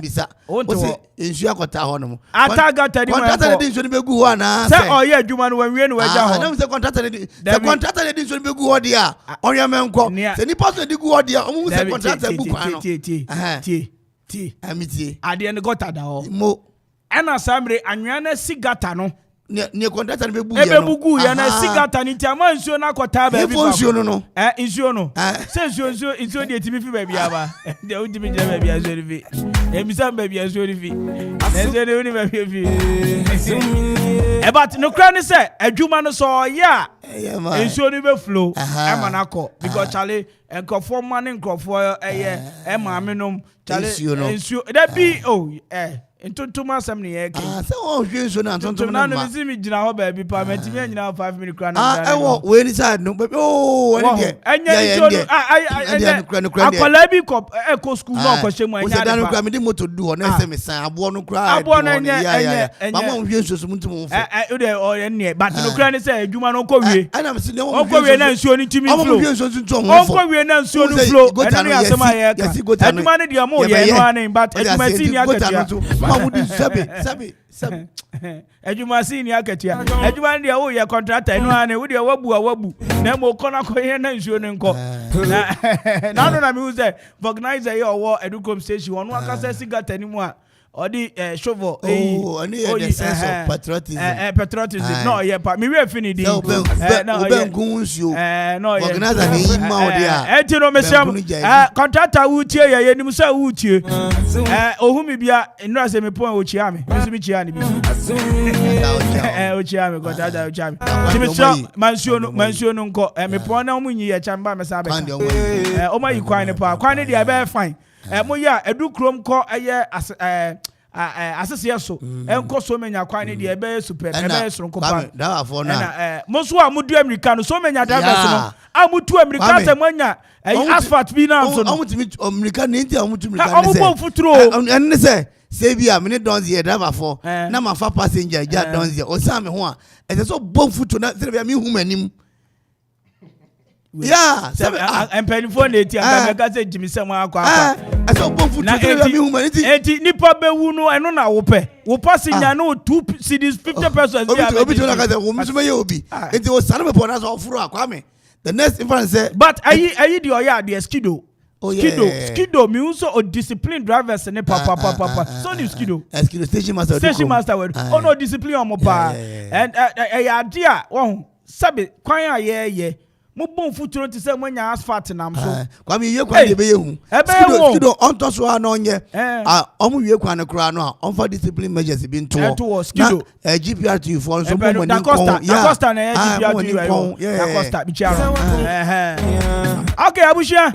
Bisa. Oh, in Shiakota Honum. I got a contractor should be good one. Oh, yeah, you man when we know where I don't say contractor. The contractor should be good idea. On your man call. Any person do good idea. Almost a contractor book. Amity. I didn't got that. Mo. And a Sambre and Yana Sigatano. Near contractor be bugu ya na sigata ni tiama nsuo na kwata ba bi nsuo no nsuo no se nsuo de timi fi ba bi aba de o timi je ba bi aso fi e mi sam ba bi aso fi nsuo de oni ba bi fi e but no kra ni se adwuma no so ya nsuo ni be flow e ma na ko because chale enkofo ma ne nkofo e maamenom chale nsuo da bi Intutuma samni yake. Se o hwe so na tontom na ma. Na me mi gina ho ba bi pa me timi nyina 5 minutes kra na. We ni side no. Oh, ani de. Anya so akwala bi ko school no ko shemu anya. O se dan kra me di moto du na se me san abo no kra. Abo na nya. Mama o hwe so mutum mo fo. O de o ne but no kra ni se adwuma no ko wie. Ana me se ne o ko wie na nsuo ni timi flow. O hwe so ntu mo fo. O ko wie na nsuo ni flow. Ani asema ye ka. Adwuma ne dia mo ye no ani but adwuma si ni akatia. Sabi. Ejuma si ni akatia. Ejuma ndi wo ye contractor no ane wo de wabu na mo kona ko ye na nsuo ne nko. Na no na me use organizer ye owo educom station wonu akasa sigata ni mu a odi shovel ani the sense of patriotism patriotism no ye pa me we fini di no gunsuo no organizer ni ma odi a enti no me sam contractor wu tie ye nim sa wu tie ohumi bia nra se me pon o chia me so mi chia ni bi o chia me contractor o chia me ti me so mansuo no nko me pon na mu nyi ye chamba me sa be o ma yi kwan ne pa kwan ne dia be fine moya edu krom ko asese so enko so menya kwan ne de ebe super ebe soronko pa da afo na mo so amudu America no so menya drivers no amutu America te manya asphalt bi na so no amutimi America ne nti amutu America ne se amubon futuro enne se bia me ne donze ye driver for na ma fa passenger ja donze o sa me ho a e so bon futuro na se bia me hu manim. Yeah, and penny phone it. I'm going to Jimmy Sama. I saw both food. Eti nipa be wunu eno na wo pe. Wo passing ya no 2 CDs 50%. Obi to like that wo msuma ye obi. Eti wo sanu me pon na so furu Kwame. The next inference say but ayi the oya the skido. Skido me also o discipline drivers ne papa. So ni skido. Skido station master. Oh no discipline on mo pa. And idea wo sabe kwan aye mo bon futuro ti se mo nya asphalt nam so Kwame ye kwan de be ye hu skido on to so na onye omo wie kwan kra no a on for discipline measures bi nto skido GPRT for so mo da costa na GPRT da costa bi chiaro okay abushia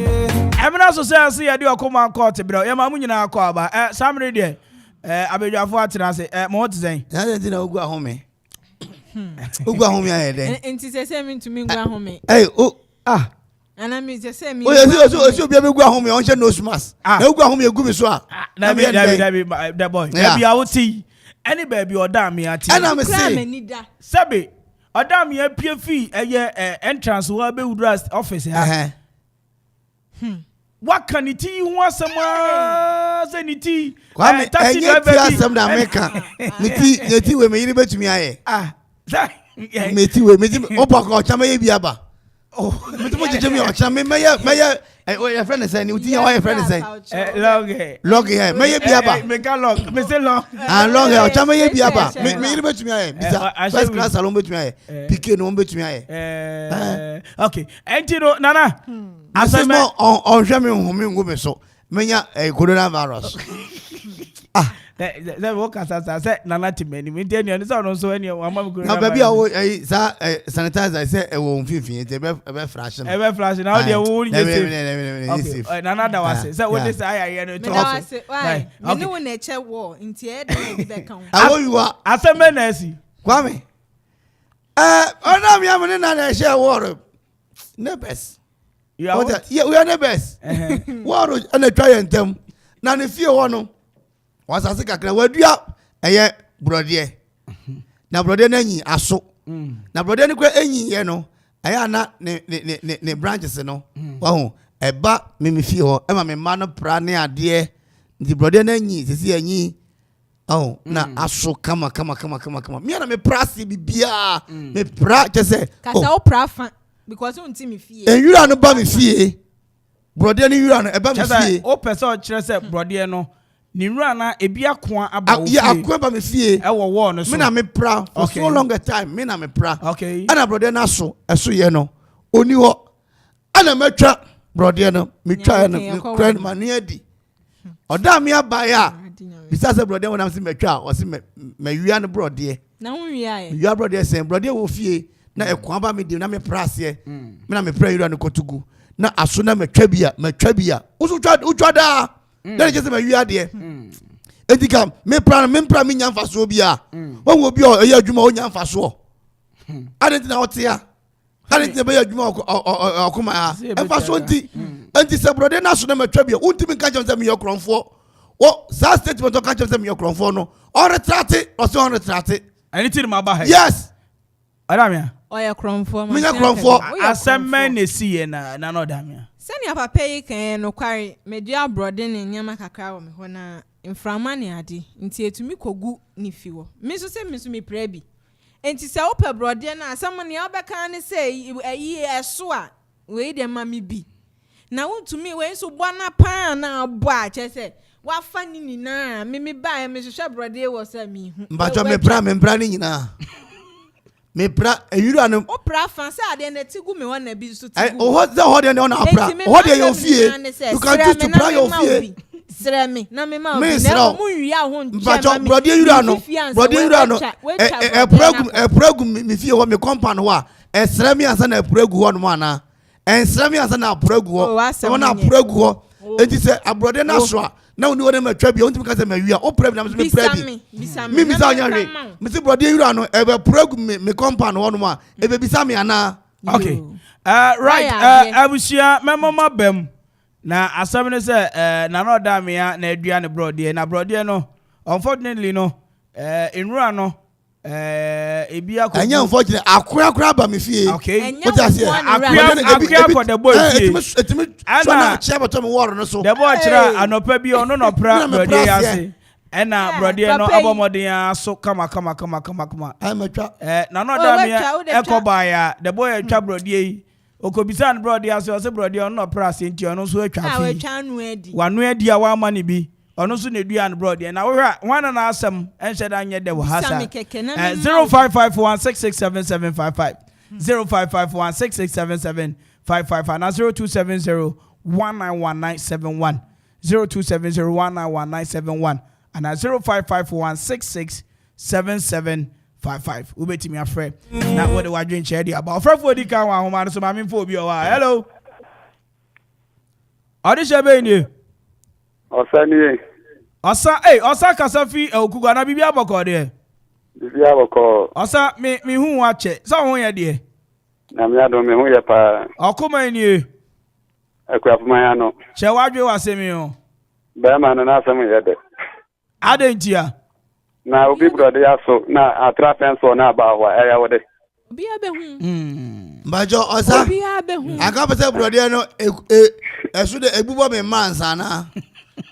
emina so say ya de Okoman court bro ye ma mu nyina Akwaaba samre de abedwafo atena se mo what say na de na ogu ahome Ugwa home ya de. Enti se me ntumi ngwa home. Ana me se me. So bia be gwa home on she nose mask. Na ugwa home egu mi so a. Na be that boy. Na be awoti. Any baby oda me ati. Ana me say. Sabe. Oda me apia fi entrance wo be wudra office ha. What can it you want some sanity? Kwame enye ti asem na meka. Niti we me yiri betumi aye. Meti opa ko chama ye biaba. Meti mo jeje mi o chama me your friend say ni uti your friend say. Log here. Me ye biaba. Me can log. Me say log. And log here chama ye biaba. Me yiri betumi aye. Bisa first class salon betumi aye. PK no betumi aye. Okay. Entiro nana. Asema on hwe me home ngome so. Menya coronavirus. That work as I said, Nana Timmy, we did not know so any of my mother. Now, baby, I sanitize. I said, I won't feel it. Ever flashing. Now they won't use another was so what is I know. Why? I know nature war in the how you are as a menace. Kwame. Oh, no, I'm in a share water. No best. Yeah, we are the best. Water and a try and them. Now, if you want was as kakra wadua eye brode na brode na nyi aso na brode ne kwa enyi ye no aya na ne branches no wahu eba me fie ho e ma me ma no pra ne ade ndi brode na nyi sisi anyi na aso kama me na me prasi bibia me pra chese kasa o pra fa because unti me fie enwura no ba me fie brode ne nwura no eba me fie o person kire se brode no Nira na ebi akwa aba wo. Yeah, akwa ba me fie. E wo wo no so. Me na me pra for so long a time. Me na me pra. Okay. Ana brother na so, eso ye no. Oni ho. Ana metwa brother no. Me twa no. Friend man adi. Oda me aba ya. Bisa se brother wona se metwa, o se me wia no brother. Na wo wia ye. Wia brother se brother wo fie na ekwa ba me di na me pra se. Me na me pra yura no kotugu. Na aso na metwa bia. Uso twa da. Then just my year there. Etikam me pra me nyamfa so bia. Won wo bi o ye adwuma o nyamfa so. Adenti na otia. Adenti be adwuma okoma emfa so nti se brother na so na matwa bia. Untimi ka chem se me yokronfo. Wo sa statement o ka chem se me yokronfo no. O retrate o se on retrate. Anything ma ba he. Yes. Adamia. O ye kronfo ma. Me nya kronfo. Asemme na sie na no damia. Sani papa yi kan no kware medua brode ne nyama kakra wo me ho na mframa ne ade nti etumi kogu ni fiwo me so se me so me prabi enti se wo pa brode na asam ne obeka ne se ayi eso a we de ma me bi na wontumi we so bwana pa na abo a che se wa fa ni nyina me ba me hwehwe brode wo se me hu mbacho me pra ni nyina me pra eyuru anu o pra fancy ade na tigu me wona bi so tigu o ho the ho de na pra ho de your fie you can choose to pra your fie sere me na me ma obi na mu wi a ho nche ma me brother eyuru anu e program me fie ho me compound ho a e sere me ansa na program ho no ana e sere me ansa na program ho wona program ho enti say abrode na so a na woni wona matwa bia wonti ka say mawia o pray na me pray bi me bisa onya hwe me say brode yura no e be progu me compound wono ma e be bisa me ana. Okay. Right. Abusia memoma bem. Na asem ne say na no da me ya na adua ne brode na brode no unfortunately no enura no ebia ko anya unfortunately akura ba me fie. Okay. What I say akura ko the boy fie. Etimi so na chia beto me woro no so. The boy chira anopa bi ono no pra brode ya say. Ena brode no abomodin aso kama. Ai matwa. Na no da me ekoba ya the boy atwa brode yi. Okobisa no brode ya say o say brode ono no pra say nti ono so atwa fi. Wanu adi a wa ma ne bi. Ono so ne dua no brode na wo hwa wana na asem enhye da nye de wo hasa 0551667755 0551667755 and 0270191971 0270191971 and 0551667755 ubetimi afre na what the wadwen che dia about frafo di kan wa homa so ma memfo obi o wa hello odisha be ni Osani. Osa kasafi okugo na bibia boko de. Bibia boko. Osa me hu wa che. So hu ye de. Na me ado me hu ye pa. Okoma ni. Akwapuma ya no. Che wadwe wa semi o. Ba ma na asem ye de. Adentia. Na obi brother ya so na atra fence na ba wa area wo de. Obi abehu. Mbajo osa. Obi abehu. Aka pese brother no esu de egbubo me mansa na.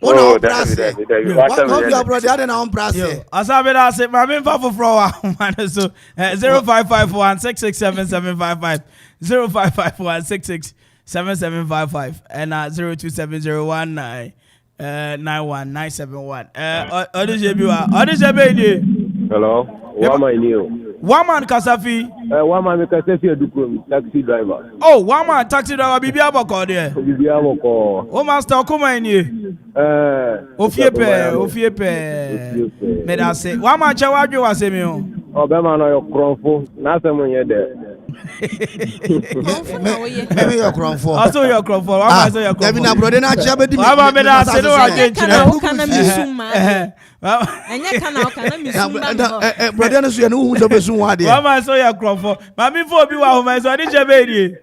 Oh, that's it. What your brother? I don't know. Brother, Asabe da se ma me fa foforo wa man so 0551667755 0551667755 and 0270199191 odije ni. Hello. Waman Kasafi. Waman Kasafi Edukrom, taxi driver. Oh, Waman taxi driver bibi aboko de. Bibi aboko. O master Okoman ni. Ofiepe. Me da say. Waman che wadwe wa se mi o. O be ma no yo kronfo. Na se mo ye de. Maybe your kronfo. Also your kronfo. Waman so your kronfo. Debi na brother na chia be di. Waman me da say no wadwe chire. Kana misuma. Enya kana misuma. Brother no so ye no hu do be sun wa de. Waman so your kronfo. Ma mi fo bi wa ho ma so di che be di.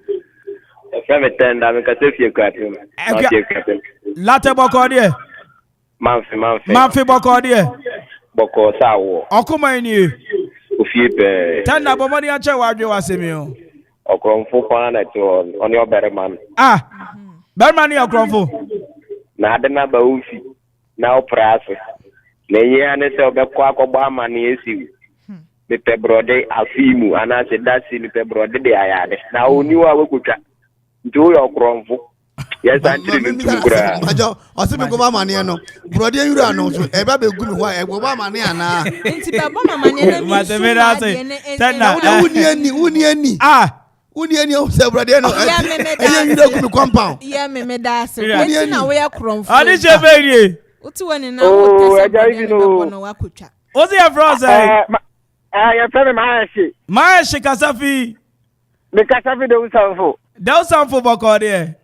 Femi tenda me Kasafi Ekwapim. Latte boko de. Manfi boko de. Boko sawo. Okuma ni. Ofiepe. Tanda bomoni ache wadwe wa semi o. Okronfo kwa na to oni oberman. Berman ni okronfo. Na ade na ba ufi. Na oprase. Na ye ne se obekọ akọgba amani esi. Me pe brode afimu ana se dasi ni pe brode de ayade. Na oniwa wekotwa. Njo yo okronfo. Yes, antiri ntukura. Ajo, osime go ba mane no. Brode yura no so e ba be gu mi ho e go ba mane ana. Nti be bo mama ne na mi. Matemera say. Tanda. Uni ani. Uni ani o se brode no. E yura gu mi compound. Yeah, me da se. Enti na we akronfo. Ani che be ni. Uti woni na o tese brode no wakotwa. Ozi ya froze. Ya feme Maashi Kasafi. Me Kasafi de usanfo. De usanfo boko de.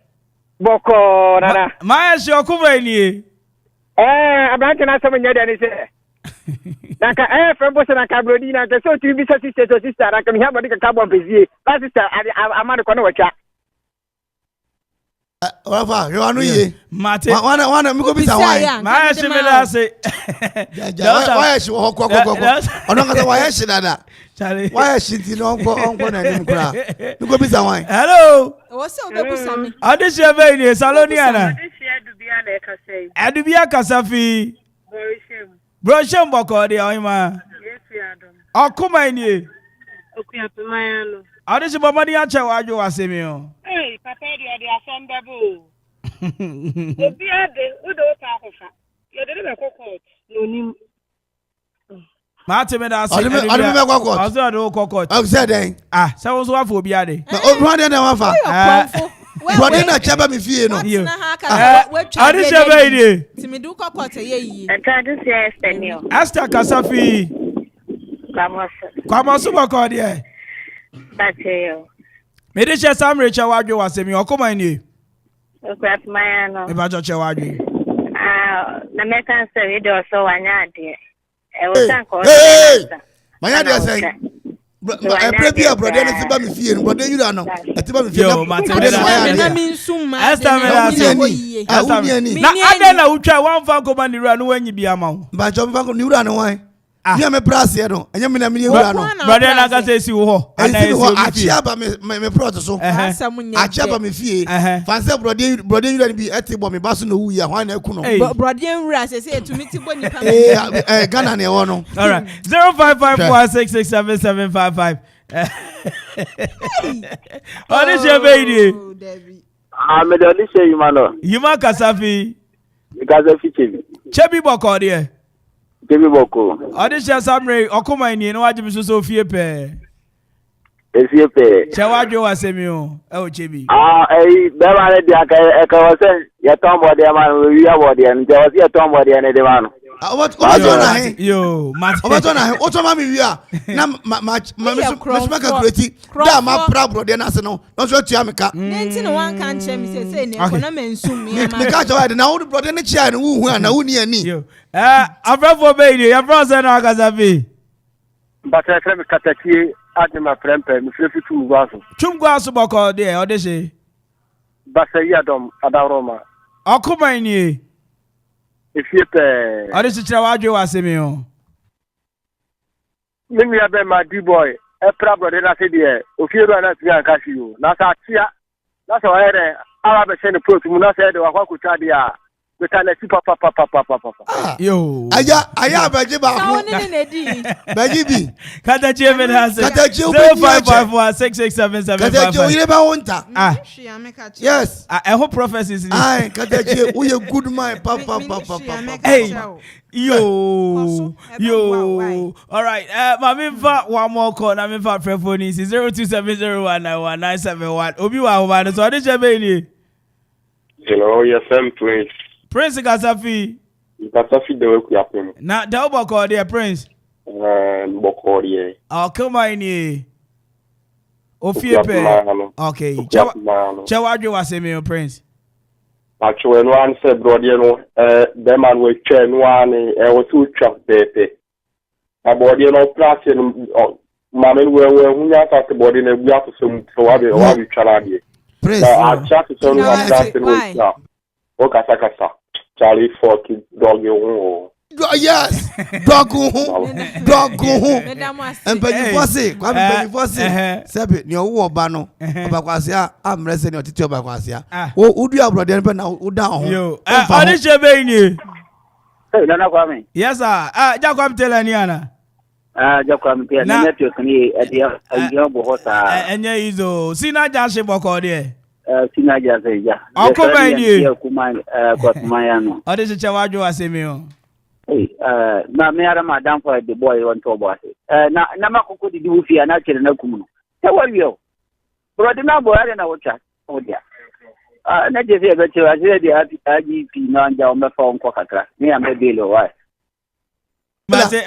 Boko nana. Maashi okuma ni. Abante na sama nyada ni se. Naka fembo se na kabrodi na ke so tu bi so sister na ke mi haba de ka carbon pezie. Ba sister amade ko na wacha. Wafa, you anu ye. Mate. Wana mi go bisa why. Maashi me da se. Why she hoko. Ono ka why she dada. Why she ti no onko na ni mkura. Mi go bisa why. Hello. Wo se obebusa mi. Adisha be ni Saloniana. Adisha Dubia na Kasai. Adubia Kasafi. Broshem boko de oyima. Yes, Adam. Okuma ni. Okuya Pemayano. Adisha bomani ache wajo wasemi o. Hey, papa de asembebo. Obi ade, udo ta akofa. Ye de be kokot. No nim. Mate me da say. Ade me kokot. Azo do kokot. O say den. Se won so wafo obi ade. O ade na wafa. Brother na chaba mi fie no. Adisha be ni. Timidu kokot ye yi. Ekadu se Esther. Esther Kasafi. Kwamo so boko de. That's you. Me de she Sam Rachel wadwe wasemi okoma ni. Okrat Mayano. Eba choche wadwe. Na meka say we do so wanya de. E wo san ko. Manya de say. Prepare brother na siba me fie no brother yura no. Atiba me fie Yo, na. na me nsuma. Esta me na ade na utwa wan fa ko bani ra no wanyi bi ama wo. Ba jo me fa ko ni wura no wan. Ni me brass ye no. Enye me na me ni wura no. Brother na ka say si wo ho. Ana esi wo achia ba me prot so. Achia ba me fie. Fanse brother yura ni bi etibo me baso no wu ya hwan na eku no. Brother yura say etumi ti bo nipa. Ghana na e wo no. All right. 0554667755. Onisha baby. Me the Onisha Yumano. Yuma Kasafi. Kasafi Chebi. Chebi boko there. Chebi boko. Onisha Samre Okoman ni no wajibu so fie pe. Efie pe. Chewadwe wasemi o. Chebi. Be ma le dia ka was ye tombo de man we abo de nje was ye tombo de ne de man. What na he? Yo, mat. What na he? What ma me wia. Na ma calculate. Da ma pra brother na se no. No so tua me ka. Nenti no wan kan che me say ne ko na mensum me ma. Me ka cha wa de na wo brother ne chia ne wu hu na wu ni ani. Yo. Afrafo be ni, ya bro say na Kasafi. But I frame kataki at my friend me free tu gwaso. Chum gwaso boko there, odese. Ba say ya dom adaroma. Okoman ni. Efie pe. Odese chira wadwe wasemi o. Mimi ya be my D-boy. E pra brother na say there. Ofie ro na ti an kashi o. Na sa tia. Na so here ala be send pro tu mu na say de wakwa kuta dia. We can let papa. Yo. Aya baji ba ko. Baji bi. Kata cheme na say. Kata chi 0554667755. Kata chi ire ba wonta. Yes. I hope prophecies. Ai kata chi we a good man papa. Hey. Yo. All right. Mami fa one more call. Na me fa phone is 0270191971. Obi wa ho so de cheme ni. Hello, yes, Prince. Prince Kasafi. Kasafi de weku yapem. Na da oboko there Prince. Boko there. Come on ni. Ofie pe. Okay. Chawadwe wasemi Prince. Actually, no one said brother no the man we chair no one was too chop pepe. About no place mama we hu ya ta body na bua so wa be twara de. Prince. I chat to some of that now. Okasa. Charlie fucking dog you. Yes. Dog go. And Kwame Sebe ni owo oba no. Oba kwasia amrese ni otiti oba kwasia. Wo udu abrode npe na uda ho. Yo. Onisha be ni. Hey, Nana Kwame. Yes sir. Jacob tell ni ana. Jacob Mpere na network ni adia bo hota. Enye izo. Sina jashe boko there. Sina jase ja. Okoman ni. Kwatmayano. Odese chawadwe wasemi o. Hey, na me ara madam for the boy want to boy. Na makoko di ufia na chere na kumu. Se waliyo. Brother na boy na wocha. Odia. Na je se be chere je di IGP na anja o mefa onko kakra. Me amebelo why. Ose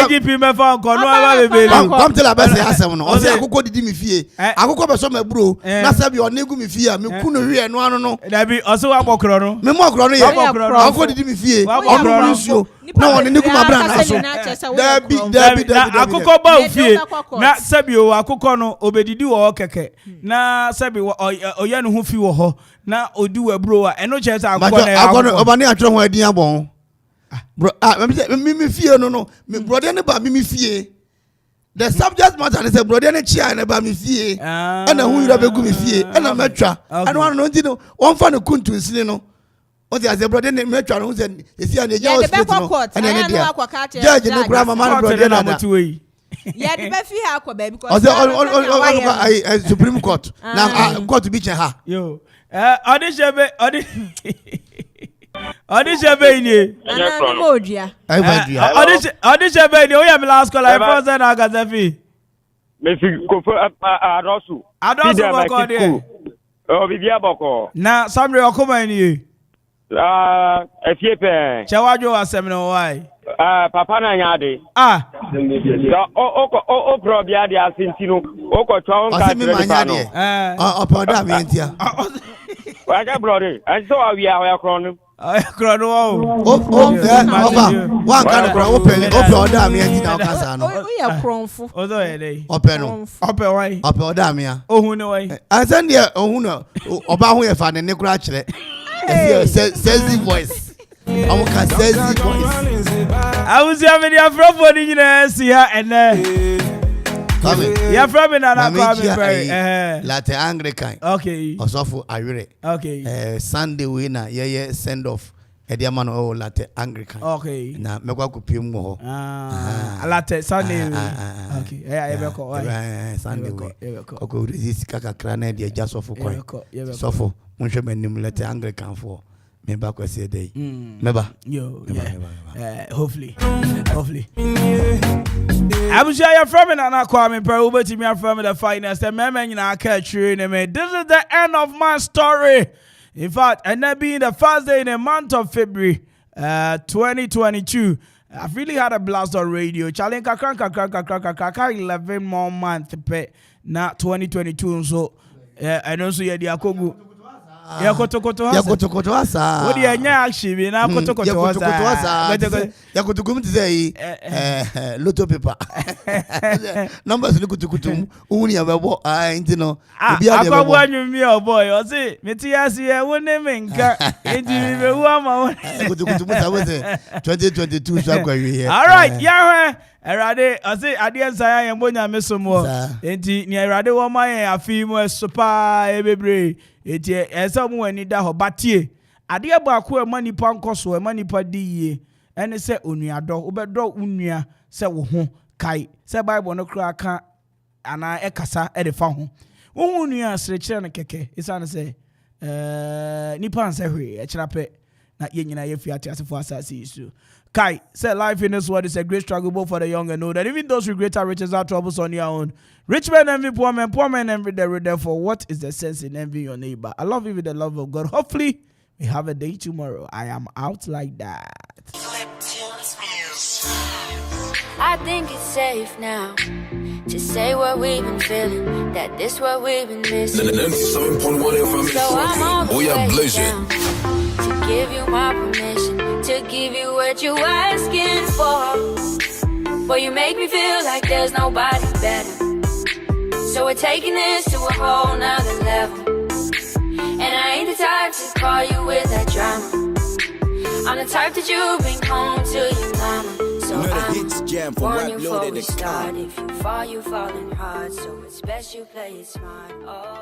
IGP mefa onko no aba bebelo. Come tell abese asem no. Ose akoko didi mi fie. Akoko be so mabro. Na sabi onegu mi fie me kunu hwe no ano no. Dabi ose wa bokro no. Me mo akro no ye. Akoko didi mi fie. Ono nsuo. Na woni negu mabra na so. Dabi. Akoko ba ofie. Na sabi o akoko no obedidi wo keke. Na sabi oya no hu fi wo ho. Na odi wa bro a eno che sa akoko na. Akoko obani atro ho adin abon. Bro, me fear no. Me brother ne ba me fear. The subject matter is a brother ne chia ne ba me fear. And who you be go me fear. And I metwa. And one no know one fan kuntu nsini no. O dey as a brother ne metwa no say e see an eja hospital no. And then there. Judge no grandma man brother na motu we. Yeah, the be fi ha kwa baby because I Supreme Court. Now court be che ha. Yo. Odishebe Odisha be ni. Odisha be ni. Oya mi last call. I first said na Kasafi. Me fi kofo adosu. Adosu boko de. O bibia boko. Na Samre Okoman ni. Efie pe. Chawadwe asem no why? Papa na nyade. O pro bia de asintino. O ko twa on ka. Asemi manyade. Opoda mi entia. I got brother. And so we are crown. I crown. One kind of open order me and now Casano. We are cronful. Although they open way. Open order. Oh, who know? I send you, oh, no, about who you find a Nicola says the voice. I can say the voice. I was having your friend in the here and you're from Kwame Latte Anglican. Okay. Also for Ire. Okay. Sunday winner, yeah, send off. Ediaman o latte Anglican. Okay. Na mekwa kupim mo. Latte Sunday. Okay. Sunday we. Oko resist kaka krana dia just of coin. So for munhwe manim latte Anglican for. Me back we say day. Meba. Yo. Hopefully. I'm sure you're from Kwame Mpere A.K.A. Me from the finest. The man nyina catch you in me. This is the end of my story. In fact, and that being the first day in the month of February 2022, I've really had a blast on radio. Challenge 11 more months now 2022. So and also the Akogu. Yakotokoto asa. What do you actually na kotokoto asa? Yakotokum say lotto paper. Numbers kutukutum uni abebo intino. Akwabu anyumi boy. O say metiasi e woni menka. Enti me wu ama. Kutukutum say 2022 so akwawi here. All right, yeah. Erade, I say adian saya yembo nyame somo. Enti ni erade wo man afi mu sopa ebebre. Eti esa mu ani da ho batie. Ade baako e manipa nkoso e manipa diye. Ene se onuado, obedo unua se wo ho kai. Se Bible no kra ka ana ekasa e de fa ho. Wo hu nua srekire no keke. Isa no se nipa nse hwe e kira pe na ye nyina ye fi ate asefo asase isu. Kai said life in this world is a great struggle both for the young and old, and even those with greater riches are troubles on their own. Rich men envy poor men envy the rich. Therefore, what is the sense in envying your neighbor? I love you with the love of God. Hopefully, we have a day tomorrow. I am out like that. I think it's safe now to say what we've been feeling, that this what we've been missing. 97.1 FM. So I'm on the way blazing. down to give you my permission, to give you what you asking for. Boy, you make me feel like there's nobody better. So we're taking this to a whole nother level. And I ain't the type to call you with that drama. I'm the type that you bring home to your mama. So I'm warn you before we start. If you fall, you falling hard. So it's best you play it smart. Oh.